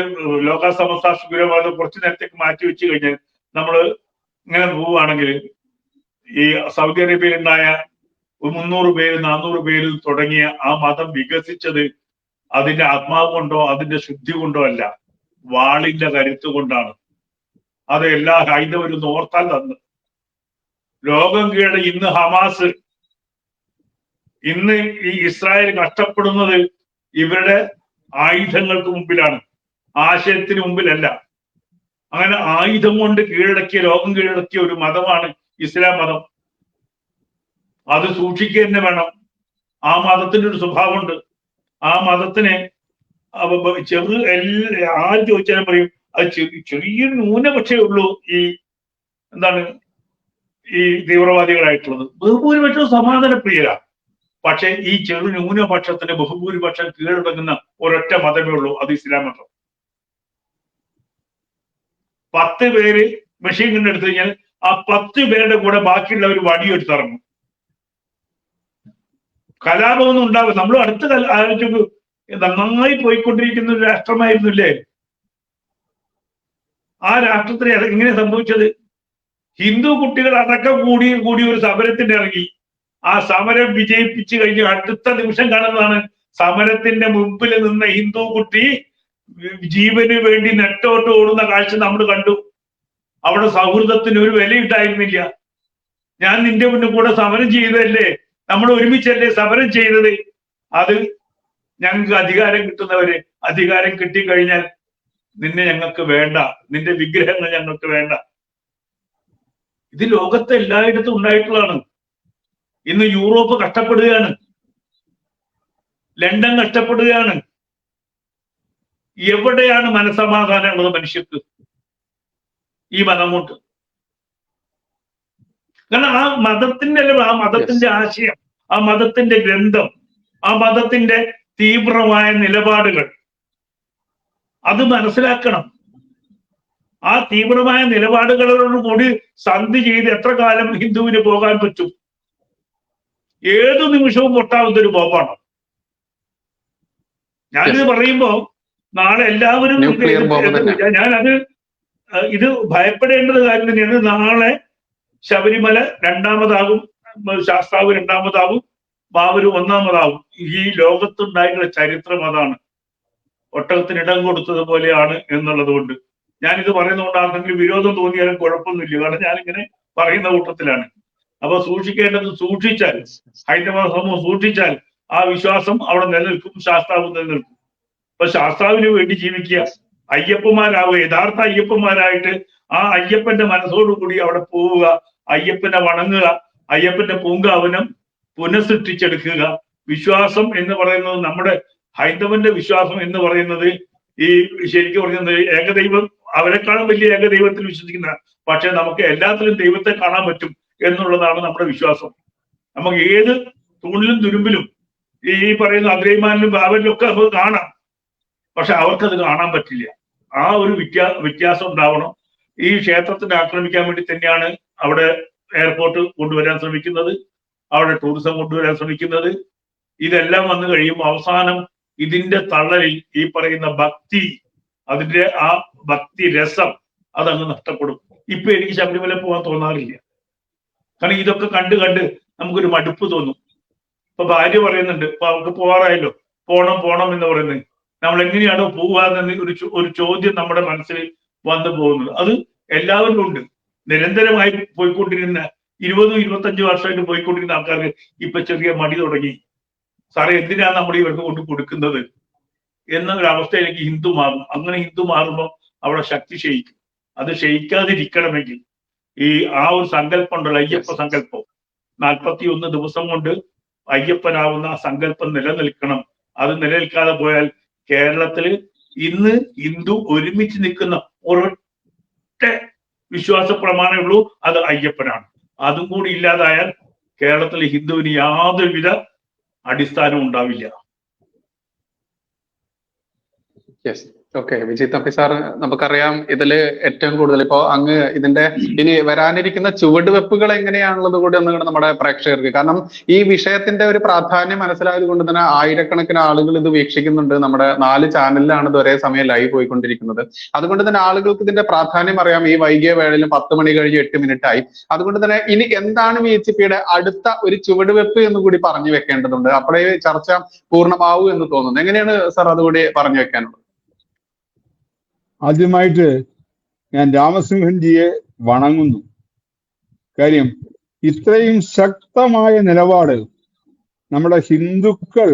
ലോകസമസ്ത ശിബിരവാദം കുറച്ചു നേരത്തേക്ക് മാറ്റി വെച്ച് കഴിഞ്ഞാൽ നമ്മൾ ഇങ്ങനെ പോവുകയാണെങ്കിൽ ഈ സൗദി അറേബ്യയിൽ ഉണ്ടായ 300 പേര് 400 പേര് തുടങ്ങിയ ആ മതം വികസിച്ചത് അതിന്റെ ആത്മാവ് കൊണ്ടോ അതിന്റെ ശുദ്ധി കൊണ്ടോ അല്ല, വാളിന്റെ കരുത്ത് കൊണ്ടാണ്. അത് എല്ലാ ഹൈന്ദവരും ഓർത്താൽ തന്നു. ലോകം കീഴെ ഇന്ന് ഹമാസ്, ഇന്ന് ഈ ഇസ്രായേൽ കഷ്ടപ്പെടുന്നത് ഇവരുടെ ആയുധങ്ങൾക്ക് മുമ്പിലാണ്, ആശയത്തിന് മുമ്പിലല്ല. അങ്ങനെ ആയുധം കൊണ്ട് കീഴടക്കിയ, ലോകം കീഴടക്കിയ ഒരു മതമാണ് ഇസ്ലാം മതം. അത് സൂക്ഷിക്കുക തന്നെ വേണം. ആ മതത്തിന്റെ ഒരു സ്വഭാവമുണ്ട്. ആ മതത്തിനെ ആര് ചോദിച്ചാലും പറയും അത് ചെറിയ ന്യൂനപക്ഷേ ഉള്ളൂ ഈ ഈ തീവ്രവാദികളായിട്ടുള്ളത്. ബഹുഭൂരിപക്ഷം സമാധാനപ്രിയരാ. പക്ഷെ ഈ ചെറു ന്യൂനപക്ഷത്തിന് ബഹുഭൂരിപക്ഷം കീഴടങ്ങുന്ന ഒരൊറ്റ മതമേ ഉള്ളൂ, അത് ഇസ്ലാം മതം. 10 പേര് മെഷീൻ ഗൺ എടുത്തു കഴിഞ്ഞാൽ ആ 10 പേരുടെ കൂടെ ബാക്കിയുള്ളവർ വടിയെടുത്തിറങ്ങും. കലാപമൊന്നും ഉണ്ടാവും. നമ്മൾ അടുത്ത ആലോചിച്ചു, നന്നായി പോയിക്കൊണ്ടിരിക്കുന്ന ഒരു രാഷ്ട്രമായിരുന്നില്ലേ ആ രാഷ്ട്രത്തിന് എങ്ങനെ സംഭവിച്ചത്? ഹിന്ദു കുട്ടികൾ അടക്കം കൂടി ഒരു സമരത്തിന് ഇറങ്ങി. ആ സമരം വിജയിപ്പിച്ചു കഴിഞ്ഞ് അടുത്ത നിമിഷം കാണുന്നതാണ് സമരത്തിന്റെ മുമ്പിൽ നിന്ന ഹിന്ദു കുട്ടി ജീവന് വേണ്ടി നെട്ടോട്ട് ഓടുന്ന കാഴ്ച നമ്മൾ കണ്ടു. അവിടെ സൗഹൃദത്തിന് ഒരു വിലയുണ്ടായിരുന്നില്ല. ഞാൻ നിന്റെ മുന്നിൽ കൂടെ സമരം ചെയ്തതല്ലേ, നമ്മൾ ഒരുമിച്ചല്ലേ സമരം ചെയ്തത്. അത് ഞങ്ങൾക്ക് അധികാരം കിട്ടുന്നവര്, അധികാരം കിട്ടിക്കഴിഞ്ഞാൽ നിന്നെ ഞങ്ങൾക്ക് വേണ്ട, നിന്റെ വിഗ്രഹങ്ങൾ ഞങ്ങൾക്ക് വേണ്ട. ഇത് ലോകത്തെ എല്ലായിടത്തും ഉണ്ടായിട്ടുള്ളതാണ്. ഇന്ന് യൂറോപ്പ് കഷ്ടപ്പെടുകയാണ്, ലണ്ടൻ കഷ്ടപ്പെടുകയാണ്. എവിടെയാണ് മനസമാധാനം ഉള്ളത് മനുഷ്യർക്ക്? ഈ മതം കൊണ്ട്. കാരണം ആ മതത്തിന്റെ ആശയം, ആ മതത്തിന്റെ ഗ്രന്ഥം, ആ മതത്തിന്റെ തീവ്രമായ നിലപാടുകൾ അത് മനസ്സിലാക്കണം. ആ തീവ്രമായ നിലപാടുകളോടുകൂടി സന്ധി ചെയ്ത് എത്ര കാലം ഹിന്ദുവിന് പോകാൻ പറ്റും? ഏതു നിമിഷവും പൊട്ടാവുന്ന ഒരു ബോംബാണ്. ഞാനിത് പറയുമ്പോ നാളെ എല്ലാവരും ന്യൂക്ലിയർ ബോംബ് തന്നെ. ഞാനത് ഇത് ഭയപ്പെടേണ്ടത് കാര്യം തന്നെയാണ്. നാളെ ശബരിമല രണ്ടാമതാകും, ശാസ്താവ് രണ്ടാമതാവും, ബാബര് ഒന്നാമതാവും. ഈ ലോകത്തുണ്ടായിട്ടുള്ള ചരിത്രം അതാണ്. ഒട്ടകത്തിന് ഇടം കൊടുത്തതുപോലെയാണ് എന്നുള്ളത് കൊണ്ട് ഞാനിത് പറയുന്നതുകൊണ്ട് ആർക്കെങ്കിലും വിരോധം തോന്നിയാലും കുഴപ്പമൊന്നുമില്ല. കാരണം ഞാനിങ്ങനെ പറയുന്ന കൂട്ടത്തിലാണ്. അപ്പൊ സൂക്ഷിക്കേണ്ടത് സൂക്ഷിച്ചാൽ, ഹൈന്ദവ സമൂഹം സൂക്ഷിച്ചാൽ ആ വിശ്വാസം അവിടെ നിലനിൽക്കും, ശാസ്താവ് നിലനിൽക്കും. അപ്പൊ ശാസ്താവിന് വേണ്ടി ജീവിക്കുക, അയ്യപ്പന്മാരാവുക, യഥാർത്ഥ അയ്യപ്പന്മാരായിട്ട് ആ അയ്യപ്പന്റെ മനസ്സോടുകൂടി അവിടെ പോവുക, അയ്യപ്പനെ വണങ്ങുക, അയ്യപ്പന്റെ പൂങ്കാവനം പുനഃസൃഷ്ടിച്ചെടുക്കുക. വിശ്വാസം എന്ന് പറയുന്നത്, നമ്മുടെ ഹൈന്ദവന്റെ വിശ്വാസം എന്ന് പറയുന്നത് ഈ ശരിക്കും പറയുന്നത് ഏകദൈവം, അവരെക്കാളും വലിയ ഏകദൈവത്തിൽ വിശ്വസിക്കുന്ന, പക്ഷെ നമുക്ക് എല്ലാത്തിലും ദൈവത്തെ കാണാൻ പറ്റും എന്നുള്ളതാണ് നമ്മുടെ വിശ്വാസം. നമുക്ക് ഏത് തൂണിലും തുരുമ്പിലും ഈ പറയുന്ന അഗ്രഹിമാനിലും ബാബരിലും ഒക്കെ നമുക്ക് കാണാം, പക്ഷെ അവർക്കത് കാണാൻ പറ്റില്ല. ആ ഒരു വ്യത്യാസം ഉണ്ടാവണം. ഈ ക്ഷേത്രത്തിനെ ആക്രമിക്കാൻ വേണ്ടി തന്നെയാണ് അവിടെ എയർപോർട്ട് കൊണ്ടുവരാൻ ശ്രമിക്കുന്നത്, അവിടെ ടൂറിസം കൊണ്ടുവരാൻ ശ്രമിക്കുന്നത്. ഇതെല്ലാം വന്നു കഴിയുമ്പോൾ അവസാനം ഇതിന്റെ തള്ളലിൽ ഈ പറയുന്ന ഭക്തി, അതിന്റെ ആ ഭക്തി രസം അതങ്ങ് നഷ്ടപ്പെടും. ഇപ്പൊ എനിക്ക് ശബരിമല പോകാൻ തോന്നാറില്ല. കാരണം ഇതൊക്കെ കണ്ട് കണ്ട് നമുക്കൊരു മടുപ്പ് തോന്നും. ഇപ്പൊ ഭാര്യ പറയുന്നുണ്ട്, ഇപ്പൊ അവർക്ക് പോകാറായല്ലോ, പോണം എന്ന് പറയുന്നത്. നമ്മൾ എങ്ങനെയാണോ പോകാന്ന് ഒരു ചോദ്യം നമ്മുടെ മനസ്സിൽ വന്നു പോകുന്നത്. അത് എല്ലാവരും ഉണ്ട്. നിരന്തരമായി പോയിക്കൊണ്ടിരുന്ന 20-25 വർഷമായിട്ട് പോയിക്കൊണ്ടിരുന്ന ആൾക്കാർക്ക് ഇപ്പൊ ചെറിയ മടി തുടങ്ങി. സാറേ എന്തിനാണ് നമ്മൾ ഇവർക്ക് കൊണ്ട് കൊടുക്കുന്നത് എന്ന ഒരു അവസ്ഥയിലേക്ക് ഹിന്ദു മാറും. അങ്ങനെ ഹിന്ദു മാറുമ്പോൾ അവിടെ ശക്തി ക്ഷയിക്കും. അത് ക്ഷയിക്കാതിരിക്കണമെങ്കിൽ ഈ ആ ഒരു സങ്കല്പം ഉണ്ടല്ലോ, അയ്യപ്പ സങ്കല്പം, 41 ദിവസം കൊണ്ട് അയ്യപ്പനാവുന്ന ആ സങ്കല്പം നിലനിൽക്കണം. അത് നിലനിൽക്കാതെ പോയാൽ കേരളത്തിൽ ഇന്ന് ഹിന്ദു ഒരുമിച്ച് നിൽക്കുന്ന ഒരൊറ്റ വിശ്വാസ പ്രമാണമേ ഉള്ളൂ, അത് അയ്യപ്പനാണ്. അതും കൂടി ഇല്ലാതായാൽ കേരളത്തിൽ ഹിന്ദുവിന് യാതൊരുവിധ അടിസ്ഥാനവും ഉണ്ടാവില്ല. Yes, okay. Vijay Thampi sir, നമുക്കറിയാം ഇതില് ഏറ്റവും കൂടുതൽ ഇപ്പോ അങ്ങ് ഇതിന്റെ ഇനി വരാനിരിക്കുന്ന ചുവടുവെപ്പുകൾ എങ്ങനെയാണുള്ളത് കൂടി ഒന്നുകൂടെ നമ്മുടെ പ്രേക്ഷകർക്ക്, കാരണം ഈ വിഷയത്തിന്റെ ഒരു പ്രാധാന്യം മനസ്സിലായത് കൊണ്ട് തന്നെ ആയിരക്കണക്കിന് ആളുകൾ ഇത് വീക്ഷിക്കുന്നുണ്ട്. നമ്മുടെ 4 ചാനലിലാണ് ഇത് ഒരേ സമയം ലൈവ് പോയിക്കൊണ്ടിരിക്കുന്നത്. അതുകൊണ്ട് തന്നെ ആളുകൾക്ക് ഇതിന്റെ പ്രാധാന്യം അറിയാം. ഈ വൈകിയ വേളയിൽ 10 മണി കഴിഞ്ഞ് 8 മിനിറ്റ് ആയി. അതുകൊണ്ട് തന്നെ ഇനി എന്താണ് VHPയുടെ അടുത്ത ഒരു ചുവടുവെപ്പ് എന്ന് കൂടി പറഞ്ഞു വെക്കേണ്ടതുണ്ട്. അപ്പോഴേ ചർച്ച പൂർണ്ണമാവൂ എന്ന് തോന്നുന്നു. എങ്ങനെയാണ് സാർ അതുകൂടി പറഞ്ഞു വെക്കാനുള്ളത്? ആദ്യമായിട്ട് ഞാൻ രാമസിംഹൻജിയെ വണങ്ങുന്നു. കാര്യം ഇത്രയും ശക്തമായ നിലപാട് നമ്മുടെ ഹിന്ദുക്കൾ,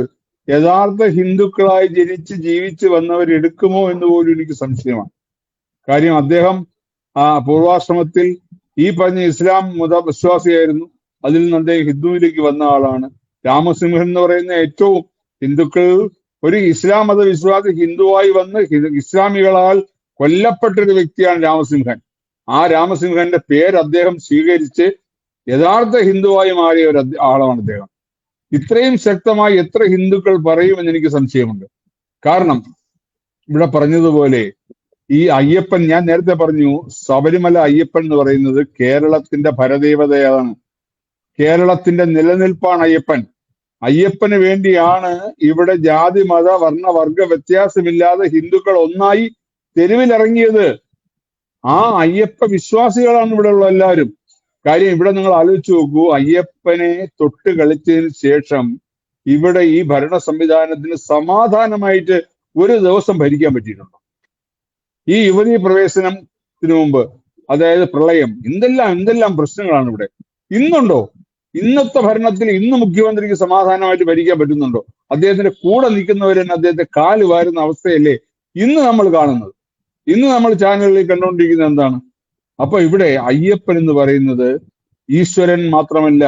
യഥാർത്ഥ ഹിന്ദുക്കളായി ജനിച്ച് ജീവിച്ചു വന്നവരെടുക്കുമോ എന്ന് പോലും എനിക്ക് സംശയമാണ്. കാര്യം അദ്ദേഹം പൂർവാശ്രമത്തിൽ ഈ പറഞ്ഞ ഇസ്ലാം മതവിശ്വാസിയായിരുന്നു. അതിൽ നിന്ന് അദ്ദേഹം ഹിന്ദുവിലേക്ക് വന്ന ആളാണ്. രാമസിംഹൻ എന്ന് പറയുന്ന ഏറ്റവും ഹിന്ദുക്കൾ, ഒരു ഇസ്ലാം മതവിശ്വാസി ഹിന്ദുവായി വന്ന് ഇസ്ലാമികളാൽ കൊല്ലപ്പെട്ട ഒരു വ്യക്തിയാണ് രാമസിംഹൻ. ആ രാമസിംഹന്റെ പേര് അദ്ദേഹം സ്വീകരിച്ച് യഥാർത്ഥ ഹിന്ദുവായി മാറിയ ഒരു ആളാണ് അദ്ദേഹം. ഇത്രയും ശക്തമായി എത്ര ഹിന്ദുക്കൾ പറയുമെന്ന് എനിക്ക് സംശയമുണ്ട്. കാരണം ഇവിടെ പറഞ്ഞതുപോലെ ഈ അയ്യപ്പൻ, ഞാൻ നേരത്തെ പറഞ്ഞു, ശബരിമല അയ്യപ്പൻ എന്ന് പറയുന്നത് കേരളത്തിന്റെ പരദേവതയാണ്. കേരളത്തിന്റെ നിലനിൽപ്പാണ് അയ്യപ്പൻ. അയ്യപ്പന് വേണ്ടിയാണ് ഇവിടെ ജാതി മത വർണ്ണ വർഗ വ്യത്യാസമില്ലാതെ ഹിന്ദുക്കൾ ഒന്നായി തെരുവിലിറങ്ങിയത്. ആ അയ്യപ്പ വിശ്വാസികളാണ് ഇവിടെ ഉള്ള എല്ലാവരും. കാര്യം ഇവിടെ നിങ്ങൾ ആലോചിച്ച് നോക്കൂ, അയ്യപ്പനെ തൊട്ട് കളിച്ചതിന് ശേഷം ഇവിടെ ഈ ഭരണ സംവിധാനത്തിന് സമാധാനമായിട്ട് ഒരു ദിവസം ഭരിക്കാൻ പറ്റിയിട്ടുണ്ടോ? ഈ യുവതീ പ്രവേശനത്തിന് മുമ്പ്, അതായത് പ്രളയം, എന്തെല്ലാം പ്രശ്നങ്ങളാണ് ഇവിടെ. ഇന്നുണ്ടോ? ഇന്നത്തെ ഭരണത്തിൽ ഇന്ന് മുഖ്യമന്ത്രിക്ക് സമാധാനമായിട്ട് ഭരിക്കാൻ പറ്റുന്നുണ്ടോ? അദ്ദേഹത്തിന്റെ കൂടെ നിൽക്കുന്നവരെന്നെ അദ്ദേഹത്തെ കാല് വാരുന്ന അവസ്ഥയല്ലേ ഇന്ന് നമ്മൾ കാണുന്നത്. ഇന്ന് നമ്മൾ ചാനലുകളിൽ കണ്ടുകൊണ്ടിരിക്കുന്നത് എന്താണ്? അപ്പൊ ഇവിടെ അയ്യപ്പൻ എന്ന് പറയുന്നത് ഈശ്വരൻ മാത്രമല്ല,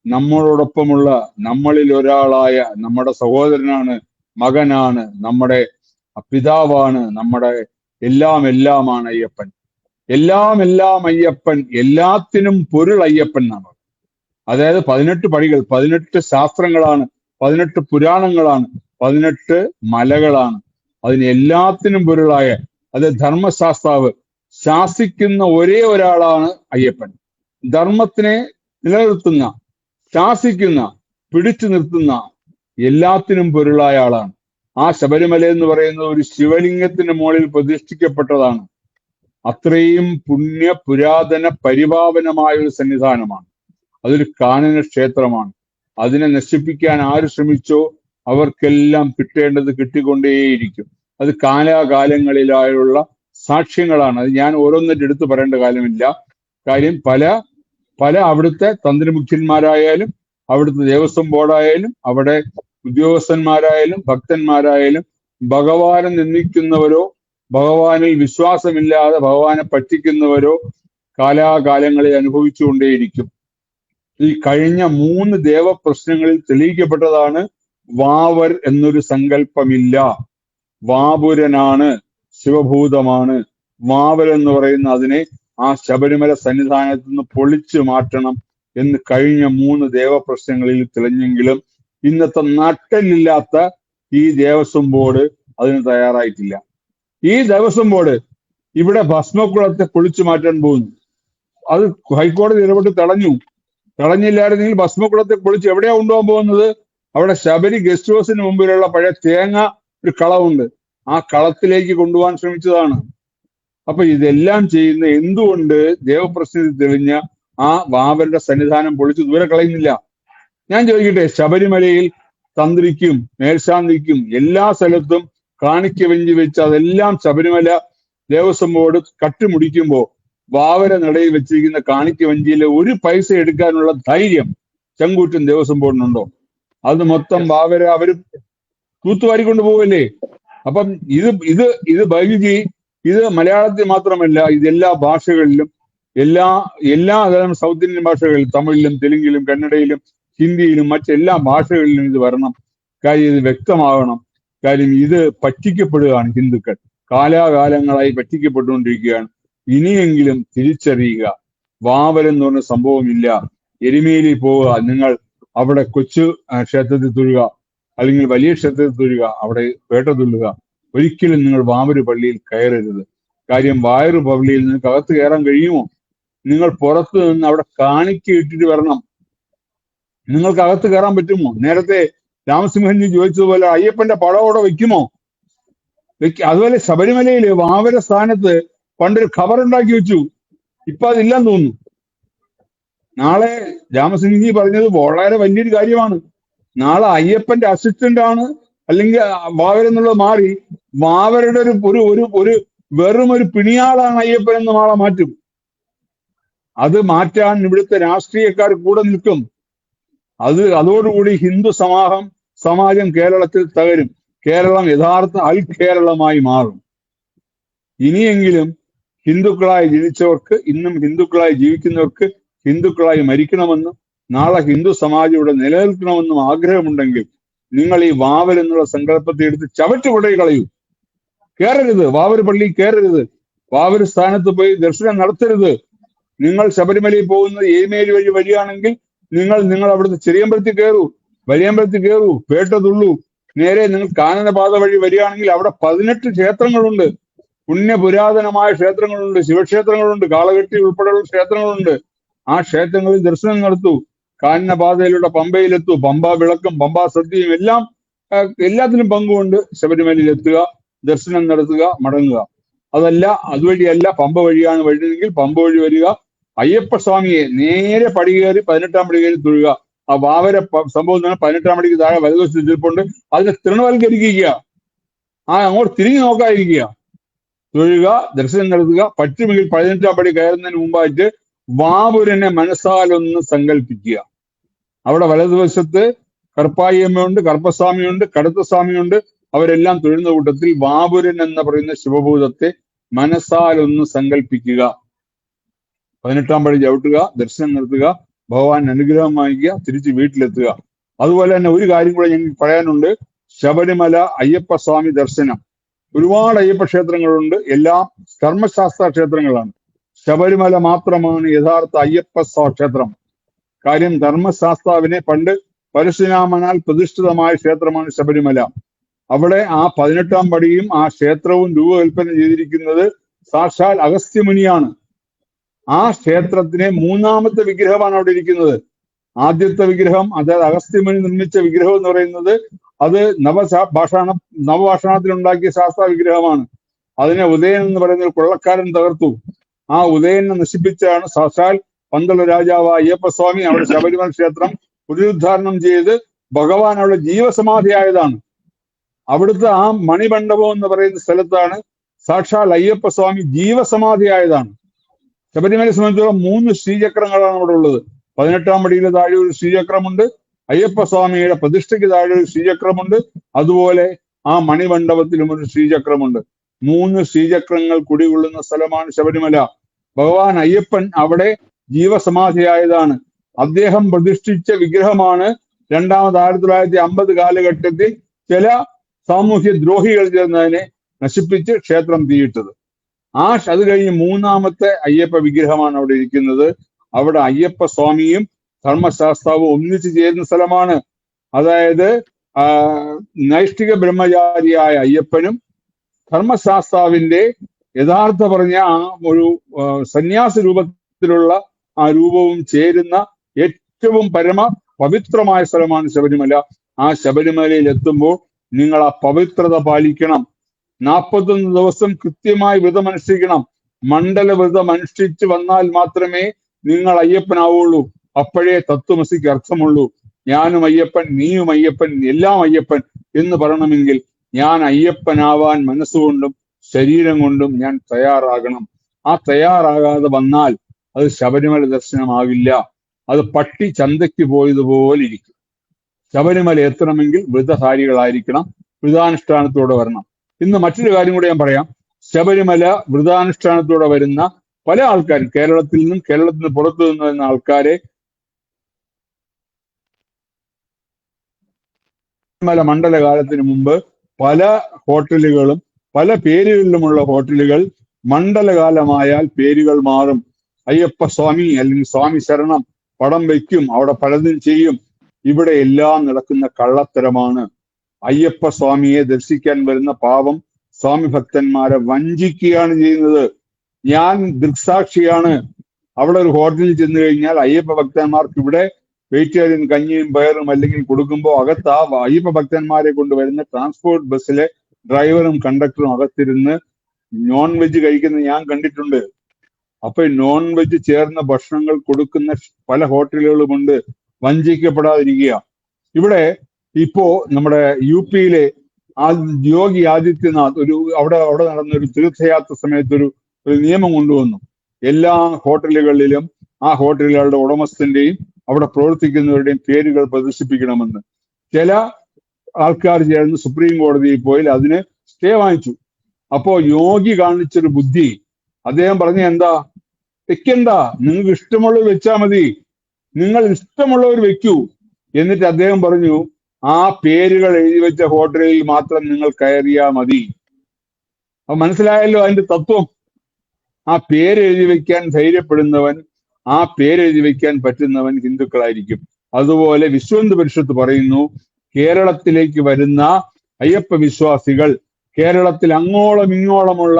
നമ്മളോടൊപ്പമുള്ള, നമ്മളിൽ ഒരാളായ നമ്മുടെ സഹോദരനാണ്, മകനാണ്, നമ്മുടെ പിതാവാണ്, നമ്മുടെ എല്ലാമാണ് അയ്യപ്പൻ. എല്ലാം അയ്യപ്പൻ, എല്ലാത്തിനും പൊരുൾ അയ്യപ്പൻ എന്നാണ്. അതായത് 18 പടികൾ, 18 ശാസ്ത്രങ്ങളാണ്, 18 പുരാണങ്ങളാണ്, 18 മലകളാണ്. അതിന് എല്ലാത്തിനും പൊരുളായ, അത് ധർമ്മശാസ്താവ് ശാസിക്കുന്ന ഒരേ ഒരാളാണ് അയ്യപ്പൻ. ധർമ്മത്തിനെ നിലനിർത്തുന്ന, ശാസിക്കുന്ന, പിടിച്ചു നിർത്തുന്ന, എല്ലാത്തിനും പൊരുളായ ആളാണ്. ആ ശബരിമല എന്ന് പറയുന്നത് ഒരു ശിവലിംഗത്തിന് മുകളിൽ പ്രതിഷ്ഠിക്കപ്പെട്ടതാണ്. അത്രയും പുണ്യ പുരാതന പരിപാവനമായ ഒരു സന്നിധാനമാണ്. അതൊരു കാനന ക്ഷേത്രമാണ്. അതിനെ നശിപ്പിക്കാൻ ആര് ശ്രമിച്ചോ അവർക്കെല്ലാം കിട്ടേണ്ടത് കിട്ടിക്കൊണ്ടേയിരിക്കും. അത് കാലാകാലങ്ങളിലായുള്ള സാക്ഷ്യങ്ങളാണ്. അത് ഞാൻ ഓരോന്നിട്ട് എടുത്തു പറയേണ്ട കാര്യമില്ല. കാര്യം പല അവിടുത്തെ തന്ത്രിമുഖ്യന്മാരായാലും അവിടുത്തെ ദേവസ്വം ബോർഡായാലും അവിടെ ഉദ്യോഗസ്ഥന്മാരായാലും ഭക്തന്മാരായാലും ഭഗവാനെ നിന്ദിക്കുന്നവരോ ഭഗവാനിൽ വിശ്വാസമില്ലാതെ ഭഗവാനെ പറ്റിക്കുന്നവരോ കാലാകാലങ്ങളിൽ അനുഭവിച്ചുകൊണ്ടേയിരിക്കും. ഈ കഴിഞ്ഞ 3 ദേവപ്രശ്നങ്ങളിൽ തെളിയിക്കപ്പെട്ടതാണ് വാവർ എന്നൊരു സങ്കല്പമില്ല. വാപുരനാണ്, ശിവഭൂതമാണ്. വാവർ എന്ന് പറയുന്ന അതിനെ ആ ശബരിമല സന്നിധാനത്ത് നിന്ന് പൊളിച്ചു മാറ്റണം എന്ന് കഴിഞ്ഞ 3 ദേവപ്രശ്നങ്ങളിൽ തെളിഞ്ഞെങ്കിലും ഇന്നത്തെ നട്ടലില്ലാത്ത ഈ ദേവസ്വം ബോർഡ് അതിന് തയ്യാറായിട്ടില്ല. ഈ ദേവസ്വം ബോർഡ് ഇവിടെ ഭസ്മക്കുളത്തെ പൊളിച്ചു മാറ്റാൻ പോകുന്നു. അത് ഹൈക്കോടതി ഇടപെട്ട് തടഞ്ഞില്ലായിരുന്നെങ്കിൽ ഭസ്മക്കുളത്തെ പൊളിച്ച് എവിടെയാ കൊണ്ടുപോകാൻ പോകുന്നത്? അവിടെ ശബരി ഗസ്റ്റ് ഹൗസിന് മുമ്പിലുള്ള പഴയ തേങ്ങ ഒരു കളമുണ്ട്, ആ കളത്തിലേക്ക് കൊണ്ടുപോകാൻ ശ്രമിച്ചതാണ്. അപ്പൊ ഇതെല്ലാം ചെയ്യുന്ന എന്തുകൊണ്ട് ദേവപ്രശ്നത്തിൽ തെളിഞ്ഞ ആ വാവരുടെ സന്നിധാനം പൊളിച്ച് ദൂരെ കളയുന്നില്ല? ഞാൻ ചോദിക്കട്ടെ, ശബരിമലയിൽ തന്ത്രിക്കും മേൽശാന്തിക്കും എല്ലാ സ്ഥലത്തും കാണിക്ക വെഞ്ചി വെച്ച് അതെല്ലാം ശബരിമല ദേവസ്വം ബോർഡ് കട്ടുമുടിക്കുമ്പോ വാവര നടയിൽ വെച്ചിരിക്കുന്ന കാണിക്ക വഞ്ചിയിലെ ഒരു പൈസ എടുക്കാനുള്ള ധൈര്യം ചെങ്കൂറ്റൻ ദേവസ്വം ബോർഡിനുണ്ടോ? അത് മൊത്തം വാവര അവര് തൂത്തുവാരിക്കൊണ്ട് പോവല്ലേ? അപ്പം ഇത് ബൈജി ഇത് മലയാളത്തിൽ മാത്രമല്ല, ഇതെല്ലാ ഭാഷകളിലും എല്ലാ തരം സൗത്ത് ഇന്ത്യൻ ഭാഷകളിലും തമിഴിലും തെലുങ്കിലും കന്നഡയിലും ഹിന്ദിയിലും മറ്റെല്ലാ ഭാഷകളിലും ഇത് വരണം. കാര്യം ഇത് വ്യക്തമാകണം. കാര്യം ഇത് പറ്റിക്കപ്പെടുകയാണ്. ഹിന്ദുക്കൾ കാലാകാലങ്ങളായി പറ്റിക്കപ്പെട്ടുകൊണ്ടിരിക്കുകയാണ്. ഇനിയെങ്കിലും തിരിച്ചറിയുക, വാവരെന്ന് പറഞ്ഞ സംഭവമില്ല. എരുമേലി പോവുക, നിങ്ങൾ അവിടെ കൊച്ചു ക്ഷേത്രത്തിൽ തൊഴുക, അല്ലെങ്കിൽ വലിയ ക്ഷേത്രത്തിൽ തൊഴുക, അവിടെ പേട്ട തുള്ളുക. ഒരിക്കലും നിങ്ങൾ വാവര് പള്ളിയിൽ കയറരുത്. കാര്യം വായൂർ പള്ളിയിൽ നിങ്ങൾക്ക് അകത്ത് കയറാൻ കഴിയുമോ? നിങ്ങൾ പുറത്ത് നിന്ന് അവിടെ കാണിക്ക ഇട്ടിട്ട് വരണം. നിങ്ങൾക്ക് അകത്ത് കയറാൻ പറ്റുമോ? നേരത്തെ രാമസിംഹൻജി ചോദിച്ചതുപോലെ അയ്യപ്പന്റെ പടം അവിടെ വെക്കുമോ? അതുപോലെ ശബരിമലയില് വാവര സ്ഥാനത്ത് പണ്ടൊരു ഖബറുണ്ടാക്കി വെച്ചു. ഇപ്പൊ അതില്ലെന്ന് തോന്നുന്നു. നാളെ രാമസിംഹൻജി പറഞ്ഞത് വളരെ വലിയൊരു കാര്യമാണ്. നാളെ അയ്യപ്പന്റെ അസിസ്റ്റന്റ് ആണ് അല്ലെങ്കിൽ വാവരെന്നുള്ളത് മാറി വാവരുടെ ഒരു വെറും ഒരു പിണിയാളാണ് അയ്യപ്പൻ എന്ന് നാളെ മാറ്റും. അത് മാറ്റാൻ ഇവിടുത്തെ രാഷ്ട്രീയക്കാർ കൂടെ നിൽക്കും. അതോടുകൂടി ഹിന്ദു സമാജം കേരളത്തിൽ തകരും. കേരളം യഥാർത്ഥ കേരളമായി മാറും. ഇനിയെങ്കിലും ഹിന്ദുക്കളായി ജനിച്ചവർക്ക്, ഇന്നും ഹിന്ദുക്കളായി ജീവിക്കുന്നവർക്ക് ഹിന്ദുക്കളായി മരിക്കണമെന്നും നാളെ ഹിന്ദു സമാജം ഇവിടെ നിലനിൽക്കണമെന്നും ആഗ്രഹമുണ്ടെങ്കിൽ നിങ്ങൾ ഈ വാവൽ എന്നുള്ള സങ്കല്പത്തെ എടുത്ത് ചവറ്റുപുടയിൽ കളയൂ. കയറരുത്, വാവർ പള്ളി കയറരുത്, വാവർ സ്ഥാനത്ത് പോയി ദർശനം നടത്തരുത്. നിങ്ങൾ ശബരിമലയിൽ പോകുന്നത് എരുമേലി വഴി വരികയാണെങ്കിൽ നിങ്ങൾ അവിടുത്തെ ചെറിയമ്പലത്തിൽ കയറൂ, വലിയമ്പലത്തിൽ കയറൂ, പേട്ട തുള്ളൂ. നേരെ നിങ്ങൾ കാനനപാത വഴി വരികയാണെങ്കിൽ അവിടെ 18 ക്ഷേത്രങ്ങളുണ്ട്, പുണ്യപുരാതനമായ ക്ഷേത്രങ്ങളുണ്ട്, ശിവക്ഷേത്രങ്ങളുണ്ട്, കാളകെട്ടി ഉൾപ്പെടെയുള്ള ക്ഷേത്രങ്ങളുണ്ട്. ആ ക്ഷേത്രങ്ങളിൽ ദർശനം നടത്തൂ. കാനനപാതയിലൂടെ പമ്പയിലെത്തൂ. പമ്പാ വിളക്കും പമ്പാ സദ്യയും എല്ലാത്തിനും പങ്കുകൊണ്ട് ശബരിമലയിൽ എത്തുക, ദർശനം നടത്തുക, മടങ്ങുക. അതുവഴിയല്ല പമ്പ വഴിയാണ് വഴിയെങ്കിൽ പമ്പ വഴി വരിക. അയ്യപ്പസ്വാമിയെ നേരെ പടി കയറി 18-ാം പടി കയറി തൊഴുക. ആ വാവര സംഭവം തന്നെ 18-ാം പടിക്ക് താഴെ വലതുവശത്ത് ഇരിപ്പുണ്ട്. അതിനെ തൃണവൽക്കരിക്കുക, അങ്ങോട്ട് തിരിഞ്ഞു നോക്കാതിരിക്കുക, തൊഴുക, ദർശനം നടത്തുക. പറ്റുമെങ്കിൽ 18-ാം പടി കയറുന്നതിന് മുമ്പായിട്ട് വാവുരനെ മനസ്സാലൊന്ന് സങ്കല്പിക്കുക. അവിടെ വലതുവശത്ത് കറുപ്പായിയമ്മയുണ്ട്, കറുപ്പസ്വാമിയുണ്ട്, കടുത്തസ്വാമിയുണ്ട്. അവരെല്ലാം തൊഴുന്ന കൂട്ടത്തിൽ വാവുരൻ എന്ന് പറയുന്ന ശിവഭൂതത്തെ മനസ്സാലൊന്ന് സങ്കല്പിക്കുക. 18-ാം പടി ചവിട്ടുക, ദർശനം നടത്തുക, ഭഗവാൻ അനുഗ്രഹം വാങ്ങിക്കുക, തിരിച്ച് വീട്ടിലെത്തുക. അതുപോലെ തന്നെ ഒരു കാര്യം കൂടെ ഞങ്ങൾക്ക് പറയാനുണ്ട്. ശബരിമല അയ്യപ്പസ്വാമി ദർശനം, ഒരുപാട് അയ്യപ്പ ക്ഷേത്രങ്ങളുണ്ട്, എല്ലാം കർമ്മശാസ്ത്ര ക്ഷേത്രങ്ങളാണ്. ശബരിമല മാത്രമാണ് യഥാർത്ഥ അയ്യപ്പ ക്ഷേത്രം. കാര്യം ധർമ്മശാസ്താവിനെ പണ്ട് പരശുരാമനാൽ പ്രതിഷ്ഠിതമായ ക്ഷേത്രമാണ് ശബരിമല. അവിടെ ആ 18-ാം പടിയും ആ ക്ഷേത്രവും രൂപകൽപ്പന ചെയ്തിരിക്കുന്നത് സാക്ഷാൽ അഗസ്ത്യമുനിയാണ്. ആ ക്ഷേത്രത്തിനെ 3ാമത്തെ വിഗ്രഹമാണ് അവിടെ ഇരിക്കുന്നത്. ആദ്യത്തെ വിഗ്രഹം, അതായത് അഗസ്ത്യമുനി നിർമ്മിച്ച വിഗ്രഹം എന്ന് പറയുന്നത് അത് നവഭാഷണത്തിൽ ഉണ്ടാക്കിയ ശാസ്ത്ര വിഗ്രഹമാണ്. അതിനെ ഉദയൻ എന്ന് പറയുന്ന ഒരു കൊള്ളക്കാരൻ തകർത്തു. ആ ഉദയനെ നശിപ്പിച്ചാണ് സാക്ഷാൽ പന്തള രാജാവ് അയ്യപ്പസ്വാമി അവിടെ ശബരിമല ക്ഷേത്രം പുനരുദ്ധാരണം ചെയ്ത് ഭഗവാൻ അവിടെ ജീവസമാധിയായതാണ്. അവിടുത്തെ ആ മണിമണ്ഡപം എന്ന് പറയുന്ന സ്ഥലത്താണ് സാക്ഷാൽ അയ്യപ്പസ്വാമി ജീവസമാധിയായതാണ്. ശബരിമലയെ സംബന്ധിച്ചിടത്തോളം 3 ശ്രീചക്രങ്ങളാണ് അവിടെ ഉള്ളത്. 18-ാം പടിയിലെ താഴെ ഒരു ശ്രീചക്രമുണ്ട്, അയ്യപ്പസ്വാമിയുടെ പ്രതിഷ്ഠയ്ക്ക് താഴെ ഒരു ശ്രീചക്രമുണ്ട്, അതുപോലെ ആ മണിമണ്ഡപത്തിലും ഒരു ശ്രീചക്രമുണ്ട്. 3 ശ്രീചക്രങ്ങൾ കുടികൊള്ളുന്ന സ്ഥലമാണ് ശബരിമല. ഭഗവാൻ അയ്യപ്പൻ അവിടെ ജീവസമാധിയായതാണ്. അദ്ദേഹം പ്രതിഷ്ഠിച്ച വിഗ്രഹമാണ് രണ്ടാമത് 1950 കാലഘട്ടത്തിൽ ചില സാമൂഹ്യ ദ്രോഹികൾ ചേർന്നതിനെ നശിപ്പിച്ച് ക്ഷേത്രം തീയിട്ടത്. അത് കഴിഞ്ഞ് 3-ാമത്തെ അയ്യപ്പ വിഗ്രഹമാണ് അവിടെ ഇരിക്കുന്നത്. അവിടെ അയ്യപ്പ സ്വാമിയും ധർമ്മശാസ്താവും ഒന്നിച്ചു ചേരുന്ന സ്ഥലമാണ്. അതായത് നൈഷ്ഠിക ബ്രഹ്മചാരിയായ അയ്യപ്പനും ധർമ്മശാസ്താവിന്റെ യഥാർത്ഥ പറഞ്ഞ ആ ഒരു സന്യാസ രൂപത്തിലുള്ള ആ രൂപവും ചേരുന്ന ഏറ്റവും പരമ പവിത്രമായ സ്ഥലമാണ് ശബരിമല. ആ ശബരിമലയിൽ എത്തുമ്പോൾ നിങ്ങൾ ആ പവിത്രത പാലിക്കണം. 41 ദിവസം കൃത്യമായി വ്രതം അനുഷ്ഠിക്കണം. മണ്ഡല വ്രതം അനുഷ്ഠിച്ച് വന്നാൽ മാത്രമേ നിങ്ങൾ അയ്യപ്പനാവുള്ളൂ. അപ്പോഴേ തത്വമസിക്ക് അർത്ഥമുള്ളൂ. ഞാനും അയ്യപ്പൻ, നീയും അയ്യപ്പൻ, എല്ലാം അയ്യപ്പൻ എന്ന് പറയണമെങ്കിൽ ഞാൻ അയ്യപ്പനാവാൻ മനസ്സുകൊണ്ടും ശരീരം കൊണ്ടും ഞാൻ തയ്യാറാകണം. ആ തയ്യാറാകാതെ വന്നാൽ അത് ശബരിമല ദർശനമാകില്ല. അത് പട്ടി ചന്തയ്ക്ക് പോയതുപോലെ ഇരിക്കും. ശബരിമല എത്തണമെങ്കിൽ വ്രതധാരികളായിരിക്കണം, വ്രതാനുഷ്ഠാനത്തോടെ വരണം. ഇന്ന് മറ്റൊരു കാര്യം കൂടെ ഞാൻ പറയാം. ശബരിമല വ്രതാനുഷ്ഠാനത്തോടെ വരുന്ന പല ആൾക്കാരും കേരളത്തിൽ നിന്നും കേരളത്തിന് പുറത്തു നിന്ന് വരുന്ന ആൾക്കാരെ ശബരിമല മണ്ഡലകാലത്തിന് മുമ്പ് പല ഹോട്ടലുകളും പല പേരുകളിലുമുള്ള ഹോട്ടലുകൾ മണ്ഡലകാലമായാൽ പേരുകൾ മാറും. അയ്യപ്പ സ്വാമി അല്ലെങ്കിൽ സ്വാമി ശരണം പടം വയ്ക്കും, അവിടെ പലതും ചെയ്യും. ഇവിടെ എല്ലാം നടക്കുന്ന കള്ളത്തരമാണ്. അയ്യപ്പ സ്വാമിയെ ദർശിക്കാൻ വരുന്ന പാവം സ്വാമി ഭക്തന്മാരെ വഞ്ചിക്കുകയാണ് ചെയ്യുന്നത്. ഞാൻ ദൃക്സാക്ഷിയാണ്. അവിടെ ഒരു ഹോട്ടലിൽ ചെന്ന് കഴിഞ്ഞാൽ അയ്യപ്പ ഭക്തന്മാർക്ക് ഇവിടെ വെജിറ്റേറിയൻ കഞ്ഞിയും പയറും അല്ലെങ്കിൽ കൊടുക്കുമ്പോൾ അകത്ത് ആ അയ്യപ്പ ഭക്തന്മാരെ കൊണ്ടുവരുന്ന ട്രാൻസ്പോർട്ട് ബസ്സിലെ ഡ്രൈവറും കണ്ടക്ടറും അകത്തിരുന്ന് നോൺ വെജ് കഴിക്കുന്നത് ഞാൻ കണ്ടിട്ടുണ്ട്. അപ്പൊ നോൺ വെജ് ചേർന്ന ഭക്ഷണങ്ങൾ കൊടുക്കുന്ന പല ഹോട്ടലുകളുമുണ്ട്. വഞ്ചിക്കപ്പെടാതിരിക്കുക. ഇവിടെ ഇപ്പോ നമ്മുടെ UP-യിലെ യോഗി ആദിത്യനാഥ് അവിടെ നടന്ന ഒരു തീർത്ഥയാത്ര സമയത്ത് ഒരു നിയമം കൊണ്ടുവന്നു. എല്ലാ ഹോട്ടലുകളിലും ആ ഹോട്ടലുകളുടെ ഉടമസ്ഥന്റെയും അവിടെ പ്രവർത്തിക്കുന്നവരുടെയും പേരുകൾ പ്രദർശിപ്പിക്കണമെന്ന്. ചില ആൾക്കാർ ചേർന്ന് സുപ്രീം കോടതിയിൽ പോയി അതിന് സ്റ്റേ വാങ്ങിച്ചു. അപ്പോ യോഗി കാണിച്ചൊരു ബുദ്ധി, അദ്ദേഹം പറഞ്ഞ എന്താ, വെക്കണ്ട, നിങ്ങൾക്ക് ഇഷ്ടമുള്ളവർ വെച്ചാൽ മതി, നിങ്ങൾ ഇഷ്ടമുള്ളവർ വെക്കൂ. എന്നിട്ട് അദ്ദേഹം പറഞ്ഞു, ആ പേരുകൾ എഴുതി വെച്ച ഹോട്ടലിൽ മാത്രം നിങ്ങൾ കയറിയാൽ മതി. അപ്പൊ മനസ്സിലായല്ലോ അതിന്റെ തത്വം. ആ പേര് എഴുതി വെക്കാൻ ധൈര്യപ്പെടുന്നവൻ, ആ പേരെഴുതി വെക്കാൻ പറ്റുന്നവൻ ഹിന്ദുക്കളായിരിക്കും. അതുപോലെ വിശ്വഹിന്ദു പരിഷത്ത് പറയുന്നു, കേരളത്തിലേക്ക് വരുന്ന അയ്യപ്പ വിശ്വാസികൾ കേരളത്തിൽ അങ്ങോളം ഇങ്ങോളമുള്ള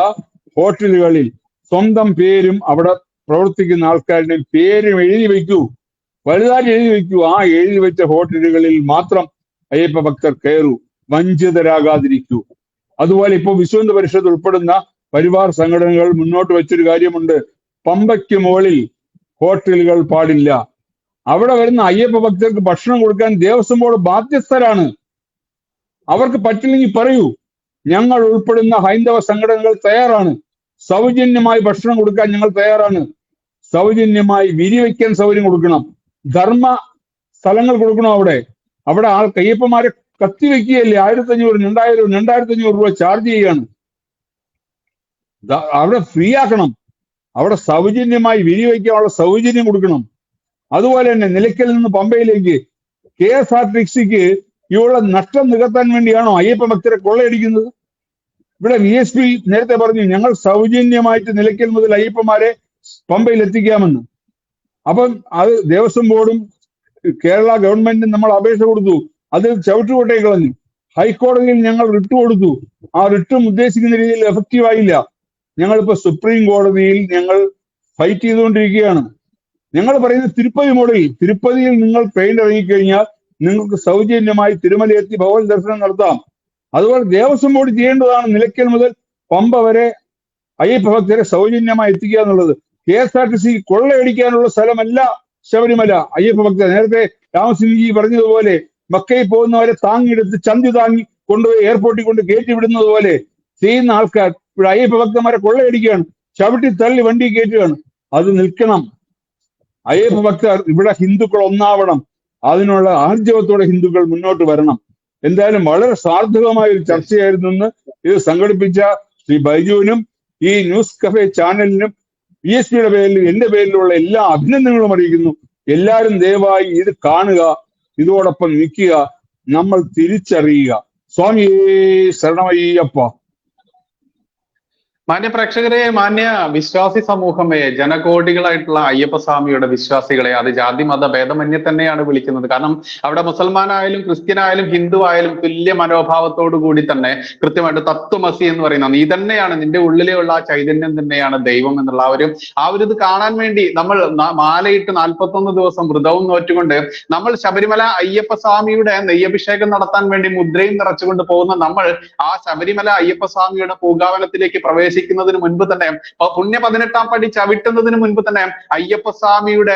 ഹോട്ടലുകളിൽ സ്വന്തം പേരും അവിടെ പ്രവർത്തിക്കുന്ന ആൾക്കാരുടെയും പേരും എഴുതി വയ്ക്കൂ, വലുതായി എഴുതി വയ്ക്കൂ. ആ എഴുതി വെച്ച ഹോട്ടലുകളിൽ മാത്രം അയ്യപ്പ ഭക്തർ കയറൂ, വഞ്ചിതരാകാതിരിക്കൂ. അതുപോലെ ഇപ്പോൾ വിശ്വഹിന്ദു പരിഷത്ത് ഉൾപ്പെടുന്ന പരിവാർ സംഘടനകൾ മുന്നോട്ട് വെച്ചൊരു കാര്യമുണ്ട്. പമ്പയ്ക്ക് മുകളിൽ ഹോട്ടലുകൾ പാടില്ല. അവിടെ വരുന്ന അയ്യപ്പ ഭക്തർക്ക് ഭക്ഷണം കൊടുക്കാൻ ദേവസ്വം ബോർഡ് ബാധ്യസ്ഥരാണ്. അവർക്ക് പറ്റില്ലെങ്കിൽ പറയൂ, ഞങ്ങൾ ഉൾപ്പെടുന്ന ഹൈന്ദവ സംഘടനകൾ തയ്യാറാണ്, സൗജന്യമായി ഭക്ഷണം കൊടുക്കാൻ ഞങ്ങൾ തയ്യാറാണ്. സൗജന്യമായി വിരിവയ്ക്കാൻ സൗകര്യം കൊടുക്കണം, ധർമ്മ സ്ഥലങ്ങൾ കൊടുക്കണം. അവിടെ അയ്യപ്പന്മാരെ കത്തിവെക്കുകയല്ലേ, 1500, 2000, 2500 രൂപ ചാർജ് ചെയ്യുകയാണ്. അവിടെ ഫ്രീ ആക്കണം. അവിടെ സൗജന്യമായി വിരിവയ്ക്കാനുള്ള സൗജന്യം കൊടുക്കണം. അതുപോലെ തന്നെ നിലയ്ക്കൽ നിന്ന് പമ്പയിലേക്ക് KSRTCക്ക് ഇവിടെ നഷ്ടം നികത്താൻ വേണ്ടിയാണോ അയ്യപ്പ ഭക്തരെ കൊള്ളയടിക്കുന്നത്? ഇവിടെ VSP നേരത്തെ പറഞ്ഞു, ഞങ്ങൾ സൗജന്യമായിട്ട് നിലയ്ക്കൽ മുതൽ അയ്യപ്പന്മാരെ പമ്പയിൽ എത്തിക്കാമെന്ന്. അപ്പം അത് ദേവസ്വം ബോർഡും കേരള ഗവൺമെന്റും നമ്മൾ അപേക്ഷ കൊടുത്തു, അത് ചവിട്ടുകൊട്ടേ കളഞ്ഞു. ഹൈക്കോടതിയിൽ ഞങ്ങൾ റിട്ട് കൊടുത്തു, ആ റിട്ടും ഉദ്ദേശിക്കുന്ന രീതിയിൽ എഫക്റ്റീവ് ആയില്ല. ഞങ്ങളിപ്പോ സുപ്രീം കോടതിയിൽ ഞങ്ങൾ ഫൈറ്റ് ചെയ്തുകൊണ്ടിരിക്കുകയാണ്. ഞങ്ങൾ പറയുന്നത് തിരുപ്പതി മോഡലിൽ, തിരുപ്പതിയിൽ നിങ്ങൾ ട്രെയിൻ ഇറങ്ങിക്കഴിഞ്ഞാൽ നിങ്ങൾക്ക് സൗജന്യമായി തിരുമലയെത്തി ഭഗവത് ദർശനം നടത്താം. അതുപോലെ ദേവസ്വം ബോർഡ് ചെയ്യേണ്ടതാണ് നിലയ്ക്കൽ മുതൽ പമ്പ വരെ അയ്യപ്പ ഭക്തരെ സൗജന്യമായി എത്തിക്കുക എന്നുള്ളത്. KSRTC കൊള്ളയടിക്കാനുള്ള സ്ഥലമല്ല ശബരിമല. അയ്യപ്പ ഭക്തർ നേരത്തെ രാമസിംഹജി പറഞ്ഞതുപോലെ മക്കയിൽ പോകുന്നവരെ താങ്ങിയെടുത്ത് ചന്തി താങ്ങി കൊണ്ടുപോയി എയർപോർട്ടിൽ കൊണ്ട് കയറ്റി വിടുന്നത് പോലെ ചെയ്യുന്ന ആൾക്കാർ ഇവിടെ അയ്യപ്പ ഭക്തന്മാരെ കൊള്ളയടിക്കുകയാണ്, ചവിട്ടി തള്ളി വണ്ടി കയറ്റുകയാണ്. അത് നിൽക്കണം. അയ്യപ്പ ഭക്തർ ഇവിടെ ഹിന്ദുക്കൾ ഒന്നാവണം. അതിനുള്ള ആർജവത്തോടെ ഹിന്ദുക്കൾ മുന്നോട്ട് വരണം. എന്തായാലും വളരെ സാർത്ഥകമായ ഒരു ചർച്ചയായിരുന്നു ഇന്ന്. ഇത് സംഘടിപ്പിച്ച ശ്രീ ബൈജുവിനും ഈ ന്യൂസ് കഫേ ചാനലിനും PSPയുടെ പേരിലും എന്റെ പേരിലുള്ള എല്ലാ അഭിനന്ദനങ്ങളും അറിയിക്കുന്നു. എല്ലാവരും ദയവായി ഇത് കാണുക, ഇതോടൊപ്പം നിൽക്കുക, നമ്മൾ തിരിച്ചറിയുക. സ്വാമിയേ ശരണമയ്യപ്പ. മാന്യ പ്രേക്ഷകരെ, മാന്യ വിശ്വാസി സമൂഹമേ, ജനകോടികളായിട്ടുള്ള അയ്യപ്പസ്വാമിയുടെ വിശ്വാസികളെ, അത് ജാതി മത ഭേദമന്യേ തന്നെയാണ് വിളിക്കുന്നത്. കാരണം അവിടെ മുസൽമാനായാലും ക്രിസ്ത്യനായാലും ഹിന്ദു ആയാലും തുല്യ മനോഭാവത്തോടു കൂടി തന്നെ കൃത്യമായിട്ട് തത്വമസി എന്ന് പറയുന്ന നീ തന്നെയാണ്, നിന്റെ ഉള്ളിലുള്ള ആ ചൈതന്യം തന്നെയാണ് ദൈവം എന്നുള്ള ആ ഒരു ഇത് കാണാൻ വേണ്ടി നമ്മൾ മാലയിട്ട് 41 ദിവസം വ്രതവും നോറ്റുകൊണ്ട് നമ്മൾ ശബരിമല അയ്യപ്പസ്വാമിയുടെ നെയ്യഭിഷേകം നടത്താൻ വേണ്ടി മുദ്രയും നിറച്ചുകൊണ്ട് പോകുന്ന നമ്മൾ ആ ശബരിമല അയ്യപ്പസ്വാമിയുടെ പൂങ്കാവനത്തിലേക്ക് പ്രവേശിക്കുന്നതിന് മുൻപ് തന്നെ, പുണ്യ 18-ാം പടി ചവിട്ടുന്നതിന് മുൻപ് തന്നെ അയ്യപ്പസ്വാമിയുടെ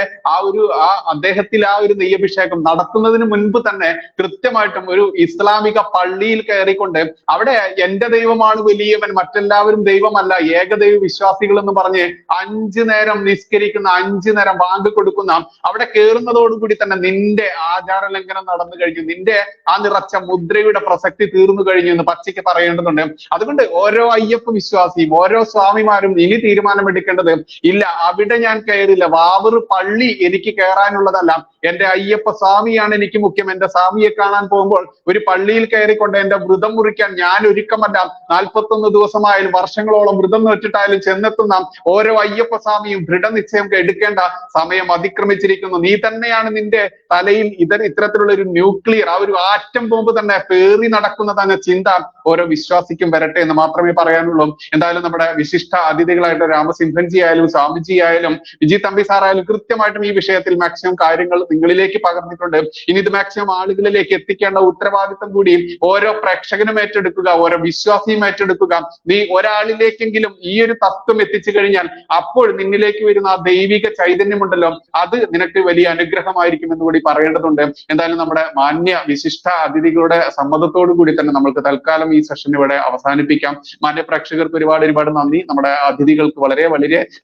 അദ്ദേഹത്തിൽ ആ ഒരു നെയ്യഭിഷേകം നടത്തുന്നതിന് മുൻപ് തന്നെ കൃത്യമായിട്ടും ഒരു ഇസ്ലാമിക പള്ളിയിൽ കയറിക്കൊണ്ട് അവിടെ എന്റെ ദൈവമാണ് വലിയവൻ, മറ്റെല്ലാവരും ദൈവമല്ല, ഏകദൈവ വിശ്വാസികൾ എന്ന് പറഞ്ഞ് 5 നേരം നിസ്കരിക്കുന്ന, 5 നേരം ബാങ്ക് കൊടുക്കുന്ന അവിടെ കയറുന്നതോടുകൂടി തന്നെ നിന്റെ ആചാര ലംഘനം നടന്നു കഴിഞ്ഞു, നിന്റെ ആ നിറച്ച മുദ്രയുടെ പ്രസക്തി തീർന്നു കഴിഞ്ഞു എന്ന് പച്ചയ്ക്ക് പറയേണ്ടതുണ്ട്. അതുകൊണ്ട് ഓരോ അയ്യപ്പ വിശ്വാസിയും ഓരോ സ്വാമിമാരും ഇനി തീരുമാനമെടുക്കേണ്ടത്, ഇല്ല അവിടെ ഞാൻ കയറില്ല, വാവൂർ പള്ളി എനിക്ക് കയറാനുള്ളതല്ല, എന്റെ അയ്യപ്പ സ്വാമിയാണ് എനിക്ക് മുഖ്യം. എന്റെ സ്വാമിയെ കാണാൻ പോകുമ്പോൾ ഒരു പള്ളിയിൽ കയറിക്കൊണ്ട് എന്റെ വ്രതം മുറിക്കാൻ ഞാൻ ഒരുക്കമല്ല. 41 ദിവസമായാലും വർഷങ്ങളോളം വ്രതം നോറ്റിട്ടായാലും ചെന്നെത്തുന്ന ഓരോ അയ്യപ്പ സ്വാമിയും ദൃഢനിശ്ചയം എടുക്കേണ്ട സമയം അതിക്രമിച്ചിരിക്കുന്നു. നീ തന്നെയാണ് നിന്റെ തലയിൽ ഇത്തരത്തിലുള്ള ഒരു ന്യൂക്ലിയർ, ആ ഒരു ആറ്റം ബോംബ് തന്നെ പേറി നടക്കുന്നതെന്ന ചിന്ത ഓരോ വിശ്വാസിക്കും വരട്ടെ എന്ന് മാത്രമേ പറയാനുള്ളൂ. എന്തായാലും നമ്മുടെ വിശിഷ്ട അതിഥികളായിട്ട് രാമസിംഹൻജി ആയാലും സ്വാമിജി ആയാലും വിജി തമ്പി സാറായാലും കൃത്യമായിട്ടും ഈ വിഷയത്തിൽ മാക്സിമം കാര്യങ്ങൾ നിങ്ങളിലേക്ക് പകർന്നിട്ടുണ്ട്. ഇനി ഇത് മാക്സിമം ആളുകളിലേക്ക് എത്തിക്കേണ്ട ഉത്തരവാദിത്വം കൂടി ഓരോ പ്രേക്ഷകനും ഏറ്റെടുക്കുക, ഓരോ വിശ്വാസിയും ഏറ്റെടുക്കുക. നീ ഒരാളിലേക്കെങ്കിലും ഈ ഒരു തത്വം എത്തിച്ചു കഴിഞ്ഞാൽ അപ്പോൾ നിന്നിലേക്ക് വരുന്ന ആ ദൈവിക ചൈതന്യമുണ്ടല്ലോ, അത് നിനക്ക് വലിയ അനുഗ്രഹമായിരിക്കും എന്ന് കൂടി പറയേണ്ടതുണ്ട്. എന്തായാലും നമ്മുടെ മാന്യ വിശിഷ്ട അതിഥികളുടെ സമ്മതത്തോടു കൂടി തന്നെ നമ്മൾക്ക് തൽക്കാലം ഈ സെഷൻ ഇവിടെ അവസാനിപ്പിക്കാം. മാന്യ പ്രേക്ഷകർക്ക് ഒരുപാട് നന്ദി. നമ്മുടെ അതിഥികൾക്ക്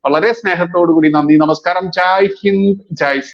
വളരെ സ്നേഹത്തോടു കൂടി നന്ദി. നമസ്കാരം. ജയ് ഹിന്ദ്, ജയ്